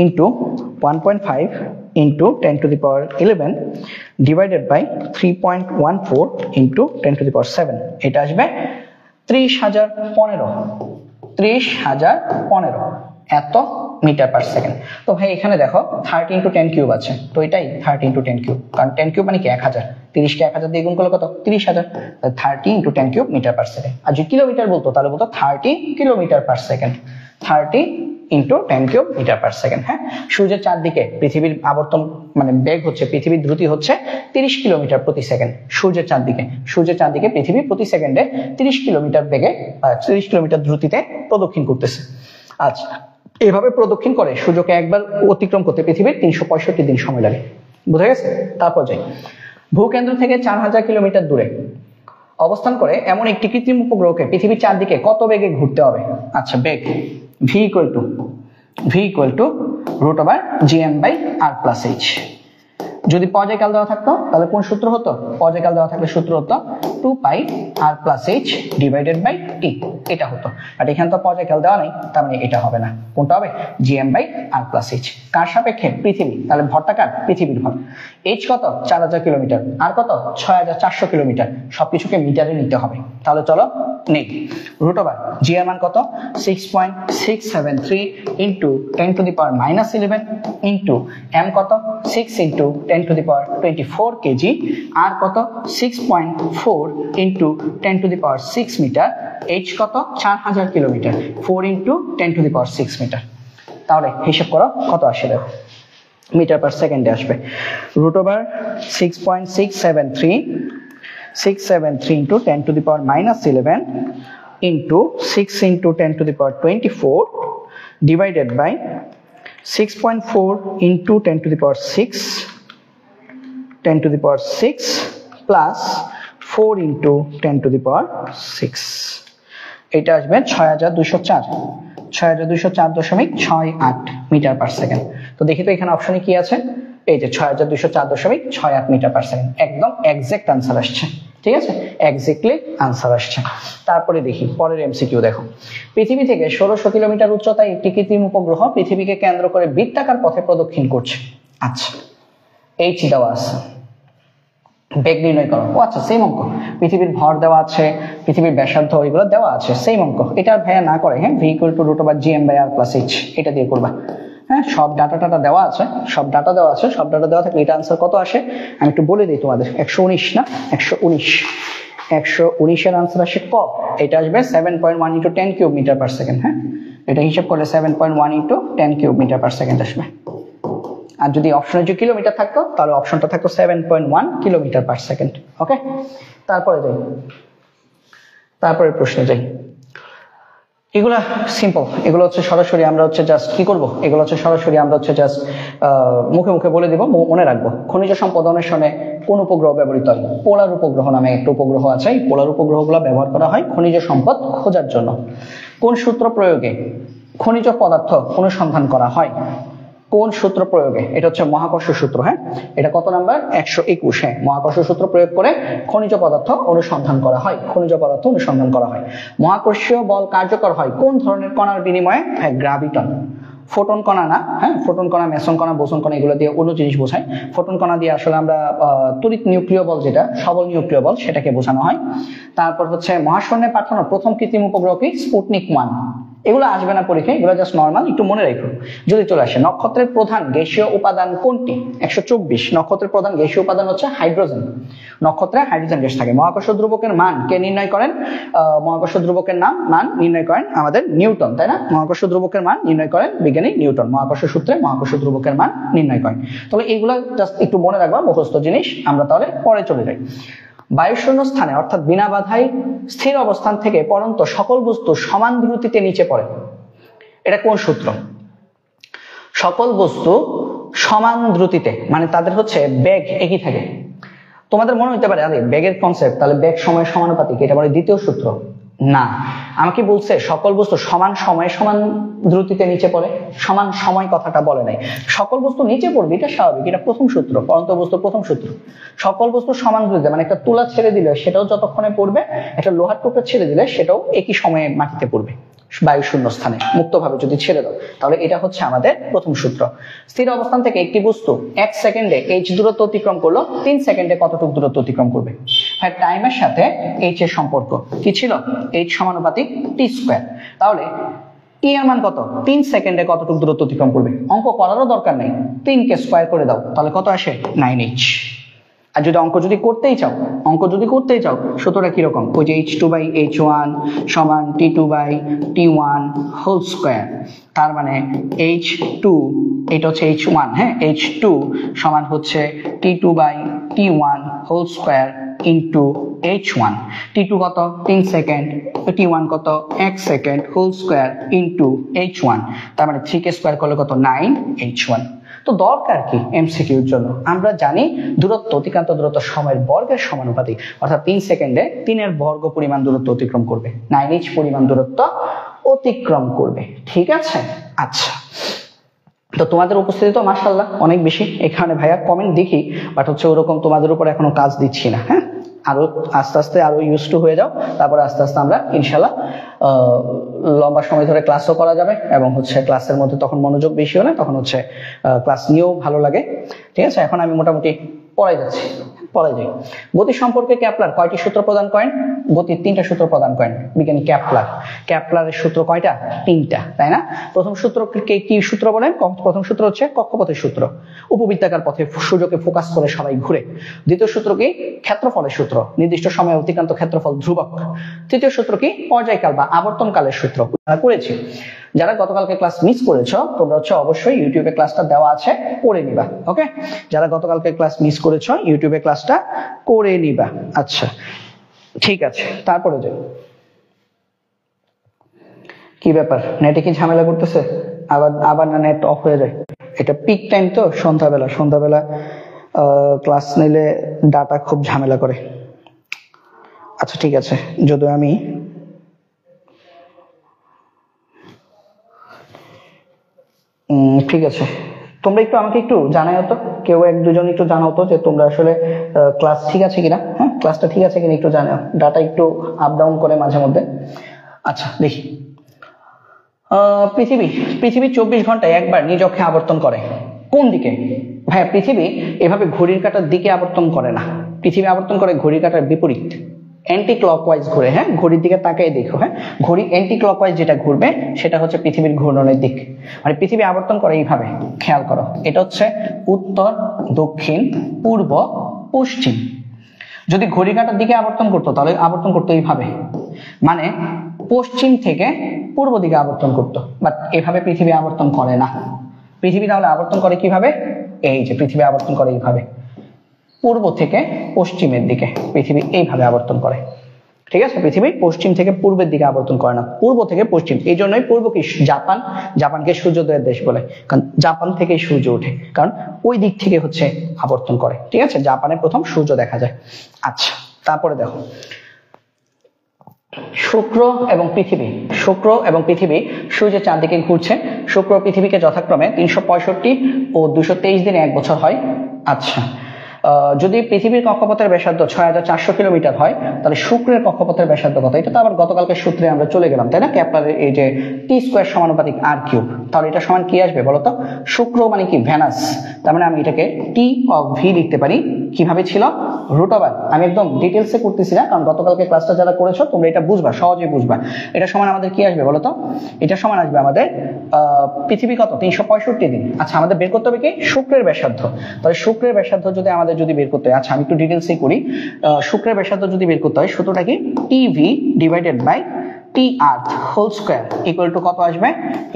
into 1.5 into 10⁻11 divided by 3.14 into 10⁷। এটা আসবে 30,015 এত মিটার পার সেকেন্ড। তো ভাই এখানে দেখো 30 × 10³ আছে, তো এটাই 30 × 10³, কারণ 10³ মানে কি 1000, 30 কে 1000 দিয়ে গুণ করলে কত? 30,000। 30 × 10³ মিটার পার সেকেন্ড। আর যদি কিলোমিটার বলতো তাহলে বলতো 30 kilometre per second. 30 × 10³ metre per second. হ্যাঁ, সূর্যের চারদিকে পৃথিবীর আবর্তন মানে বেগ হচ্ছে, পৃথিবীর দ্রুতি হচ্ছে 30 কিলোমিটার প্রতি সেকেন্ড। সূর্যের চারদিকে পৃথিবী প্রতি সেকেন্ডে 30 কিলোমিটার বেগে 30 কিলোমিটার দ্রুতিতে প্রদক্ষিণ করতেছে। আচ্ছা, এভাবে প্রদক্ষিণ করে সূর্যকে একবার অতিক্রম করতে পৃথিবীর 365 দিন সময় লাগে। বুঝা গেছে? তারপর যাই, ভূকেন্দ্র থেকে 4000 কিলোমিটার দূরে অবস্থান করে এমন একটি কৃত্রিম উপগ্রহকে পৃথিবীর চারদিকে কত বেগে ঘুরতে হবে? আচ্ছা, বেগ v equal to √gm/r+h। যদি পর্যায়কাল দেওয়া থাকতো তাহলে কোন সূত্র হতো? পর্যায়কাল দেওয়া থাকলে সূত্র হতো 2πr+h ডিভাইডেড বাই টি, এটা হতো। বাট এখানে তো পর্যায়কাল দেওয়া নেই, তার মানে এটা হবে না। কোনটা হবে? gm/r+h। কার সাপেক্ষে? পৃথিবী। তাহলে ভরটা কার? পৃথিবীর ভর। h কত? 4000 কিলোমিটার, আর কত? 6400 কিলোমিটার। সবকিছুকে মিটারে নিতে হবে। তাহলে চলো নেই, √g এর মান কত? 6.673 × 10⁻11 ইন্টু m কত? 6 × 10⁻24 কেজি, আর কত? 6.4 × 10⁶ মিটার। h কত? 4000 কিলোমিটার। 4 × 10⁶ মিটার। তাহলে হিসাব করো কত আসে দেখো, মিটার পার সেকেন্ডে আসবে। √6.673 × 10⁻11 into 6 × 10⁻24 divided by 6.4 × 10⁶ plus 4 × 10⁶। এটা আসবে 6204.68 মিটার পার সেকেন্ড। তো দেখি তো এখানে অপশনে কি আছে? এই যে 6204.68 মিটার পার সেকেন্ড, একদম এক্সাক্ট আনসার আসছে। ঠিক আছে, এক্স্যাক্টলি আনসার আসছে। তারপরে দেখি পরের এমসিকিউ দেখো, পৃথিবী থেকে 1600 কিলোমিটার উচ্চতায় একটি কৃত্রিম উপগ্রহ পৃথিবীকে কেন্দ্র করে বৃত্তাকার পথে প্রদক্ষিণ করছে। আচ্ছা, এইচ দেওয়া আছে, বেগ নির্ণয় করো। ও আচ্ছা, সেম অঙ্ক। পৃথিবীর ভর দেওয়া আছে, পৃথিবীর ব্যাসার্ধ, এগুলো দেওয়া আছে, সেম অঙ্ক। এটা ভাইয়া না করে, হ্যাঁ, v = √gm/r+h এটা দিয়ে করবা। হ্যাঁ, সব ডাটা দেওয়া আছে, সব ডাটা দেওয়া থাকলে এটা আনসার কত আসে আমি একটু বলে দিই তোমাদের। 119 না, 119 এর আনসার আসে ক। এটা আসবে 7.1 × 10³ মিটার পার সেকেন্ড। হ্যাঁ, এটা হিসাব করলে 7.1 × 10³ মিটার পার সেকেন্ড আসবে। আর যদি অপশনে যে কিলোমিটার থাকতো তাহলে অপশনটা থাকতো 7.1 কিলোমিটার পার সেকেন্ড। ওকে, তারপরে প্রশ্নে যাই। এগুলা সিম্পল, এগুলো হচ্ছে সরাসরি আমরা হচ্ছে জাস্ট কি করব, এগুলো হচ্ছে সরাসরি আমরা হচ্ছে জাস্ট মুখে মুখে বলে দিব, মনে রাখবো। খনিজ সম্পদ অন্বেষণে কোন উপগ্রহ ব্যবহৃত হয়? পোলার উপগ্রহ নামে একটা উপগ্রহ আছে, এই পোলার উপগ্রহগুলো ব্যবহার করা হয় খনিজ সম্পদ খোঁজার জন্য। কোন সূত্র প্রয়োগে খনিজ পদার্থ অনুসন্ধান করা হয়? কোন সূত্র প্রয়োগে? এটা হচ্ছে মহাকর্ষ সূত্র। হ্যাঁ, এটা কত নাম্বার? 121। হ্যাঁ, মহাকর্ষ সূত্র প্রয়োগ করে খনিজ পদার্থ অনুসন্ধান করা হয়, খনিজ পদার্থ অনুসন্ধান করা হয়। মহাকর্ষীয় বল কার্যকর হয় কোন ধরনের কণার বিনিময়ে? হ্যাঁ, গ্রাভিটন। ফোটন কণা না, হ্যাঁ, ফোটন কণা, মেসন কণা, বোসন কণা এগুলো দিয়ে অন্য জিনিস বোঝায়। ফোটন কণা দিয়ে আসলে আমরা তড়িৎ নিউক্লিয় বল, যেটা সবল নিউক্লিয় বল, সেটাকে বোঝানো হয়। তারপর হচ্ছে মহাশূন্যে পাঠানো প্রথম কৃত্রিম উপগ্রহ কি? স্পুটনিক 1। এগুলো আসবে না পরীক্ষায়, এগুলো জাস্ট নর্মাল, একটু মনে রাখো যদি চলে আসে। নক্ষত্রের প্রধান গ্যাসীয় উপাদান কোনটি? 124। নক্ষত্রের প্রধান গ্যাসীয় উপাদান হচ্ছে হাইড্রোজেন। নক্ষত্রে হাইড্রোজেন গ্যাস থাকে। মহাকর্ষ ধ্রুবকের মান কে নির্ণয় করেন? মহাকর্ষ ধ্রুবকের মান নির্ণয় করেন আমাদের নিউটন, তাই না? মহাকর্ষ ধ্রুবকের মান নির্ণয় করেন বিজ্ঞানী নিউটন। মহাকর্ষ সূত্রে মহাকর্ষ ধ্রুবকের মান নির্ণয় করেন। তাহলে এইগুলো জাস্ট একটু মনে রাখবা, মুখস্থ জিনিস। আমরা তাহলে পরে চলে যাই। বায়ুশূন্য স্থানে অর্থাৎ বিনা বাধায় স্থির অবস্থান থেকে পরন্ত সকল বস্তু সমান দ্রুতিতে নিচে পড়ে। এটা কোন সূত্র? সকল বস্তু সমান দ্রুতিতে মানে তাদের হচ্ছে বেগ একই থাকে। তোমাদের মনে হতে পারে আরে বেগের কনসেপ্ট, তাহলে বেগ সময় সমানুপাতিক, এটা মানে দ্বিতীয় সূত্র। না, আমাকে বলছে সকল বস্তু সমান সময়ে সমান দ্রুতিতে নিচে পড়ে। সমান সময় কথাটা বলে নাই। সকল বস্তু নিচে পড়বে এটা স্বাভাবিক, এটা প্রথম সূত্র, পরন্ত বস্তু প্রথম সূত্র। সকল বস্তু সমান দ্রুতিতে মানে একটা তুলা ছেড়ে দিলে সেটাও যতক্ষণে পড়বে, একটা লোহার টুকরা ছেড়ে দিলে সেটাও একই সময়ে মাটিতে পড়বে। বায়ু শূন্য স্থানে মুক্তভাবে যদি ছেড়ে দাও, তাহলে এটা হচ্ছে আমাদের প্রথম সূত্র। স্থির অবস্থান থেকে একটি বস্তু 1 সেকেন্ডে h দূরত্ব অতিক্রম করলো, 3 সেকেন্ডে কতটুকু দূরত্ব অতিক্রম করবে? হ্যাঁ, টাইমের সাথে h এর সম্পর্ক কি ছিল? h সমানুপাতিক t²। তাহলে t এর মান কত? 3 সেকেন্ডে কতটুকু দূরত্ব অতিক্রম করবে? অঙ্ক করারও দরকার নেই, 3 কে স্কয়ার করে দাও, তাহলে কত আসে? 9h। আর যদি অঙ্ক করতেই চাও সূত্রটা কিরকম? ওই যে h2/h1 সমান t2/t1 হোল স্কয়ার। তার মানে h2, এটা হচ্ছে h1, হ্যাঁ, h2 সমান হচ্ছে t2/t1 whole square into h1। t2 কত? 3 সেকেন্ড, t1 কত? 1 second whole square into h1। তার মানে 3 কে স্কয়ার করলে কত? 9h1। তো দরকার কি এমসিকিউর জন্য? আমরা জানি দূরত্ব, অতিক্রান্ত দূরত্ব সময়ের বর্গের সমানুপাতিক, অর্থাৎ 3 সেকেন্ডে 3 এর বর্গ পরিমাণ দূরত্ব অতিক্রম করবে, 9h পরিমাণ দূরত্ব অতিক্রম করবে। ঠিক আছে, আচ্ছা। তো তোমাদের উপস্থিতি তো মাশাআল্লাহ অনেক বেশি এখানে ভাইয়া, কমেন্ট দেখি, বাট হচ্ছে ওরকম তোমাদের উপর এখনো কাজ দিচ্ছি না। হ্যাঁ, আরো আস্তে আস্তে আরো ইউজ টু হয়ে যাও, তারপরে আস্তে আস্তে আমরা ইনশাল্লাহ লম্বা সময় ধরে ক্লাসও করা যাবে, এবং হচ্ছে ক্লাসের মধ্যে তখন মনোযোগ বেশি হলে তখন হচ্ছে ক্লাস নিয়েও ভালো লাগে। ঠিক আছে, এখন আমি মোটামুটি পড়াই যাচ্ছি, পড়াই যাই। গতি সম্পর্কে ক্যাপলার কয়টি সূত্র প্রদান করেন? গতির 3টা সূত্র প্রদান করেন বিজ্ঞানী ক্যাপলার। ক্যাপলারের সূত্র কয়টা? 3টা, তাই না? প্রথম সূত্রকে কি সূত্র বলেন? প্রথম সূত্র হচ্ছে কক্ষপথের সূত্র, উপবৃত্তাকার পথে সূর্যকে ফোকাস করে সবাই ঘুরে। দ্বিতীয় সূত্র কি? ক্ষেত্রফলের সূত্র, নির্দিষ্ট সময়ে অতিক্রান্ত ক্ষেত্রফল ধ্রুবক। তৃতীয় সূত্র কি? পর্যায়কাল বা আবর্তনকালের সূত্র করেছি। যারা গতকালকে ক্লাস মিস করেছো তোমরা হচ্ছে অবশ্যই ইউটিউবে ক্লাসটা দেওয়া আছে, পড়ে নিবা। ওকে, যারা গতকালকে ক্লাস মিস করেছো ইউটিউবে ক্লাসটা করে নিবা। আচ্ছা, ঠিক আছে। তারপরে যাই, কি ব্যাপার, নেটে কি ঝামেলা করতেছে? আবার না নেট অফ হয়ে যায়? এটা পিক টাইম তো, সন্ধ্যাবেলা ক্লাস নিলে ডাটা খুব ঝামেলা করে। আচ্ছা ঠিক আছে, যদিও আমি ঠিক আছে, তোমরা একটু আমাকে একটু জানাও তো, কেউ এক দুজন একটু জানাও তো যে তোমরা আসলে ক্লাস ঠিক আছে কিনা। হ্যাঁ, ক্লাসটা ঠিক আছে কিনা একটু জানাও, ডাটা একটু আপ ডাউন করে মাঝে মধ্যে। আচ্ছা দেখি, পৃথিবী 24 ঘন্টায় একবার নিজ অক্ষে আবর্তন করে কোন দিকে? ভাইয়া, পৃথিবী এভাবে ঘড়ির কাঁটার দিকে আবর্তন করে না, পৃথিবী আবর্তন করে ঘড়ির কাঁটার বিপরীত, অ্যান্টি ক্লকওয়াইজ ঘুরে। হ্যাঁ, ঘড়ির দিকে তাকিয়ে দেখো, হ্যাঁ, ঘড়ি অ্যান্টি ক্লকওয়াইজ যেটা ঘুরবে সেটা হচ্ছে পৃথিবীর ঘূর্ণনের দিক। মানে পৃথিবী আবর্তন করে এইভাবে, খেয়াল করো, এটা হচ্ছে উত্তর, দক্ষিণ, পূর্ব, পশ্চিম। যদি ঘড়ির কাঁটার দিকে আবর্তন করতো তাহলে আবর্তন করতো এইভাবে, মানে পশ্চিম থেকে পূর্ব দিকে আবর্তন করতো। বাট এভাবে পৃথিবী আবর্তন করে না। পৃথিবী তাহলে আবর্তন করে কিভাবে? এই যে পৃথিবী আবর্তন করে এইভাবে, পূর্ব থেকে পশ্চিমের দিকে পৃথিবী এইভাবে আবর্তন করে। ঠিক আছে, পৃথিবী পশ্চিম থেকে পূর্বের দিকে আবর্তন করে না, পূর্ব থেকে পশ্চিম। এই জন্যই পূর্ব কি জাপান, জাপানকে সূর্যোদয়ের দেশ বলে, কারণ জাপান থেকেই সূর্য ওঠে, কারণ ওই দিক থেকে হচ্ছে আবর্তন করে। ঠিক আছে, জাপানে প্রথম সূর্য দেখা যায়। আচ্ছা, তারপরে দেখো শুক্র এবং পৃথিবী, শুক্র এবং পৃথিবী সূর্যের চারদিকে ঘুরছে। শুক্র ও পৃথিবীকে যথাক্রমে 365 ও 223 দিনে এক বছর হয়। আচ্ছা, যদি পৃথিবীর কক্ষপথের ব্যাসার্ধ 6400 কিলোমিটার হয়, তাহলে শুক্রের কক্ষপথের ব্যাসার্ধ কত? এটা তো আবার গতকালকে সূত্রে আমরা চলে গেলাম, তাই না? কেপলারের এই যে টি স্কোয়ার সমানুপাতিক আর কিউব, তাহলে এটা সমান কি আসবে বলতো? শুক্র মানে কি? ভেনাস। তার মানে আমি এটাকে টি অফ ভি লিখতে পারি। কিভাবে ছিল? Root over. আমি একদম ডিটেলসে করতেছি না, কারণ গতকালকে ক্লাসটা যারা করেছো তোমরা এটা বুঝবা, সহজেই বুঝবা। এটা সমান আমাদের কি আসবে বলতো? এটা সমান আসবে আমাদের পৃথিবী কত? 365 দিন। আচ্ছা, আমাদের বের করতে হবে কি? শুক্রের ব্যাসার্ধ। তাহলে শুক্রের ব্যাসার্ধ যদি আমাদের বের করতে হয়, আচ্ছা আমি একটু ডিটেলসে করি। শুক্রের ব্যাসার্ধ যদি বের করতে হয়, সূত্রটা কি? TV divided by T earth whole square equal to কত আসবে?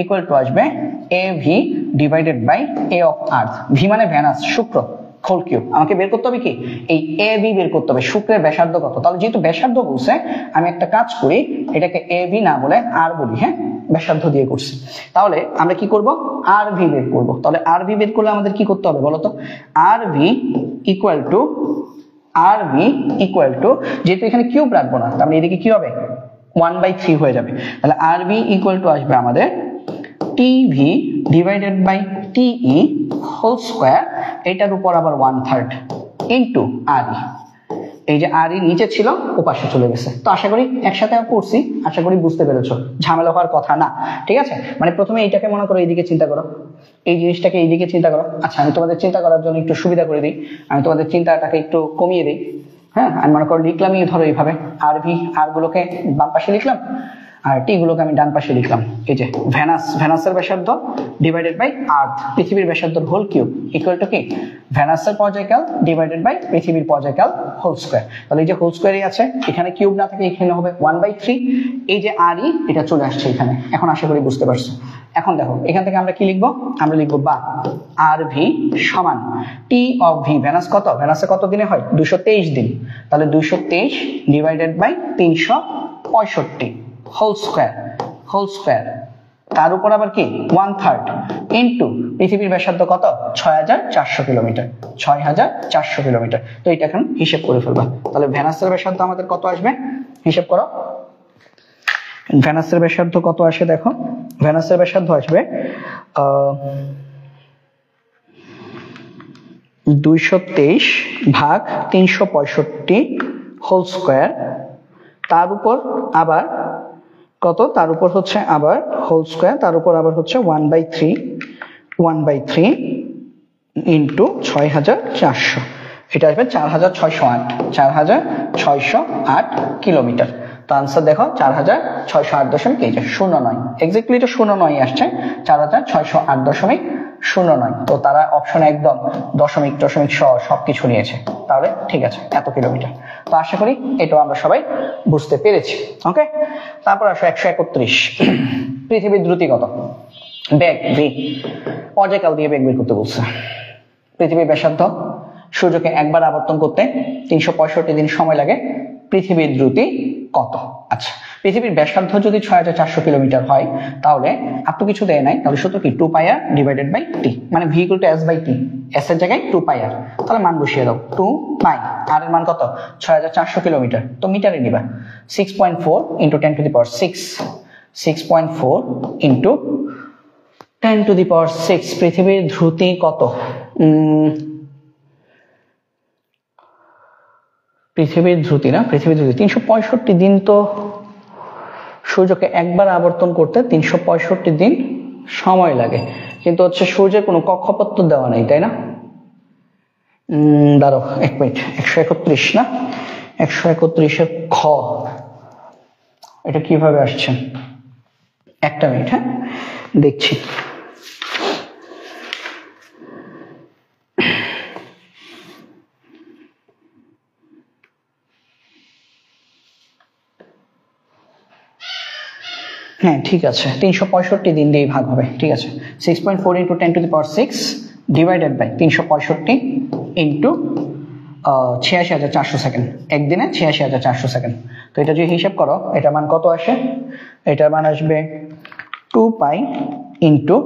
ইকুয়াল টু আসবে a V divided by a of earth. V মানে ভেনাস, শুক্র হোল কিউব। আমাকে বের করতে হবে কি? এই এ ভি বের করতে হবে। শুক্রের ব্যাসার্ধ কত? তাহলে যেহেতু ব্যাসার্ধ বলছে, আমি একটা কাজ করি, এটাকে এ ভি না বলে আর বলি। হ্যাঁ, ব্যাসার্ধ দিয়ে করছি। তাহলে আমরা কি করব? আর ভি বের করব। তাহলে আর ভি বের করলে আমাদের কি করতে হবে বলতো? আর ভি ইকুয়াল টু যেহেতু এখানে কিউব রাখবো না, তার মানে এদিকে কি হবে? 1/3 হয়ে যাবে। তাহলে আর ভি ইকুয়াল টু আসবে আমাদের TV divided by TE whole square, এটার উপর আবার 1/3 ইন্টু আর ই। এই যে আর ই নিচে ছিল, ওপাশে চলে গেছে। তো আশা করি একসাথে করছি, আশা করি বুঝতে পেরেছো, ঝামেলা হওয়ার কথা না। ঠিক আছে, মানে প্রথমে এইটাকে মনে করো এইদিকে চিন্তা করো, এই জিনিসটাকে এইদিকে চিন্তা করো। আচ্ছা, আমি তোমাদের চিন্তা করার জন্য একটু সুবিধা করে দিই, আমি তোমাদের চিন্তাটাকে একটু কমিয়ে দিই। হ্যাঁ, আমি মনে করো লিখলামই ধরো এইভাবে, আর ভি, আর গুলোকে বাম পাশে লিখলাম আর টি গুলোকে আমি ডান পাশে লিখলাম। এই যে ভেনাসের ব্যাসার্ধ ডিভাইডেড বাই আর্থ, পৃথিবীর ব্যাসার্ধের হোল কিউব ইকুয়াল টু কি? ভেনাসের পর্যায়কাল ডিভাইডেড বাই পৃথিবীর পর্যায়কাল হোল স্কয়ার। তাহলে এই যে হোল স্কয়ারই আছে, এখানে কিউব না থাকে, এখানে হবে 1/3। এই যে আর ই, এটা চলে আসছে এখানে। এখন আশা করি বুঝতে পারছো। এখন দেখো এখান থেকে আমরা কি লিখবো? আমরা লিখবো বা আর ভি সমান টি অফ ভি। ভেনাস কত? ভেনাসে কত দিনে হয়? 223 দিন। তাহলে 223 ডিভাইডেড বাই 365 হোল স্কয়ার, তার উপর আবার কি 1/3 ইন্টু পৃথিবীর ব্যাসার্ধ কত? 6400 কিলোমিটার। 6400 কিলোমিটার। তো এটা এখন হিসেব করে ফেলবা। তাহলে ভেনাসের ব্যাসার্ধ আমাদের কত আসবে? হিসেব করো। ভেনাসের ব্যাসার্ধ কত আসে দেখো। ভেনাসের ব্যাসার্ধ আসবে 223 ভাগ 365 হোল স্কয়ার, তার উপর আবার কত? তার উপর হচ্ছে আবার হোল স্কয়ার, তার উপর আবার হচ্ছে 1/3 ইন্টু 6400। এটা আসবে 4608 কিলোমিটার। তো আনসার দেখো 4608.09। এক্স্যাক্টলি এটা 09 আসছে, 4608.09। তো তারা অপশন একদম দশমিক সবকিছু নিয়েছে। তাহলে ঠিক আছে, এত কিলোমিটার। তো আশা করি এটাও আমরা সবাই বুঝতে পেরেছি। ওকে, তারপর আসো 131। পৃথিবীর দ্রুতি কত? বেগ ভি। পর্যায়কাল দিয়ে বেগ বের করতে বলছে। পৃথিবীর ব্যাসার্ধ, সূর্যকে একবার আবর্তন করতে 365 দিন সময় লাগে। পৃথিবীর দ্রুতি কত? আচ্ছা, পৃথিবীর ব্যাসার্ধ যদি 6400 কিলোমিটার হয়, তাহলে আর তো কিছু দেয় নাই, তাহলে সূত্র কি? 2πr ডিভাইডেড বাই টি, মানে V equal to S by T. S এর জায়গায় 2πr, তাহলে মান বসিয়ে দাও। 2π, আর এর মান কত? 6400 কিলোমিটার। তো মিটারে নিবা। 6.4 into 10 to the power 6, 6.4 into 10 to the power 6। পৃথিবীর দ্রুতি কত? পৃথিবীর দ্রুতি না, পৃথিবীর দ্রুতি 365 দিন। তো সূর্যকে একবার আবর্তন করতে 365 দিন সময় লাগে, কিন্তু হচ্ছে সূর্যের কোনো কক্ষপথ তো দেওয়া নেই, তাই না? দাঁড়াও এক মিনিট, 131 না, 131-এর খ, এটা কিভাবে আসছে? একটা মিনিট, হ্যাঁ দেখছি। হ্যাঁ ঠিক আছে, 365 দিন দিয়ে ভাগ হবে। ঠিক আছে, 6.4 into 10 to the power 6 divided by 365 into 86,400 second, একদিনে 86,400 সেকেন্ড। তো এটা যদি হিসাব করো এটা মান কত আসে, এটার মান আসবে 2 pi into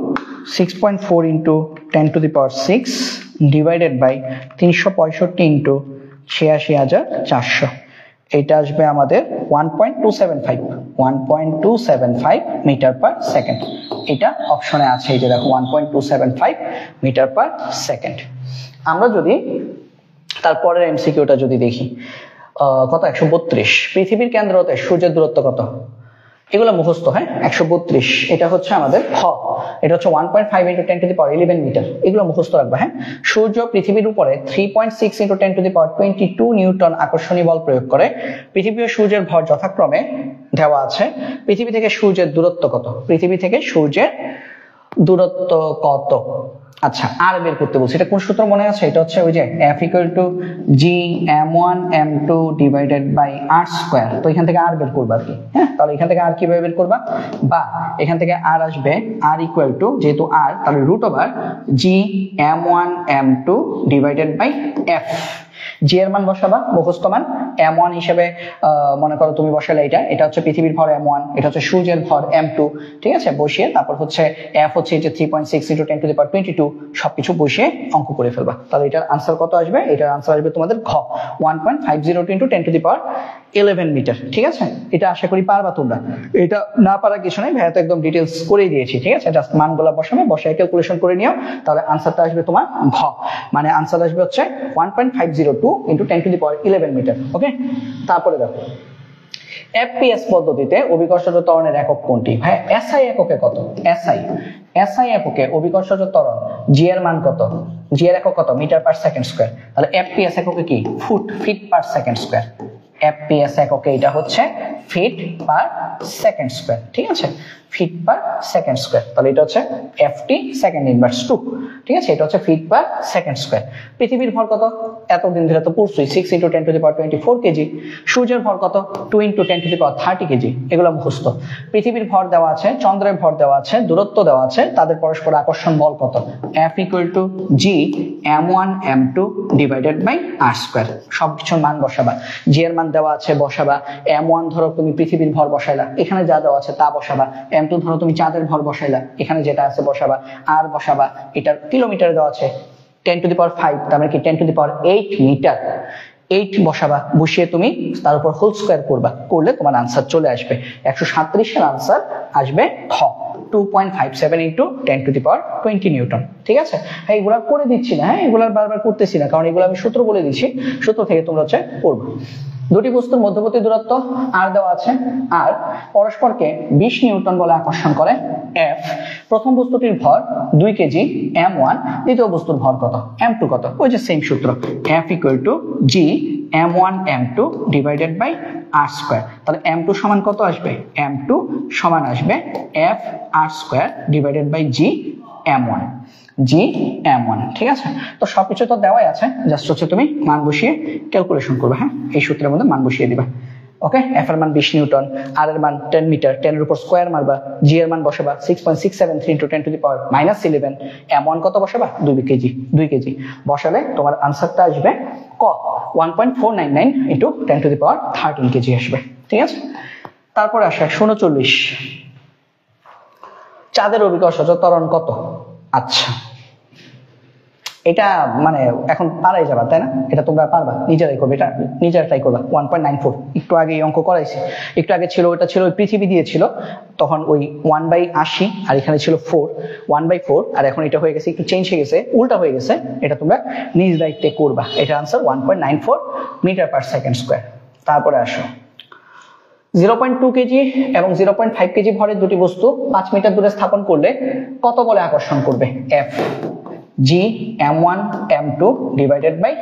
6.4 into 10⁶ divided by 365 into 86,400। এটা আসবে আমাদের 1.275 মিটার পার সেকেন্ড। এটা অপশনে আছে, এই যে দেখো 1.275 মিটার পার সেকেন্ড। আমরা যদি তারপরের এমসিকিউটা যদি দেখি, কত 132, পৃথিবীর কেন্দ্র হতে সূর্যের দূরত্ব কত, এগুলো মুখস্থ। হ্যাঁ, 132 এটা হচ্ছে আমাদের খ, এটা হচ্ছে 1.5 ইন্টু 10⁻11 মিটার, এগুলো মুখস্থ রাখবা। হ্যাঁ, সূর্য পৃথিবীর উপরে 3.6 ইন্টু 10⁻22 নিউটন আকর্ষণীয় বল প্রয়োগ করে। পৃথিবী ও সূর্যের ভর যথাক্রমে দেওয়া আছে। পৃথিবী থেকে সূর্যের দূরত্ব কত, পৃথিবী থেকে সূর্যের দূরত্ব কত। আচ্ছা, আর বের করতে বলছি, এটা কোন সূত্র মনে আছে, এটা হচ্ছে ওই যে F = G m1 m2 divided by r square. তো এখান থেকে আর বের করবা আর কি। হ্যাঁ, তাহলে এখান থেকে আর কিভাবে বের করবা, বা এখান থেকে আর আসবে r যেহেতু r, তাহলে √G m1 m2 divided by f। G এর মান বসাবা, মুখস্থ মান m1 হিসেবে মনে করো তুমি বসালে এটা হচ্ছে পৃথিবীর ভর m1, এটা হচ্ছে সূর্যের ভর m2, ঠিক আছে, বসিয়ে তারপর হচ্ছে f হচ্ছে যে 3.6 ইন্টু 10⁻22, সবকিছু বসিয়ে অঙ্ক করে ফেলবা। তাহলে এটার আনসার কত আসবে, এটার আনসার আসবে তোমাদের ঘ 1.502 ইন্টু 10⁻11 মিটার। ঠিক আছে, এটা আশা করি পারবা তোমরা, এটা না পারা কিছু নাই, ভাইয়া তো একদম ডিটেলস করে দিয়েছি। ঠিক আছে, জাস্ট মানগুলো বসাবে, বসায় ক্যালকুলেশন করে নিও, তাহলে আনসারটা আসবে তোমার ঘ, মানে আনসার আসবে হচ্ছে 1.502 ইন্টু 10⁻11 মিটার। ওকে, তারপরে দেখো এফপিএস পদ্ধতিতে অভিকর্ষজ ত্বরণের একক কোনটি। ভাই এসআই এককে কত, এসআই এককে অভিকর্ষজ ত্বরণ জি এর মান কত, জি এর একক কত, মিটার পার সেকেন্ড স্কয়ার। তাহলে এফপিএস এককে কি, feet per second square. FPS এককে এটা হচ্ছে ফিট পার সেকেন্ড স্কয়ার। ঠিক আছে, ফিট পার সেকেন্ড স্কয়ার, তাহলে এটা হচ্ছে এফটি সেকেন্ড ইনভার্স 2। ঠিক আছে, এটা হচ্ছে ফিট পার সেকেন্ড স্কয়ার। পৃথিবীর ভর কত, এতদিন ধরে তো পড়ছই, 6 ইন্টু 10⁻24 কেজি। সূর্যের ভর কত, 2 ইন্টু 10⁻30 কেজি, এগুলো মুখস্থ। পৃথিবীর ভর দেওয়া আছে, চন্দ্রের ভর দেওয়া আছে, দূরত্ব দেওয়া আছে, তাদের পরস্পর আকর্ষণ বল কত, F = G m1 m2 divided by r square. সবকিছুর মান বসাবা, জি এর মান দেওয়া আছে বসাবা, m1 ধরো তুমি পৃথিবীর ভর বসাইলা, এখানে যা দেওয়া আছে তা বসাবা, m2 ধরো তুমি চাঁদের ভর বসাইলা, এখানে যেটা আছে বসাবা, আর বসাবা, এটার কিলোমিটারে দেওয়া আছে 10⁵, তার মানে কি 10⁸ মিটার, 8 বসাবা, বসিয়ে তুমি তার উপর হোল স্কয়ার করবা, করলে তোমার আনসার চলে আসবে 137 এর আনসার আসবে খ 2.57 ইন্টু 10⁻20 নিউটন। ঠিক আছে, হ্যাঁ এগুলা করে দিচ্ছি না, হ্যাঁ এগুলা বারবার করতেছি না, কারণ এগুলো আমি সূত্র বলে দিচ্ছি, সূত্র থেকে তোমরা হচ্ছে পড়বে। দুটি বস্তুর মধ্যবর্তী দূরত্ব আর দেওয়া আছে, আর পরস্পরকে 20 নিউটন বলে আকর্ষণ করে F। প্রথম বস্তুটির ভর 2 কেজি m1, দ্বিতীয় বস্তুর ভর কত, m2 কত, ওই যে সেম সূত্র, F = G m1 m2 divided by r square. তাহলে m2 সমান কত আসবে, m2 সমান আসবে F r square divided by G m1, G m1। ঠিক আছে, তো সবকিছু তো দেওয়াই আছে, জাস্ট হচ্ছে তুমি মান বসিয়ে ক্যালকুলেশন করবে। হ্যাঁ, এই সূত্রের মধ্যে মান বসিয়ে দিবা। ওকে, F এর মান 20 নিউটন, R এর মান 10 মিটার, 10 এর উপর স্কয়ার মারবা, G এর মান বসাবা 6.673 ইন্টু 10⁻11, m1 কত বসাবা, 2 কেজি বসালে তোমার আনসারটা আসবে ক 1.499 ইন্টু 10⁻13 কেজি আসবে। ঠিক আছে, তারপরে আসে 39, চাঁদের অভিকর্ষজ ত্বরণ কত। আচ্ছা, এটা মানে এখন পারাই যাবা, তাই না, এটা তোমরা পারবা, নিজেরাই করবে, এটা নিজেরা ট্রাই করবা। 1.94, একটু আগে এই অঙ্ক করাইছি, একটু আগে ছিল ওটা ছিল পৃথিবী দিয়েছিল, তখন ওই 1/80 আর এখানে ছিল 1/4, আর এখন এটা হয়ে গেছে, একটু চেঞ্জ হয়ে গেছে, উল্টা হয়ে গেছে, এটা তোমরা নিজ দায়িত্বে করবা। এটা answer 1.94 metre per second square. তারপরে আসো 0.2 কেজি এবং 0.5 কেজি ভরের দুটি বস্তু 5 মিটার দূরে স্থাপন করলে কত বলে আকর্ষণ করবে, F G m1 m2 divided by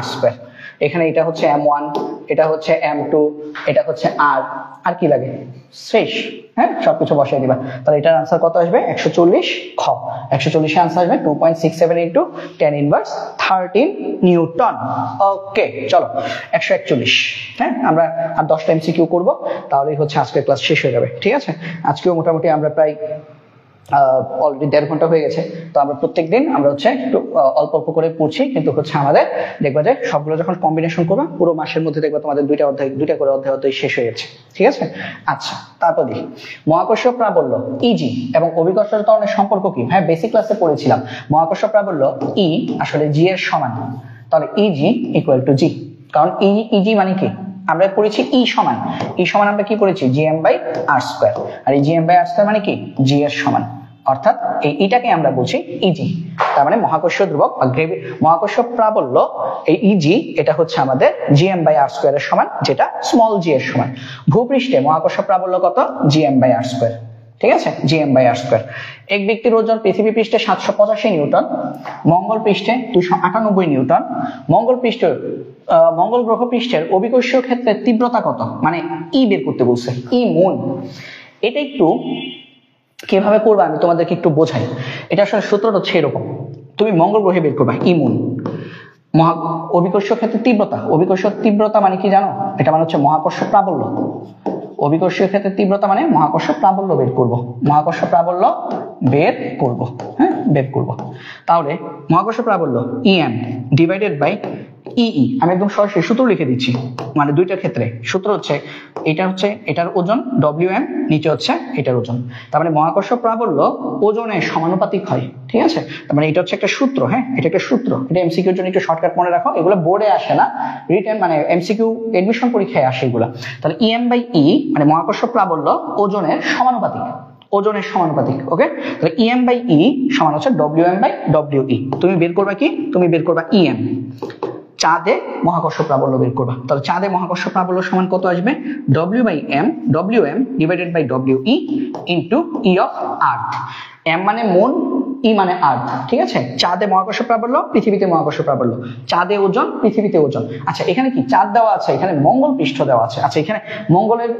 r square. এখানে এটা হচ্ছে m1, এটা হচ্ছে m2, এটা হচ্ছে r, আর কি লাগে শেষ। হ্যাঁ, সবকিছু বসাই দিবা, তাহলে এটার আনসার কত আসবে 140 খ 140 এর আনসার আসবে 2.67 ইন্টু 10⁻13 নিউটন। ওকে, চলো 141। হ্যাঁ, আমরা আর 10টা এমসিকিউ করব, তাহলেই হচ্ছে আজকের ক্লাস শেষ হয়ে যাবে। ঠিক আছে, আজকেও মোটামুটি আমরা প্রায় অলরেডি 1.5 ঘন্টা হয়ে গেছে। তো আমরা প্রত্যেকদিন আমরা হচ্ছে একটু অল্প অল্প করে পড়ছি, কিন্তু হচ্ছে আমাদের দেখবা যে সবগুলো যখন কম্বিনেশন করবা পুরো মাসের মধ্যে দেখবা তোমাদের দুইটা করে অধ্যায় শেষ হয়ে যাচ্ছে। ঠিক আছে, আচ্ছা তারপর দেখি মহাকর্ষীয় প্রাবল্য ইজি এবং অভিকর্ষ ত্বরণের সম্পর্ক কি? হ্যাঁ, বেসিক ক্লাসে পড়েছিলাম মহাকর্ষীয় প্রাবল্য ই আসলে জি এর সমান, তাহলে ইজি ইকুয়াল টু জি। কারণ ইজি মানে কি আমরা পড়েছি ই সমান আমরা কি পড়েছি জিএম বাই আর স্কয়ার, আর এই জিএম বাই আর স্কয়ার মানে কি জি এর সমান, অর্থাৎ এই ইটাকে আমরা বলছি ইজি। তার মানে মহাকর্ষীয় ধ্রুবক বা মহাকর্ষীয় প্রাবল্য এই ইজি এটা হচ্ছে আমাদের জিএম বাই আর স্কয়ার এর সমান, যেটা স্মল জি এর সমান। ভূপৃষ্ঠে মহাকর্ষীয় প্রাবল্য কত? GM by R square. ঠিক আছে, জিএম বাই আর স্কয়ার। এক ব্যক্তির ওজন পৃথিবী পৃষ্ঠে 785 নিউটন, মঙ্গল পৃষ্ঠে 298 নিউটন। মঙ্গল গ্রহ পৃষ্ঠের অভিকর্ষীয় ক্ষেত্রের তীব্রতা কত? মানে ই বের করতে বলছে, ই মুন। এটা একটু কিভাবে করবে আমি তোমাদেরকে একটু বোঝাই। এটা আসলে সূত্রটা হচ্ছে এরকম, তুমি মঙ্গল গ্রহে বের করবা ই মুন, অভিকর্ষীয় ক্ষেত্রে তীব্রতা। অভিকর্ষীয় তীব্রতা মানে কি জানো? এটা মানে হচ্ছে মহাকর্ষ প্রাবল্য। অভিকর্ষীয় ক্ষেত্রে তীব্রতা মানে মহাকর্ষ প্রাবল্য বের করব, মহাকর্ষ প্রাবল্য বের করব। হ্যাঁ, বের করব। তাহলে মহাকর্ষ প্রাবল্য ইএম ডিভাইডেড বাই ইই, আমি একদম সরাসরি সূত্র লিখে দিচ্ছি, মানে দুইটার ক্ষেত্রে সূত্র হচ্ছে এটা হচ্ছে এটার ওজন ডব্লিউ এম, নিচে হচ্ছে এটার ওজন। তার মানে মহাকর্ষ প্রাবল্য ওজনের সমানুপাতিক হয়। ঠিক আছে, তার মানে এটা হচ্ছে একটা সূত্র। হ্যাঁ, এটা একটা সূত্র, এটা এমসিকিউর জন্য একটু শর্টকাট মনে রাখো, এগুলো বোর্ডে আসে না, রিটেন মানে এমসিকিউ এডমিশন পরীক্ষায় আসে এগুলা। তাহলে ইএম বাই ই মানে মহাকর্ষ প্রাবল্য ওজনের সমানুপাতিক, ওজনের সমানুপাতিক। ওকে, তাহলে ইএম বাই ই সমান হচ্ছে W M by W E. তুমি বের করবা কি? তুমি বের করবা ইএম, চাঁদে মহাকর্ষ প্রাবল্য বের করবা। তাহলে চাঁদে মহাকর্ষ প্রাবল্য সমান কত আসবে? W M divided by W E into E of earth. M মানে মুন, ই মানে আর্থ। ঠিক আছে, চাঁদে মহাকর্ষ প্রাবল্য, পৃথিবীতে মহাকর্ষ প্রাবল্য, চাঁদে ওজন, পৃথিবীতে ওজন। আচ্ছা, এখানে কি চাঁদ দেওয়া আছে, এখানে মঙ্গল পৃষ্ঠ দেওয়া আছে। আচ্ছা, এখানে মঙ্গলের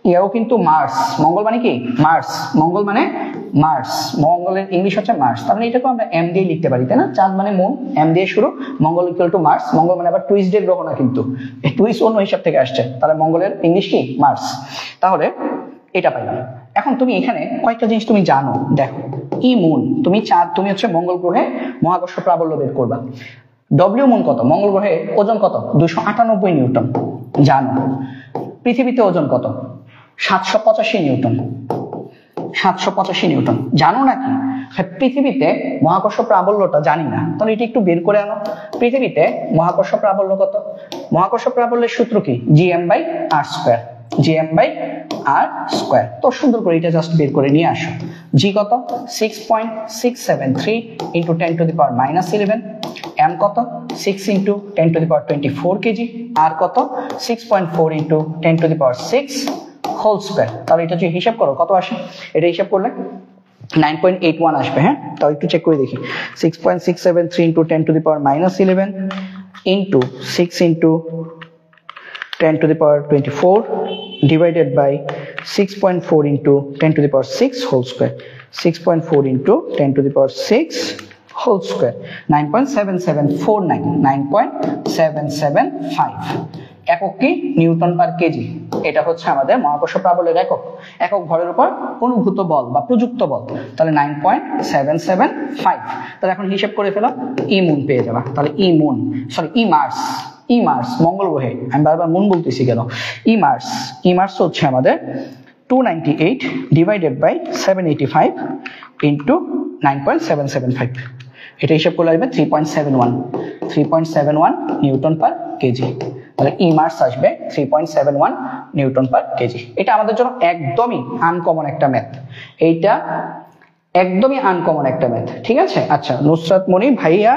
ইয়াও কিন্তু মার্স, মঙ্গল মানে কি মার্স, মঙ্গল মানে মার্স, মঙ্গলের ইংলিশ হচ্ছে মার্স। তার মানে এটাকে আমরা এম দিয়ে লিখতে পারি, তাই না? চাঁদ মানে মুন, এম দিয়ে শুরু, মঙ্গল ইকুয়াল টু মার্স। মঙ্গল মানে আবার টুইসডে গ্রহ না, কিন্তু এই টুইস অন্য হিসাব থেকে আসছে, তাহলে মঙ্গলের ইংলিশ কি মার্স। তাহলে এটা পাইলাম। এখন তুমি এখানে কয়েকটা জিনিস তুমি জানো, দেখো ই মুন, তুমি চাঁদ, তুমি হচ্ছে মঙ্গল গ্রহে মহাকর্ষ প্রাবল্য বের করবা। ডব্লিউ মুন কত? মঙ্গল গ্রহে ওজন কত? 298 নিউটন জানো। পৃথিবীতে ওজন কত? 785 নিউটন, 785 নিউটন জানো নাকি? পৃথিবীতে মহাকর্ষ প্রাবল্যটা জানি না, তাহলে এটা একটু বের করে আনো। পৃথিবীতে মহাকর্ষ প্রাবল্য কত? মহাকর্ষ প্রাবল্যের সূত্র কি? GM by R square, GM by R square. তো সুন্দর করে এটা জাস্ট বের করে নিয়ে আসো। জি কত? 6.673 into 10 to the power -11। M কত? 6 into 10 to the power 24 KG. আর কত? 6.4 into 10 to the power 6 whole square. তাহলে এটা যদি হিসাব করো কত আসে? এটা হিসাব করলে 9.81 আসবে। হ্যাঁ, তাও একটু চেক করে দেখি। 6.673 into 10 to the power -11 into 6 into 10 to the power 24 divided by 6.4 into 10 to the power 6 whole square. 6.4 into 10 to the power 6 whole square. 9.7749, 9.775 একক কি? নিউটন পার কেজি। এটা হচ্ছে আমাদের মহাকর্ষ প্রাবল্যের একক, একক ভরের উপর অনুভূত বল বা প্রযুক্ত বল। তাহলে 9.775। তাহলে এখন হিসাব করে ফেলো, ই মুন পেয়ে যাবা। তাহলে ই মুন, সরি ই মার্স, ই মার্স মঙ্গল গ্রহে, আমি বারবার মুন বলতেছি কেন? ই মার্স হচ্ছে আমাদের 298 ডিভাইডেড বাই 785 ইন্টু 9.775। এটা হিসাব করলে আসবে 3.71 নিউটন পার কেজি। তাহলে ই মার্স আসবে 3.71 নিউটন পার কেজি। এটা আমাদের জন্য একদমই আনকমন একটা ম্যাথ, এইটা একদমই আনকমন একটা ম্যাথ। ঠিক আছে, আচ্ছা নুসরাত মনি ভাইয়া,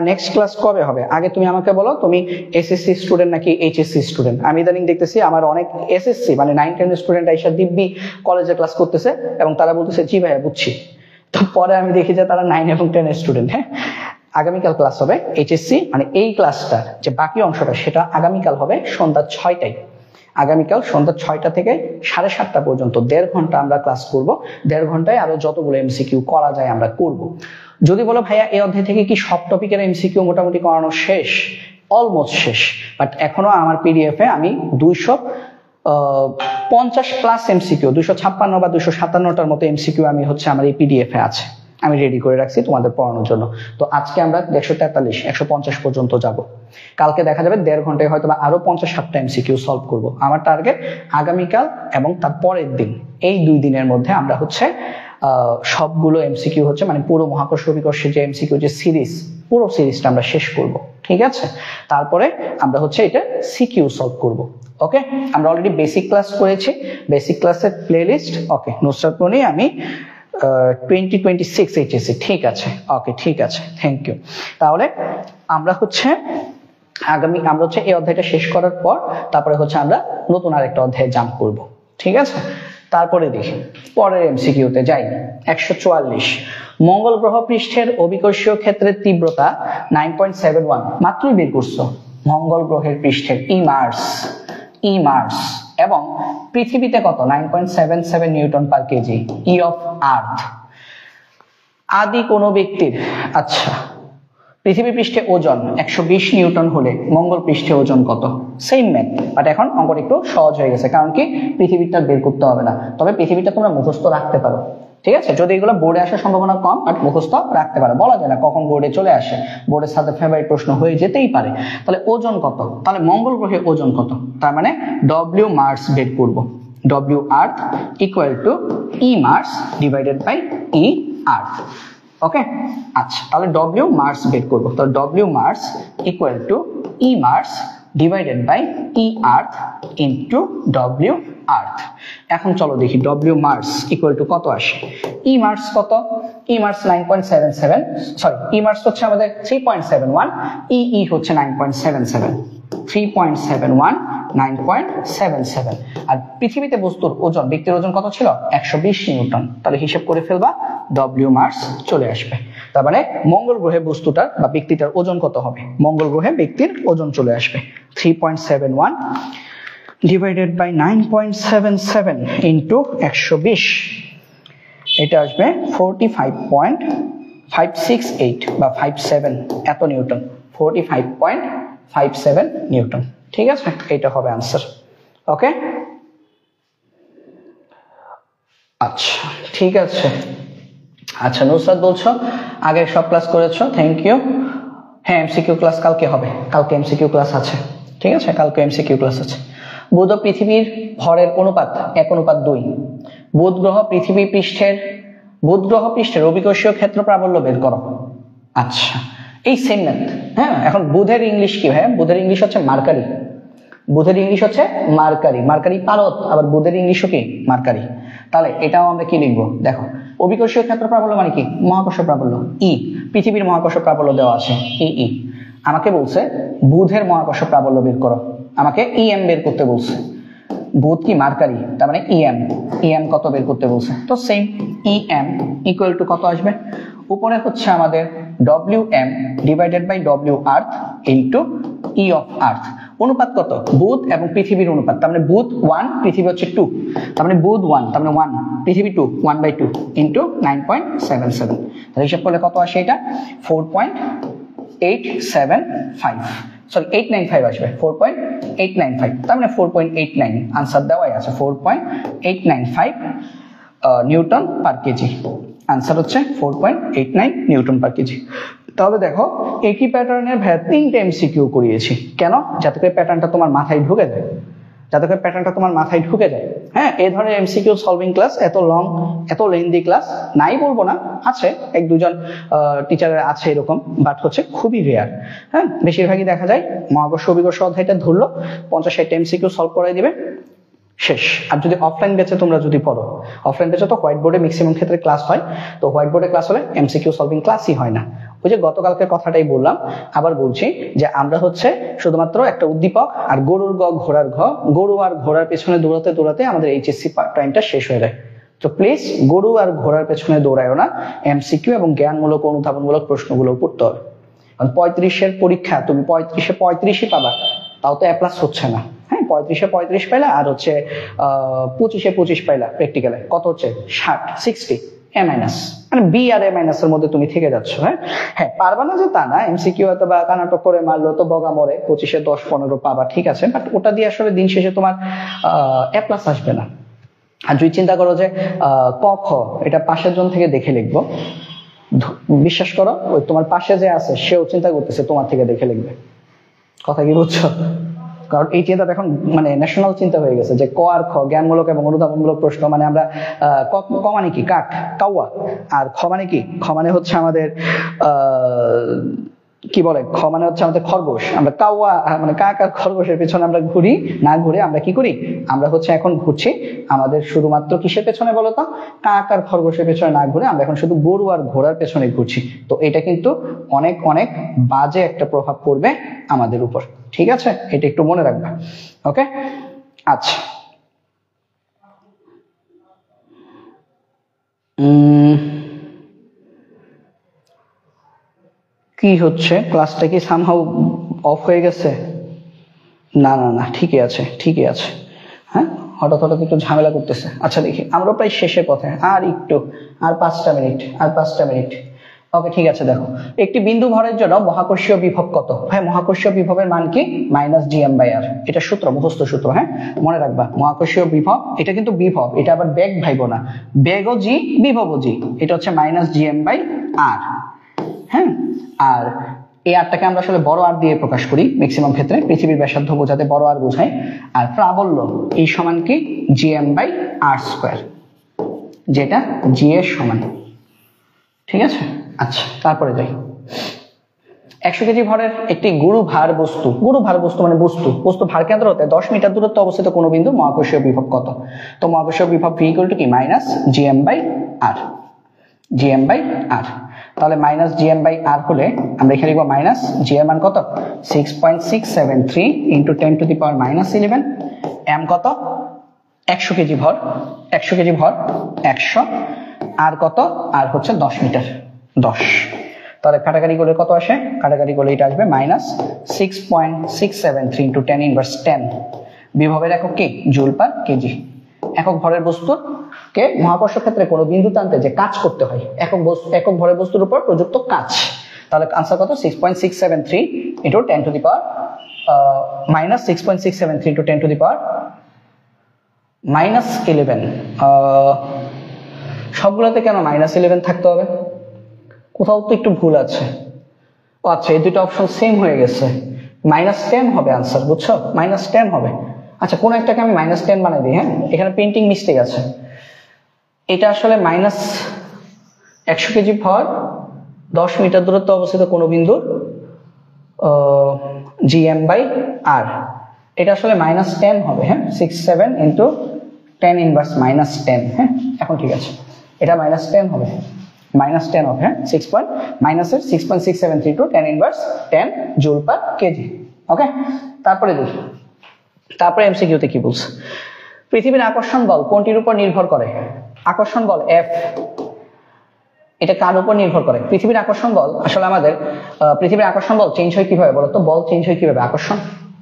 নেক্সট ক্লাস কবে হবে? আগে তুমি আমাকে বলো, তুমি এসএসসি স্টুডেন্ট নাকি এইচএসসি স্টুডেন্ট? আমি ইদানিং দেখতেছি আমার অনেক এসএসসি মানে 9-10 স্টুডেন্ট আইসা দিব্যি কলেজে ক্লাস করতেছে এবং তারা বলতেছে জি ভাইয়া বুঝছি। তো পরে আমি দেখি যে তারা 9 এবং 10 স্টুডেন্ট। হ্যাঁ, আগামীকাল ক্লাস হবে এইচএসসি, মানে এই ক্লাসটা যে বাকি অংশটা সেটা আগামীকাল হবে সন্ধ্যা 6টায়। আগামীকাল সন্ধ্যা 6টা থেকে 7:30 পর্যন্ত 1.5 ঘন্টা আমরা ক্লাস করব। 1.5 ঘন্টায় আরো যতগুলো এমসিকিউ করা যায় আমরা করব। যদি বলো ভাইয়া এই অধ্যায় থেকে কি সব টপিকের এমসিকিউ মোটামুটি করানো শেষ? অলমোস্ট শেষ, বাট এখনো আমার পিডিএফ এ আমি 50+ এমসিকিউ, 256 বা 257টার মতো এমসিকিউ আমি হচ্ছে আমার এই পিডিএফ এ আছে, আমি রেডি করে রাখছি তোমাদের পড়ানোর জন্য। তো আজকে আমরা 143 150 পর্যন্ত যাব। কালকে দেখা যাবে 1.5 ঘন্টায় হয়তো আরো 50-60টা এমসিকিউ সলভ করব। আমার টার্গেট আগামীকাল এবং তার পরের দিন, এই 2 দিনের মধ্যে আমরা হচ্ছে সবগুলো এমসিকিউ হচ্ছে মানে পুরো মহাকর্ষ অভিকর্ষের যে এমসিকিউ যে সিরিজ, পুরো সিরিজটা আমরা শেষ করব, ঠিক আছে? তারপরে আমরা হচ্ছে এটা সিকিউ সলভ করব। ওকে, আমরা অলরেডি বেসিক ক্লাস করেছি, বেসিক ক্লাসের প্লেলিস্ট ওকে নুসরাত মনি আমি 2026 এইচএসসি, ঠিক আছে, ওকে ঠিক আছে, থ্যাংক ইউ। তাহলে আমরা হচ্ছে আমরা হচ্ছে এই অধ্যায়টা শেষ করার পর তারপরে হচ্ছে আমরা নতুন আরেকটা অধ্যায়ে জাম্প করব, ঠিক আছে? তারপরে দেখি পরের এমসিকিউতে যাই। 144 মঙ্গল গ্রহ পৃষ্ঠের অভিকর্ষীয় ক্ষেত্রের তীব্রতা 9.71, মাত্রই বের করছো। মঙ্গল গ্রহের পৃষ্ঠের ই মার্স এবং পৃথিবীতে কত? 9.77 Newton per KG E of আর্থ। আদি কোন ব্যক্তির, আচ্ছা পৃথিবী পৃষ্ঠে ওজন 120 নিউটন হলে মঙ্গল পৃষ্ঠে ওজন কত? সেম ম্যাথ, বাট এখন অঙ্কটা একটু সহজ হয়ে গেছে, কারণ কি পৃথিবীটা বের করতে হবে না, তবে পৃথিবীটা তোমরা মুখস্থ রাখতে পারো, ঠিক আছে? যদি এগুলো বোর্ডে আসার সম্ভাবনা কম, বাট মুখস্থ রাখতে পারো, বলা যায় না কখন বোর্ডে চলে আসে, বোর্ডের সাথে ফেভারিট প্রশ্ন হয়ে যেতেই পারে। তাহলে ওজন কত? তাহলে মঙ্গল গ্রহে ওজন কত? তার মানে ডব্লিউ মার্স বের করব, W earth equal to E Mars divided by E earth. Okay, আচ্ছা তাহলে ডব্লিউ মার্স বের করবো, তাহলে W Mars equal to E Mars divided by E earth into W earth. এখন চলো দেখি ডব্লিউ মার্স ইকুয়াল টু কত আসে। ই মার্স কত? ই মার্স 9.77, সরি ই মার্স হচ্ছে আমাদের 3.71, ই হচ্ছে 9.77, 3.71 9.77। আর পৃথিবীতে বস্তুর ওজন, ব্যক্তির ওজন কত ছিল? 120 নিউটন। তাহলে হিসাব করে ফেলবা, ডব্লিউ মার্স চলে আসবে। তার মানে মঙ্গল গ্রহে বস্তুটার বা ব্যক্তিটার ওজন কত হবে? মঙ্গল গ্রহে ব্যক্তির ওজন চলে আসবে 3.71 ডিভাইডেড বাই 9.77 ইন্টু 120, এটা আসবে 45.568 বা 57 এত নিউটন, 45.57 নিউটন, ঠিক আছে? এটা হবে আনসার। ওকে, আচ্ছা ঠিক আছে। আচ্ছা নুসরাত বলছো আগে সব ক্লাস করেছো, থ্যাংক ইউ। হ্যাঁ এমসিকিউ ক্লাস কালকে হবে, কালকে এমসিকিউ ক্লাস আছে, ঠিক আছে? কালকে এমসিকিউ ক্লাস আছে। বুধ ও পৃথিবীর ভরের অনুপাত 1:2। বুধ গ্রহ পৃষ্ঠের অভিকর্ষীয় ক্ষেত্র প্রাবল্য বের করো। আচ্ছা এই সেম ম্যাথ, হ্যাঁ। এখন বুধের ইংলিশ কি ভাই? বুধের ইংলিশ হচ্ছে মার্কারি, বুধের ইংলিশ হচ্ছে মার্কারি, মার্কারি পারদ, আবার বুধের ইংলিশও কি মার্কারি। তাহলে এটাও আমরা কি লিখবো দেখো, অভিকর্ষীয় ক্ষেত্র প্রাবল্য মানে কি? মহাকর্ষ প্রাবল্য ই, পৃথিবীর মহাকর্ষ প্রাবল্য দেওয়া আছে ই। আমাকে বলছে বুধের মহাকর্ষ প্রাবল্য বের করো, আমাকে ইএম বের করতে বলছে। বুধ কি মার্কারি, তার মানে ইএম কত বের করতে বলছে, তো সেম ইএম ইকুয়াল টু কত আসবে? উপরে হচ্ছে আমাদের WM divided by W earth into E of earth. অনুপাত কত? বুধ এবং পৃথিবীর অনুপাত, তার মানে বুধ 1 পৃথিবী হচ্ছে 2, তার মানে বুধ 1 তার মানে 1 পৃথিবী 2, 1/2 ইন্টু 9.77। তাহলে হিসাব করলে কত আসে? এটা 4.875, সরি 895 আসবে, 4.895, তার মানে 4.89 আনসার দেওয়াই আছে, 4.895 নিউটন পার কেজি। আনসার হচ্ছে 4.89 নিউটন পার কেজি। তাহলে দেখো একই প্যাটার্নের 3টে এমসিকিউ করিয়েছি, কেন? যাতে করে প্যাটার্নটা তোমার মাথায় ঢুকে যায়, হ্যাঁ। এই ধরনের এমসিকিউ সলভিং ক্লাস এত লং, এত লেন্দি ক্লাস নাই বলবো না, আছে 1-2 টিচারের আছে এরকম, বাট হচ্ছে খুবই রেয়ার, হ্যাঁ। বেশিরভাগই দেখা যায় মহাকর্ষ অভিকর্ষ অধ্যায়টা ধরলো, 50-60টা এমসিকিউ সলভ করাই দিবে, শেষ। আর যদি অফলাইন ব্যাচে তোমরা যদি পড়ো, অফলাইন ব্যাচে তো হোয়াইট বোর্ডে ম্যাক্সিমাম ক্ষেত্রে ক্লাস হয়, তো হোয়াইট বোর্ডে ক্লাস হলে এমসিকিউ সলভিং ক্লাসই হয় না। ওই যে গতকালকের কথাটাই বললাম, আবার বলছি যে আমরা হচ্ছে শুধুমাত্র একটা উদ্দীপক আর গরুর গ ঘোড়ার ঘ, গরু আর ঘোড়ার পেছনে দৌড়াতে দৌড়াতে আমাদের এইচএসসি টাইমটা শেষ হয়ে যায়। তো প্লিজ গরু আর ঘোড়ার পেছনে দৌড়ায়ও না, এমসিকিউ এবং জ্ঞানমূলক অনুধাবনমূলক প্রশ্নগুলো পড়তে হবে। কারণ 35-এর পরীক্ষা তুমি 35-এ 35ই পাবা, তাও তো A+ হচ্ছে না, হ্যাঁ। 35-এ 35 পাইলা, আর হচ্ছে 25-এ 25 পাইলা, প্র্যাকটিক্যালে কত হচ্ছে? 60 এ মাইনাস, মানে বি আর এ মাইনাস এর মধ্যে তুমি থেকে যাচ্ছ। হ্যাঁ হ্যাঁ, পারবা না যে তা না, এমসিকিউ হয়তো বা কানাটক করে মারলো তো বগা মরে 25-এ 10-15 পাবা, ঠিক আছে, বাট ওটা দিয়ে আসলে দিন শেষে তোমার এ প্লাস আসবে না। আর যদি চিন্তা করো যে ক খ এটা পাশের জন থেকে দেখে লিখবো, বিশ্বাস করো ওই তোমার পাশে যে আছে সেও চিন্তা করতেছে তোমার থেকে দেখে লিখবে। কথা কি বুঝছো? কারণ এই চিন্তাটা এখন মানে ন্যাশনাল চিন্তা হয়ে গেছে যে ক আর খ জ্ঞানমূলক এবং অনুধাবনমূলক প্রশ্ন, মানে আমরা ক মানে কি কাক কাউয়া, আর খ মানে কি, খ মানে হচ্ছে আমাদের কি বলে, খ মানে হচ্ছে আমাদের খরগোশ। আমরা কাউয়া মানে কাক আর খরগোশের পেছনে আমরা ঘুরি, না ঘুরে আমরা কি করি, আমরা হচ্ছে এখন ঘুরছি আমাদের শুধুমাত্র কিসের পেছনে বলো তো, কাক আর খরগোশের পেছনে না ঘুরে আমরা এখন শুধু গরু আর ঘোড়ার পেছনে ঘুরছি। তো এটা কিন্তু অনেক অনেক বাজে একটা প্রভাব পড়বে আমাদের উপর, ঠিক আছে, এটা একটু মনে রাখবা। ওকে, আচ্ছা কি হচ্ছে, ক্লাসটা কি সামহাউ অফ হয়ে গেছে? না না না, ঠিকই আছে ঠিকই আছে। হ্যাঁ, হঠাৎ হঠাৎ একটু ঝামেলা করতেছে। আচ্ছা দেখি, আমরা প্রায় শেষের পথে, আর একটু, আর 5টা মিনিট, আর 5টা মিনিট। ওকে ঠিক আছে, দেখো একটি বিন্দু ভরের জন্য মহাকর্ষীয় বিভব কত? হ্যাঁ, মহাকর্ষীয় বিভবের মান কি? -gm/r। এটা সূত্র, মুখস্থ সূত্র। হ্যাঁ, মনে রাখবা মহাকর্ষীয় বিভব, এটা কিন্তু বিভব, এটা আবার বেগ ভাইবো না, বেগও জি বিভবও জি, এটা হচ্ছে -gm/r। হ্যাঁ, আর এই আরটাকে আমরা আসলে বড় আর দিয়ে প্রকাশ করি ম্যাক্সিমাম ক্ষেত্রে, পৃথিবীর ব্যাসার্ধ বোঝাতে বড় আর বোঝাই। আর প্রাবল্য এই সমান কি gm/r², যেটা জি এর সমান, ঠিক আছে। আচ্ছা তারপরে যাই, 100 কেজি ভরের একটি গুরু ভার বস্তু, গুরু ভার বস্তু মানে বস্তু, বস্তু ভার কেন্দ্র হতে 10 মিটার দূরত্বে অবস্থিত কোনো বিন্দু মহাকর্ষীয় বিভব কত? তো মহাকর্ষীয় বিভব v = কি -gm/r, gm/r। তাহলে -gm/r হলে আমরা এখানে লিখব g এর মান কত, 6.673 × 10⁻11। m কত, 100 কেজি ভর, 100 কেজি ভর 100, আর কত, আর হচ্ছে 10 মিটার 10। তাহলে কাটাকাটি করলে কত আসে, কাটাকাটি করলে এটা আসবে -6.673 × 10⁻10। বিভবের একক কি, জুল পার কেজি। একক ভরের বস্তুর কে মহাকর্ষ ক্ষেত্রে কোনো বিন্দু টানতে যে কাজ করতে হয়, একক ভরের বস্তুর উপর প্রযুক্ত কাজ, তাহলে আনসার কত, 6.673 × 10⁻, -6.673 × 10⁻11। সবগুলোতে কেন -11 থাকতে হবে? কোথাও তো একটু ভুল আছে। ও আচ্ছা, এই দুটো অপশন সেম হয়ে গেছে, -10 হবে আনসার, বুঝছো, -10 হবে। আচ্ছা, কোন একটাকে আমি -10 বানাই দিই। হ্যাঁ, এখানে প্রিন্টিং মিস্টেক আছে, এটা আসলে -100 কেজি ভর 10 মিটার দূরত্বে অবস্থিত কোন বিন্দুর gm/r, এটা আসলে -10 হবে। হ্যাঁ, 67 × 10⁻−10। হ্যাঁ, এখন ঠিক আছে, এটা -10 হবে, -10 হবে। হ্যাঁ, -6.673 × 10⁻10 জুল পার কেজি। ওকে, তারপরে দেখি, তারপরে এমসিকিউতে কি বলছে, পৃথিবীর আকর্ষণ বল কোনটির উপর নির্ভর করে? আকর্ষণ বল F, এটা কার উপর নির্ভর করে? পৃথিবীর আকর্ষণ বল, আসলে আমাদের পৃথিবীর আকর্ষণ বল চেঞ্জ হয় কিভাবে বলতো? বল চেঞ্জ হয় কিভাবে?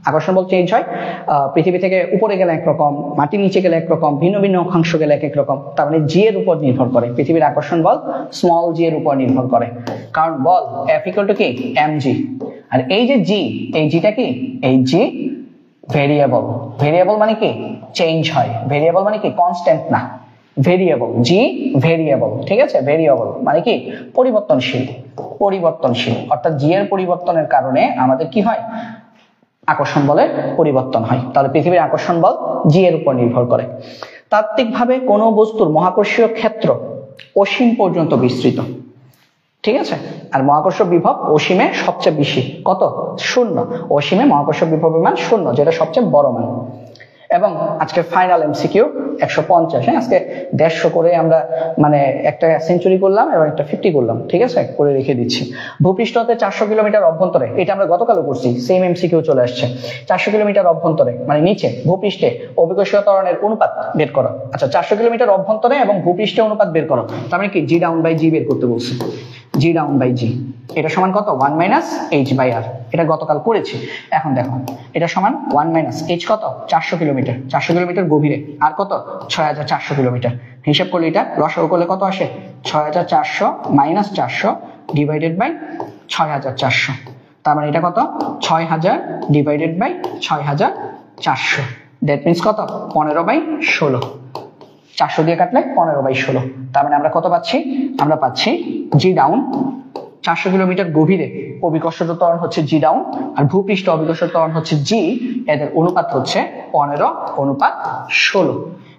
আকর্ষণ বল চেঞ্জ হয় পৃথিবী থেকে উপরে গেলে একরকম, মাটির নিচে গেলে একরকম, ভিন্ন ভিন্ন অক্ষাংশ গেলে এক রকম। তার মানে জি এর উপর নির্ভর করে, পৃথিবীর আকর্ষণ বল স্মল জি এর উপর নির্ভর করে, কারণ বল F = কি mg। আর এই যে জি, এই জিটা কি, এই জি ভেরিয়েবল। ভেরিয়েবল মানে কি চেঞ্জ হয়, ভেরিয়েবল মানে কি কনস্ট্যান্ট না, ভেরিয়েবল, জি ভেরিয়েবল, ঠিক আছে। ভেরিয়েবল মানে কি পরিবর্তনশীল, পরিবর্তনশীল, অর্থাৎ জি এর পরিবর্তনের কারণে আমাদের কি হয়, আকর্ষণ বলের পরিবর্তন হয়। তাহলে পৃথিবীর আকর্ষণ বল জি এর উপর নির্ভর করে। তাত্ত্বিকভাবে কোনো বস্তুর মহাকর্ষীয় ক্ষেত্র অসীম পর্যন্ত বিস্তৃত, ঠিক আছে। আর মহাকর্ষ বিভব অসীমে সবচেয়ে বেশি, কত, 0। অসীমে মহাকর্ষ বিভবের মান 0, যেটা সবচেয়ে বড় মান। এবং আজকে ফাইনাল এমসিকিউ 150। হ্যাঁ, আজকে 150 করে আমরা মানে একটা সেঞ্চুরি করলাম এবং একটা 50 করলাম, ঠিক আছে, করে রেখে দিচ্ছি। ভূপৃষ্ঠ হতে 400 কিলোমিটার অভ্যন্তরে, এটা আমরা গতকালও করছি, সেম এমসিকিউ চলে আসছে। 400 কিলোমিটার অভ্যন্তরে মানে নিচে ভূপৃষ্ঠে অভিকর্ষীয় ত্বরণের অনুপাত বের করো। আচ্ছা, 400 কিলোমিটার অভ্যন্তরে এবং ভূপৃষ্ঠে অনুপাত বের করো, তার মানে কি জি ডাউন বাই জি বের করতে বলছি। জি ডাউন বাই জি, এটা সমান কত, 1 - h/r, এটা গতকাল করেছি। এখন দেখো, এটা সমান 1 - h কত, 400 কিলোমিটার, 400 কিলোমিটার গভীরে, আর কত, 6400 কিলোমিটার। হিসাব করলে এটা লসাগু করলে কত আসে 6400 মাইনাস 400 ডিভাইডেড বাই 6400, তার মানে এটা কত 6000 ডিভাইডেড বাই 6400, দ্যাট মিন্স কত 15/16, 400 দিয়ে কাটলে 15/16। তার মানে আমরা কত পাচ্ছি, আমরা পাচ্ছি জি ডাউন 400 কিলোমিটার গভীরে অভিকর্ষজ ত্বরণ হচ্ছে জি ডাউন, আর ভূপৃষ্ঠ অভিকর্ষজ ত্বরণ হচ্ছে জি, এদের অনুপাত হচ্ছে 15/16।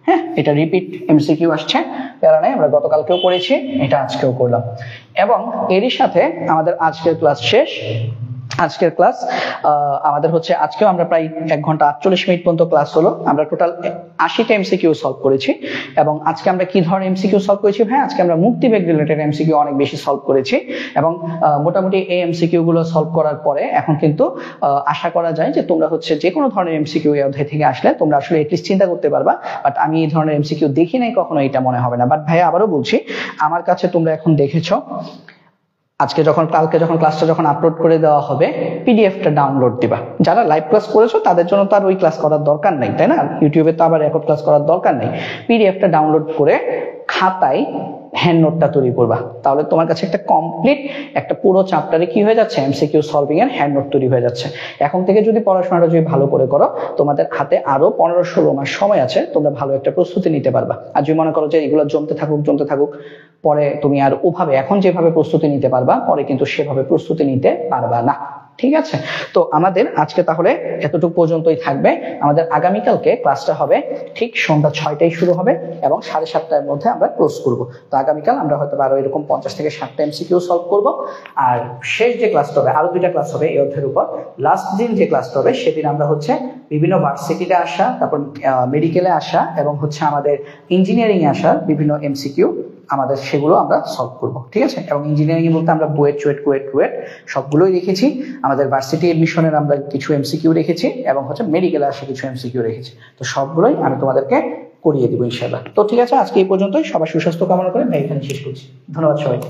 হ্যাঁ, এটা রিপিট এমসিকিউ আসছে, প্যারা নাই, আমরা গতকালকেও করেছি, এটা আজকেও করলাম। এবং এরই সাথে আমাদের আজকের ক্লাস শেষ। আজকের ক্লাস আমাদের হচ্ছে আজকেও আমরা প্রায় 1 ঘন্টা 48 মিনিট পর্যন্ত ক্লাস হলো। আমরা টোটাল 80টা এমসিকিউ সলভ করেছি। এবং আজকে আমরা কি ধরনের এমসিকিউ সলভ করেছি ভাই, আজকে আমরা মুক্তিবেগ রিলেটেড এমসিকিউ অনেক বেশি সলভ করেছি। এবং মোটামুটি এই এমসিকিউ গুলো সলভ করার পরে এখন কিন্তু আশা করা যায় যে তোমরা হচ্ছে যে কোনো ধরনের এমসিকিউ এই অধ্যায় থেকে আসলে তোমরা আসলে এটলিস্ট চিন্তা করতে পারবা, বাট আমি এই ধরনের এমসিকিউ দেখি নাই কখনো, এটা মনে হবে না। বাট ভাই আবারও বলছি, আমার কাছে তোমরা এখন দেখেছো, আজকে কালকে যখন ক্লাসটা যখন আপলোড করে দেওয়া হবে, পিডিএফটা ডাউনলোড দিবা। যারা লাইভ ক্লাস করেছো তাদের জন্য তো আর ওই ক্লাস করার দরকার নেই, তাই না? ইউটিউবে তো আবার রেকর্ড ক্লাস করার দরকার নেই। পিডিএফটা ডাউনলোড করে খাতায় হ্যান্ড নোটটা তৈরি করবা, তাহলে তোমার কাছে একটা কমপ্লিট একটা পুরো চ্যাপ্টারে কি হয়ে যাচ্ছে, এমসিকিউ সলভিং এর হ্যান্ড নোট তৈরি হয়ে যাচ্ছে। এখন থেকে যদি পড়াশোনাটা যদি ভালো করে করো, তোমাদের হাতে আরো 15-16 মাস সময় আছে, তোমরা ভালো একটা প্রস্তুতি নিতে পারবা। আর যদি মনে করো যে এগুলো জমতে থাকুক, পরে তুমি আর ওভাবে এখন যেভাবে প্রস্তুতি নিতে পারবা, পরে কিন্তু সেভাবে প্রস্তুতি নিতে পারবা না। ঠিক আছে, তো আমাদের আজকে তাহলে এতটুকু পর্যন্তই থাকবে। আমাদের আগামীকালকে ক্লাসটা হবে ঠিক সন্ধ্যা 6টায় শুরু হবে এবং 7:30টার মধ্যে আমরা ক্লোজ করব। তো আগামীকাল আমরা হয়তো আরো এরকম 50 থেকে 60টা এমসিকিউ সলভ করব। আর শেষ যে ক্লাসটা হবে, আরো 2টা ক্লাস হবে এই অধ্যায়ের উপর। লাস্ট দিন যে ক্লাসটা হবে সেদিন আমরা হচ্ছে বিভিন্ন ভার্সিটিতে আসা, তারপর মেডিকেলে আসা এবং হচ্ছে আমাদের ইঞ্জিনিয়ারিং এ আসা বিভিন্ন এমসিকিউ আমাদের সেগুলো আমরা সলভ করব। ঠিক আছে, এবং ইঞ্জিনিয়ারিং বলতে আমরা বুয়েট, চুয়েট, কুয়েট সবগুলোই রেখেছি। আমাদের ভার্সিটি এডমিশনের আমরা কিছু এমসিকিউ রেখেছি এবং হচ্ছে মেডিকেলে আসা কিছু এমসিকিউ রেখেছি। তো সবগুলোই আমি তোমাদেরকে করিয়ে দিব ইনশাআল্লাহ। তো ঠিক আছে, আজকে এই পর্যন্তই। সবার সুস্বাস্থ্য কামনা করে ভাই এখানে শেষ করছি। ধন্যবাদ সবাইকে।